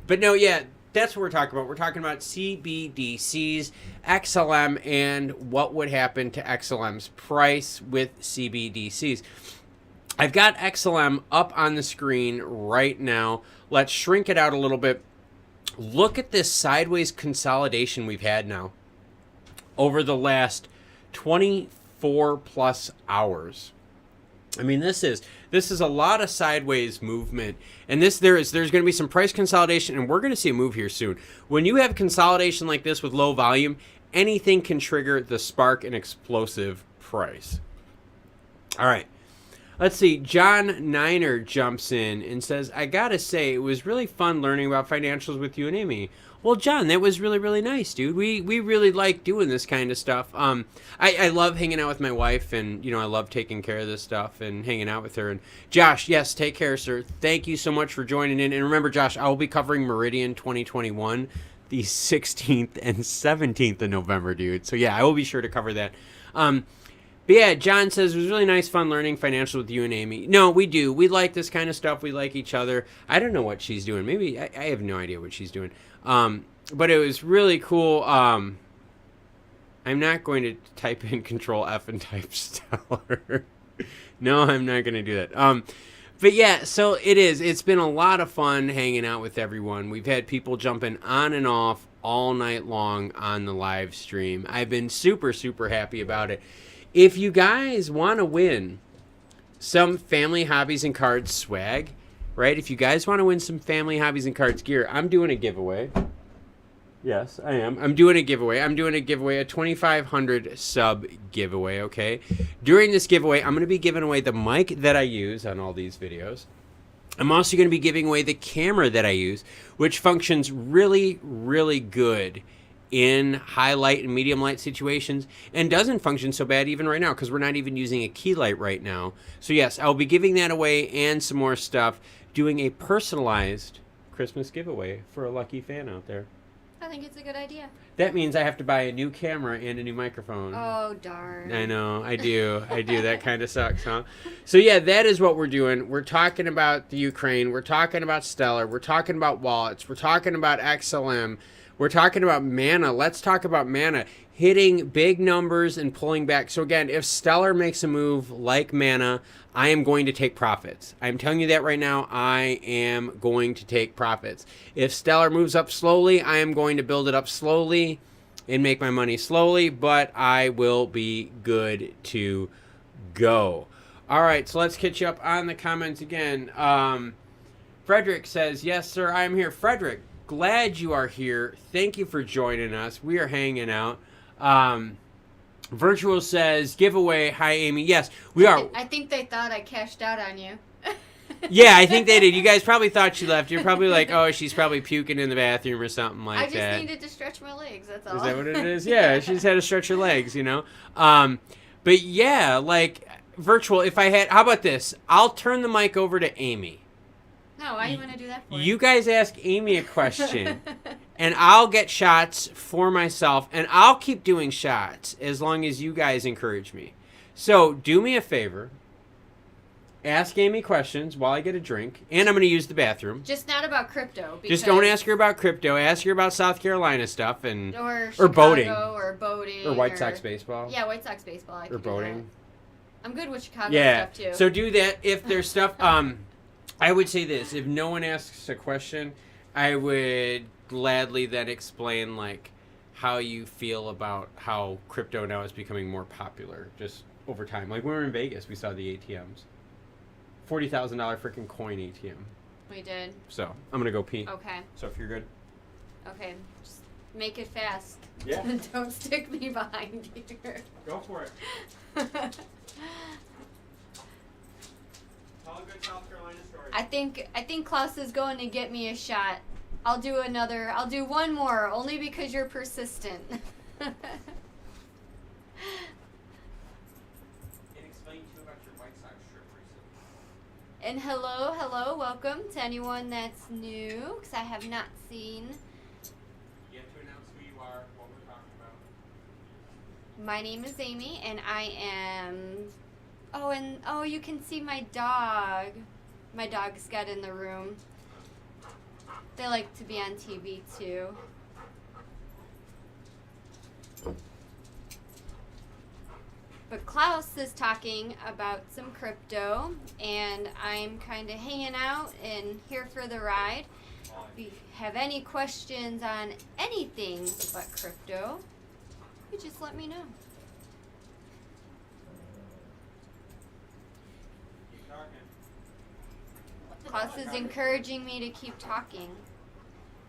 But no, yeah, that's what we're talking about. We're talking about CBDCs, XLM, and what would happen to XLM's price with CBDCs. I've got XLM up on the screen right now. Let's shrink it out a little bit. Look at this sideways consolidation we've had now over the last 24 plus hours. I mean, this is a lot of sideways movement, and there's going to be some price consolidation, and we're going to see a move here soon. When you have consolidation like this with low volume, anything can trigger the spark and explosive price. All right. Let's see. John Niner jumps in and says, I gotta say, it was really fun learning about financials with you and Amy. Well, John, that was really, really nice, dude. We really like doing this kind of stuff. I love hanging out with my wife, and, I love taking care of this stuff and hanging out with her. And Josh, yes, take care, sir. Thank you so much for joining in. And remember, Josh, I will be covering Meridian 2021 the 16th and 17th of November, dude. So, yeah, I will be sure to cover that. But yeah, John says, it was really nice, fun learning financials with you and Amy. No, we do. We like this kind of stuff. We like each other. I don't know what she's doing. Maybe, I have no idea what she's doing. But it was really cool. I'm not going to type in Control F and type Stellar. No, I'm not going to do that. But yeah, so it is. It's been a lot of fun hanging out with everyone. We've had people jumping on and off all night long on the live stream. I've been super, super happy about it. If you guys want to win some Family Hobbies and Cards swag, right? If you guys want to win some Family Hobbies and Cards gear, I'm doing a giveaway. Yes, I am. I'm doing a giveaway. A 2,500 sub giveaway, okay? During this giveaway, I'm going to be giving away the mic that I use on all these videos. I'm also going to be giving away the camera that I use, which functions really, really good in high light and medium light situations, and doesn't function so bad even right now because we're not even using a key light right now. So yes, I'll be giving that away and some more stuff, doing a personalized Christmas giveaway for a lucky fan out there. I think it's a good idea. That means I have to buy a new camera and a new microphone. Oh, darn. I know, I do. That kind of sucks, huh? So yeah, that is what we're doing. We're talking about the Ukraine. We're talking about Stellar. We're talking about wallets. We're talking about XLM. We're talking about Mana. Let's talk about Mana. Hitting big numbers and pulling back. So again, if Stellar makes a move like Mana, I am going to take profits. I'm telling you that right now. I am going to take profits. If Stellar moves up slowly, I am going to build it up slowly and make my money slowly, but I will be good to go. All right, so let's catch you up on the comments again. Frederick says, yes, sir, I'm here. Frederick, glad you are here. Thank you for joining us. We are hanging out. Virtual says, giveaway. Hi, Amy. Yes, we are. I think they thought I cashed out on you. Yeah, I think they did. You guys probably thought she left. You're probably like, oh, she's probably puking in the bathroom or something like that. I just needed to stretch my legs. That's all. Is that what it is? Yeah, she just had to stretch her legs, But yeah, like, Virtual, if I had, how about this? I'll turn the mic over to Amy. No, why do you want to do that for? You guys ask Amy a question, and I'll get shots for myself, and I'll keep doing shots as long as you guys encourage me. So do me a favor. Ask Amy questions while I get a drink, and I'm going to use the bathroom. Just not about crypto. Just don't ask her about crypto. Ask her about South Carolina stuff and or boating. Or boating. Or White Sox baseball. Yeah, White Sox baseball. I or boating. That. I'm good with Chicago stuff, too. So do that. If there's stuff... I would say this. If no one asks a question, I would gladly then explain, like, how you feel about how crypto now is becoming more popular just over time. Like, when we were in Vegas, we saw the ATMs. $40,000 freaking coin ATM. We did. So, I'm going to go pee. Okay. So, if you're good. Okay. Just make it fast. Yeah. Don't stick me behind here. Go for it. Tell a good South Carolina story. I think Klaus is going to get me a shot. I'll do one more, only because you're persistent. And explain to you about your White Sox trip recently. And hello, welcome to anyone that's new, because I have not seen. You have to announce who you are, what we're talking about. My name is Amy, and I am... Oh, you can see my dog. My dog's got in the room. They like to be on TV, too. But Klaus is talking about some crypto, and I'm kind of hanging out and here for the ride. If you have any questions on anything but crypto, you just let me know. Klaus is encouraging me to keep talking.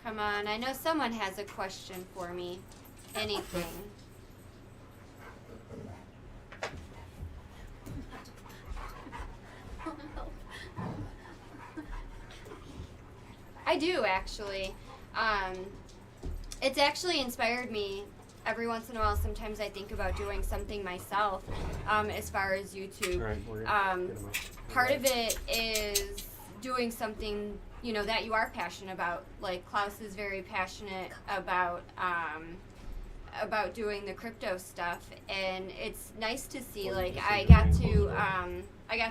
Come on, I know someone has a question for me. Anything. I do, actually. It's actually inspired me. Every once in a while, sometimes I think about doing something myself as far as YouTube. Part of it is doing something, that you are passionate about. Like Klaus is very passionate about doing the crypto stuff, and it's nice to see. Like I got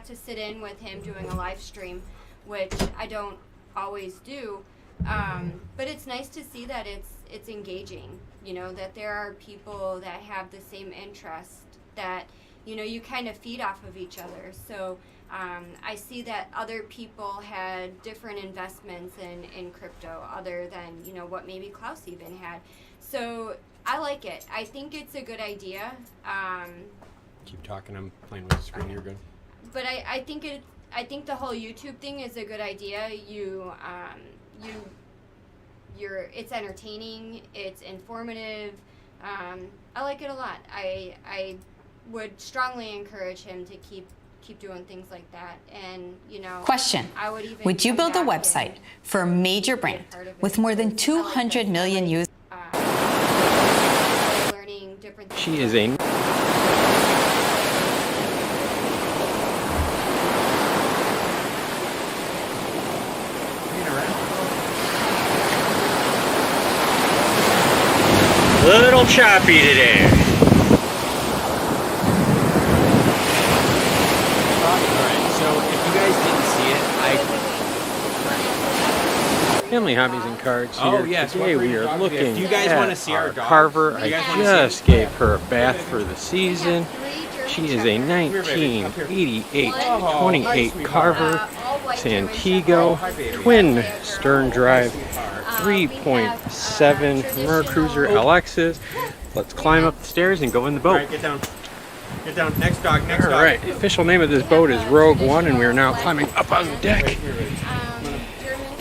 to sit in with him doing a live stream, which I don't always do, but it's nice to see that it's engaging. That there are people that have the same interest, that you kind of feed off of each other. So I see that other people had different investments in crypto other than what maybe Klaus even had. So I like it. I think it's a good idea. Keep talking. I'm playing with the screen. You're good. But I think the whole YouTube thing is a good idea. It's entertaining. It's informative. I like it a lot. I would strongly encourage him to keep doing things like that. And Question. I would even. Would you come build a back website and for a major be a brand part of it with more than because I like 200 this. million I users? like, learning different things. She is a. Little choppy today. Alright, so if you guys didn't see it, Family hobbies and cards here. Oh, yes, Today what we breed are of dog do you have? looking Do you guys at wanna see our dog? Carver. Do you guys I wanna see just gave her a bath for the season. She is a 1988 28 Carver Santiago twin stern drive 3.7 Mercruiser LXs. Let's climb up the stairs and go in the boat. Alright, get down. Get down. Next dog, next dog. Alright, the official name of this boat is Rogue One, and we are now climbing up on the deck. German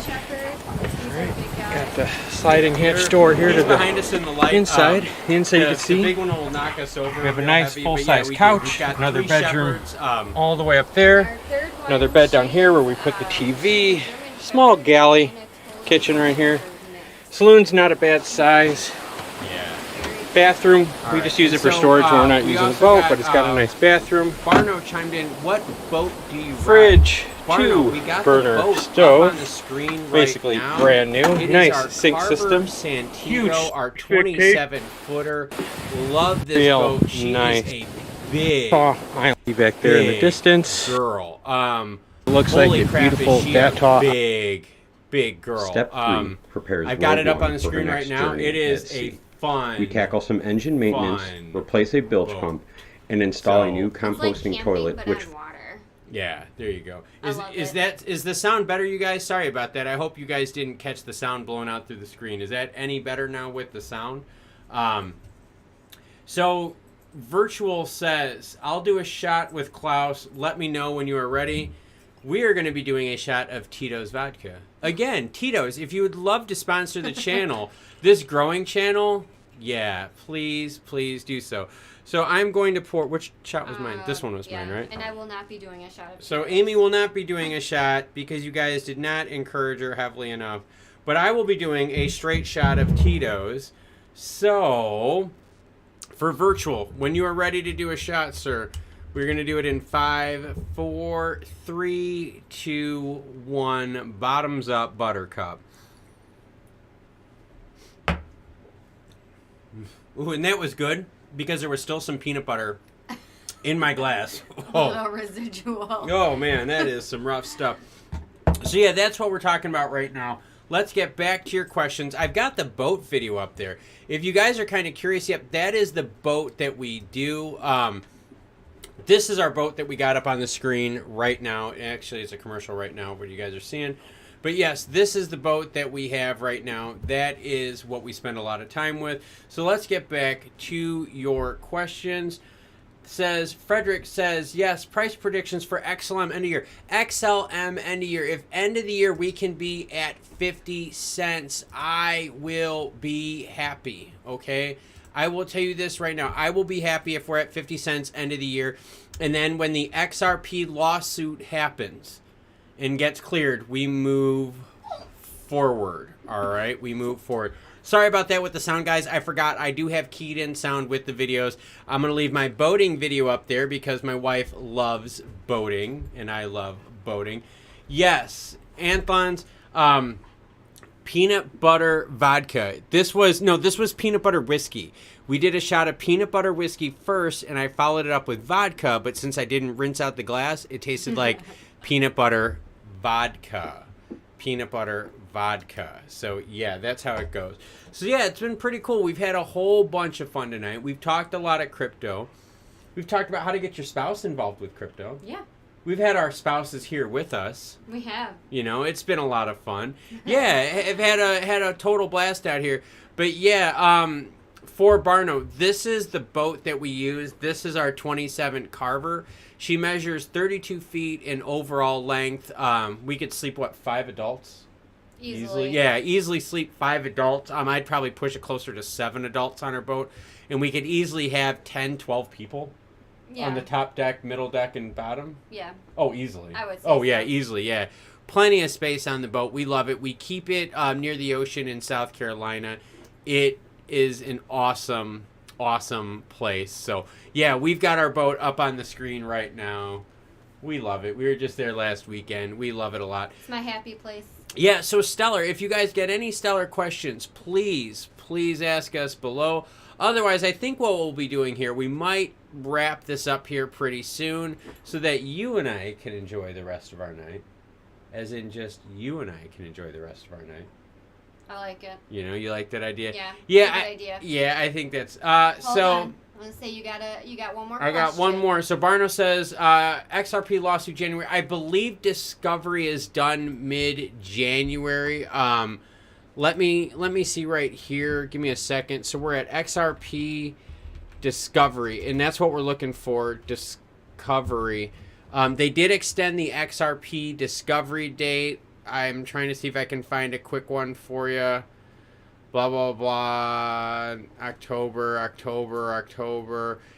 Shepherd. Got the sliding hatch door here He's to behind the us in the light. inside. The inside you can The see big one will knock us over. we have a real nice heavy, but full-size we do. couch, We've got another 3 bedroom shepherds, all the way up there. Another bed down here where we put the TV. Small galley. Kitchen right here. Saloon's not a bad size. Yeah. Bathroom, we Alright, just use it for so, storage when we're not we using the also boat, got, but it's got a nice bathroom. Barno chimed in. What boat do you Fridge, ride? Barno, we got the burner boat stove. up on the screen right Basically now. brand new. It is Nice our sink Carver system. Santiago, Huge our big 27 footer. Love this Feel boat. She nice. is a big Oh, I see back there in the big distance. girl. Looks like Holy a crap, beautiful is she that a tall. big girl. Step 3 prepares I've got it Rogue up on One the for her screen right next now. journey It at is a sea. fun. We tackle some engine maintenance, Fun replace a bilge boat. pump, and install a So- new It's like composting camping, toilet, but which on water. Yeah, there you go. I Is love is it. that is the sound better, you guys? Sorry about that. I hope you guys didn't catch the sound blowing out through the screen. Is that any better now with the sound? So Virtual says, I'll do a shot with Klaus. Let me know when you are ready. We are going to be doing a shot of Tito's vodka. Again, Tito's, if you would love to sponsor the channel, this growing channel, yeah, please do so. So I'm going to pour, which shot was mine? This one was Yeah, mine, right? And I will not be doing a shot of So Tito's. Amy will not be doing a shot because you guys did not encourage her heavily enough. But I will be doing a straight shot of Tito's. So, for Virtual, when you are ready to do a shot, sir, we're going to do it in 5, 4, 3, 2, 1. Bottoms up, Buttercup. Ooh, and that was good because there was still some peanut butter in my glass. A little residual. Oh man, that is some rough stuff. So yeah, that's what we're talking about right now. Let's get back to your questions. I've got the boat video up there. If you guys are kind of curious, yep, that is the boat that we do. This is our boat that we got up on the screen right now. Actually, it's a commercial right now, what you guys are seeing. But yes, this is the boat that we have right now. That is what we spend a lot of time with. So let's get back to your questions. Frederick says, yes, price predictions for XLM end of year. XLM end of year. If end of the year we can be at 50 cents, I will be happy, okay? I will tell you this right now. I will be happy if we're at 50 cents end of the year. And then when the XRP lawsuit happens and gets cleared, we move forward, all right? We move forward. Sorry about that with the sound, guys. I forgot I do have keyed in sound with the videos. I'm going to leave my boating video up there because my wife loves boating, and I love boating. Yes, Anthon's peanut butter vodka. This was peanut butter whiskey. We did a shot of peanut butter whiskey first, and I followed it up with vodka, but since I didn't rinse out the glass, it tasted like peanut butter vodka. Peanut butter vodka. So yeah, that's how it goes. So yeah, it's been pretty cool. We've had a whole bunch of fun tonight. We've talked a lot of crypto. We've talked about how to get your spouse involved with crypto. Yeah. We've had our spouses here with us. We have. You know, it's been a lot of fun. Yeah, I've had a total blast out here. But yeah, for Barno, this is the boat that we use. This is our 27 Carver. She measures 32 feet in overall length. We could sleep, 5 adults? Easily. Yeah, easily sleep 5 adults. I'd probably push it closer to 7 adults on our boat. And we could easily have 10, 12 people on the top deck, middle deck, and bottom. Yeah. Oh, easily. I would say Oh, yeah, so. easily, yeah. Plenty of space on the boat. We love it. We keep it near the ocean in South Carolina. It is an awesome, awesome place. So, yeah, we've got our boat up on the screen right now. We love it. We were just there last weekend. We love it a lot. It's my happy place. Yeah, so Stellar, if you guys get any Stellar questions, please ask us below. Otherwise, I think what we'll be doing here, we might wrap this up here pretty soon so that you and I can enjoy the rest of our night. As in just you and I can enjoy the rest of our night. I like it. You know, you like that idea? Yeah. Yeah, Good idea. Yeah, I think that's Hold so on. I'm gonna say you got one more. I got one more. So Barno says XRP lawsuit January. I believe discovery is done mid-January. Let me see right here. Give me a second. So we're at XRP discovery, and that's what we're looking for. Discovery. They did extend the XRP discovery date. I'm trying to see if I can find a quick one for you. Blah, blah, blah. October.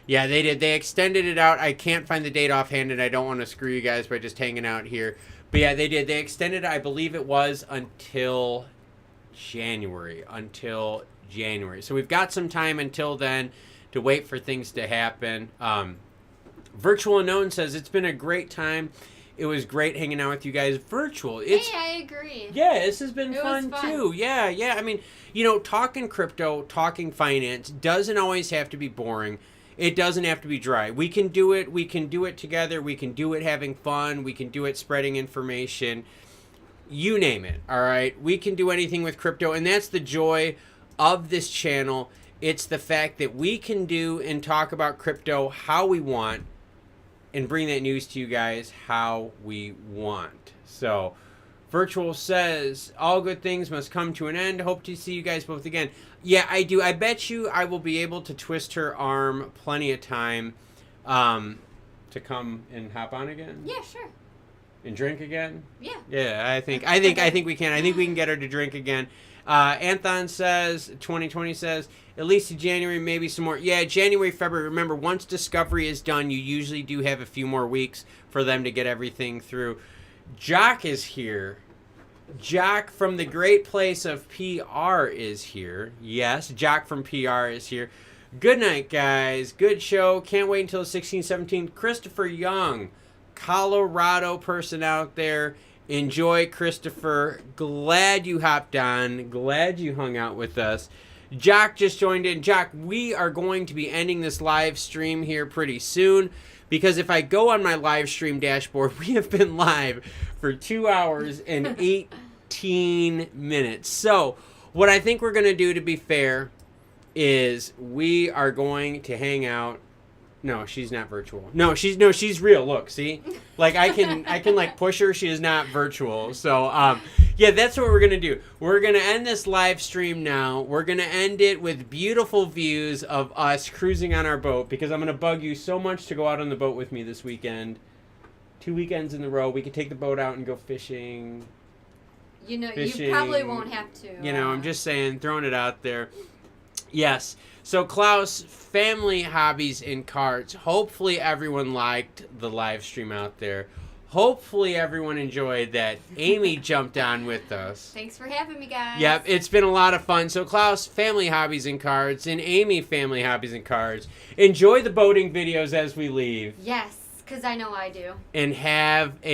Yeah, they did. They extended it out. I can't find the date offhand, and I don't want to screw you guys by just hanging out here. But yeah, they did. They extended it, I believe it was until January. So we've got some time until then to wait for things to happen. Virtual Unknown says, it's been a great time. It was great hanging out with you guys virtual. Hey, I agree. Yeah, this has been fun fun too. Yeah. I mean, you know, talking crypto, talking finance doesn't always have to be boring. It doesn't have to be dry. We can do it. We can do it together. We can do it having fun. We can do it spreading information. You name it, all right? We can do anything with crypto, and that's the joy of this channel. It's the fact that we can do and talk about crypto how we want and bring that news to you guys how we want. So, Virtual says, all good things must come to an end. Hope to see you guys both again. Yeah, I do. I bet you I will be able to twist her arm plenty of time to come and hop on again. Yeah, sure. And drink again. Yeah. Yeah, I think we can. I think we can get her to drink again. Anthon says, 2020 says, at least in January, maybe some more. Yeah, January, February. Remember, once discovery is done, you usually do have a few more weeks for them to get everything through. Jock is here. Jock from the great place of PR is here. Yes, Jock from PR is here. Good night, guys. Good show. Can't wait until 16/17. Christopher Young, Colorado person out there. Enjoy, Christopher. Glad you hopped on. Glad you hung out with us. Jock just joined in. Jock, we are going to be ending this live stream here pretty soon because if I go on my live stream dashboard, we have been live for 2 hours and 18 minutes. So what I think we're going to do, to be fair, is we are going to hang out No, she's not virtual. No, she's real. Look, see? Like I can like push her. She is not virtual. So, yeah, that's what we're going to do. We're going to end this live stream now. We're going to end it with beautiful views of us cruising on our boat because I'm going to bug you so much to go out on the boat with me this weekend. 2 weekends in a row. We could take the boat out and go fishing. You know, Fishing, you probably won't have to. You know, I'm just saying, throwing it out there. Yes. So, Klaus, family, hobbies, and cards. Hopefully everyone liked the live stream out there. Hopefully everyone enjoyed that Amy jumped on with us. Thanks for having me, guys. Yep, it's been a lot of fun. So, Klaus, family, hobbies, and cards, and Amy, family, hobbies, and cards. Enjoy the boating videos as we leave. Yes, because I know I do. And have a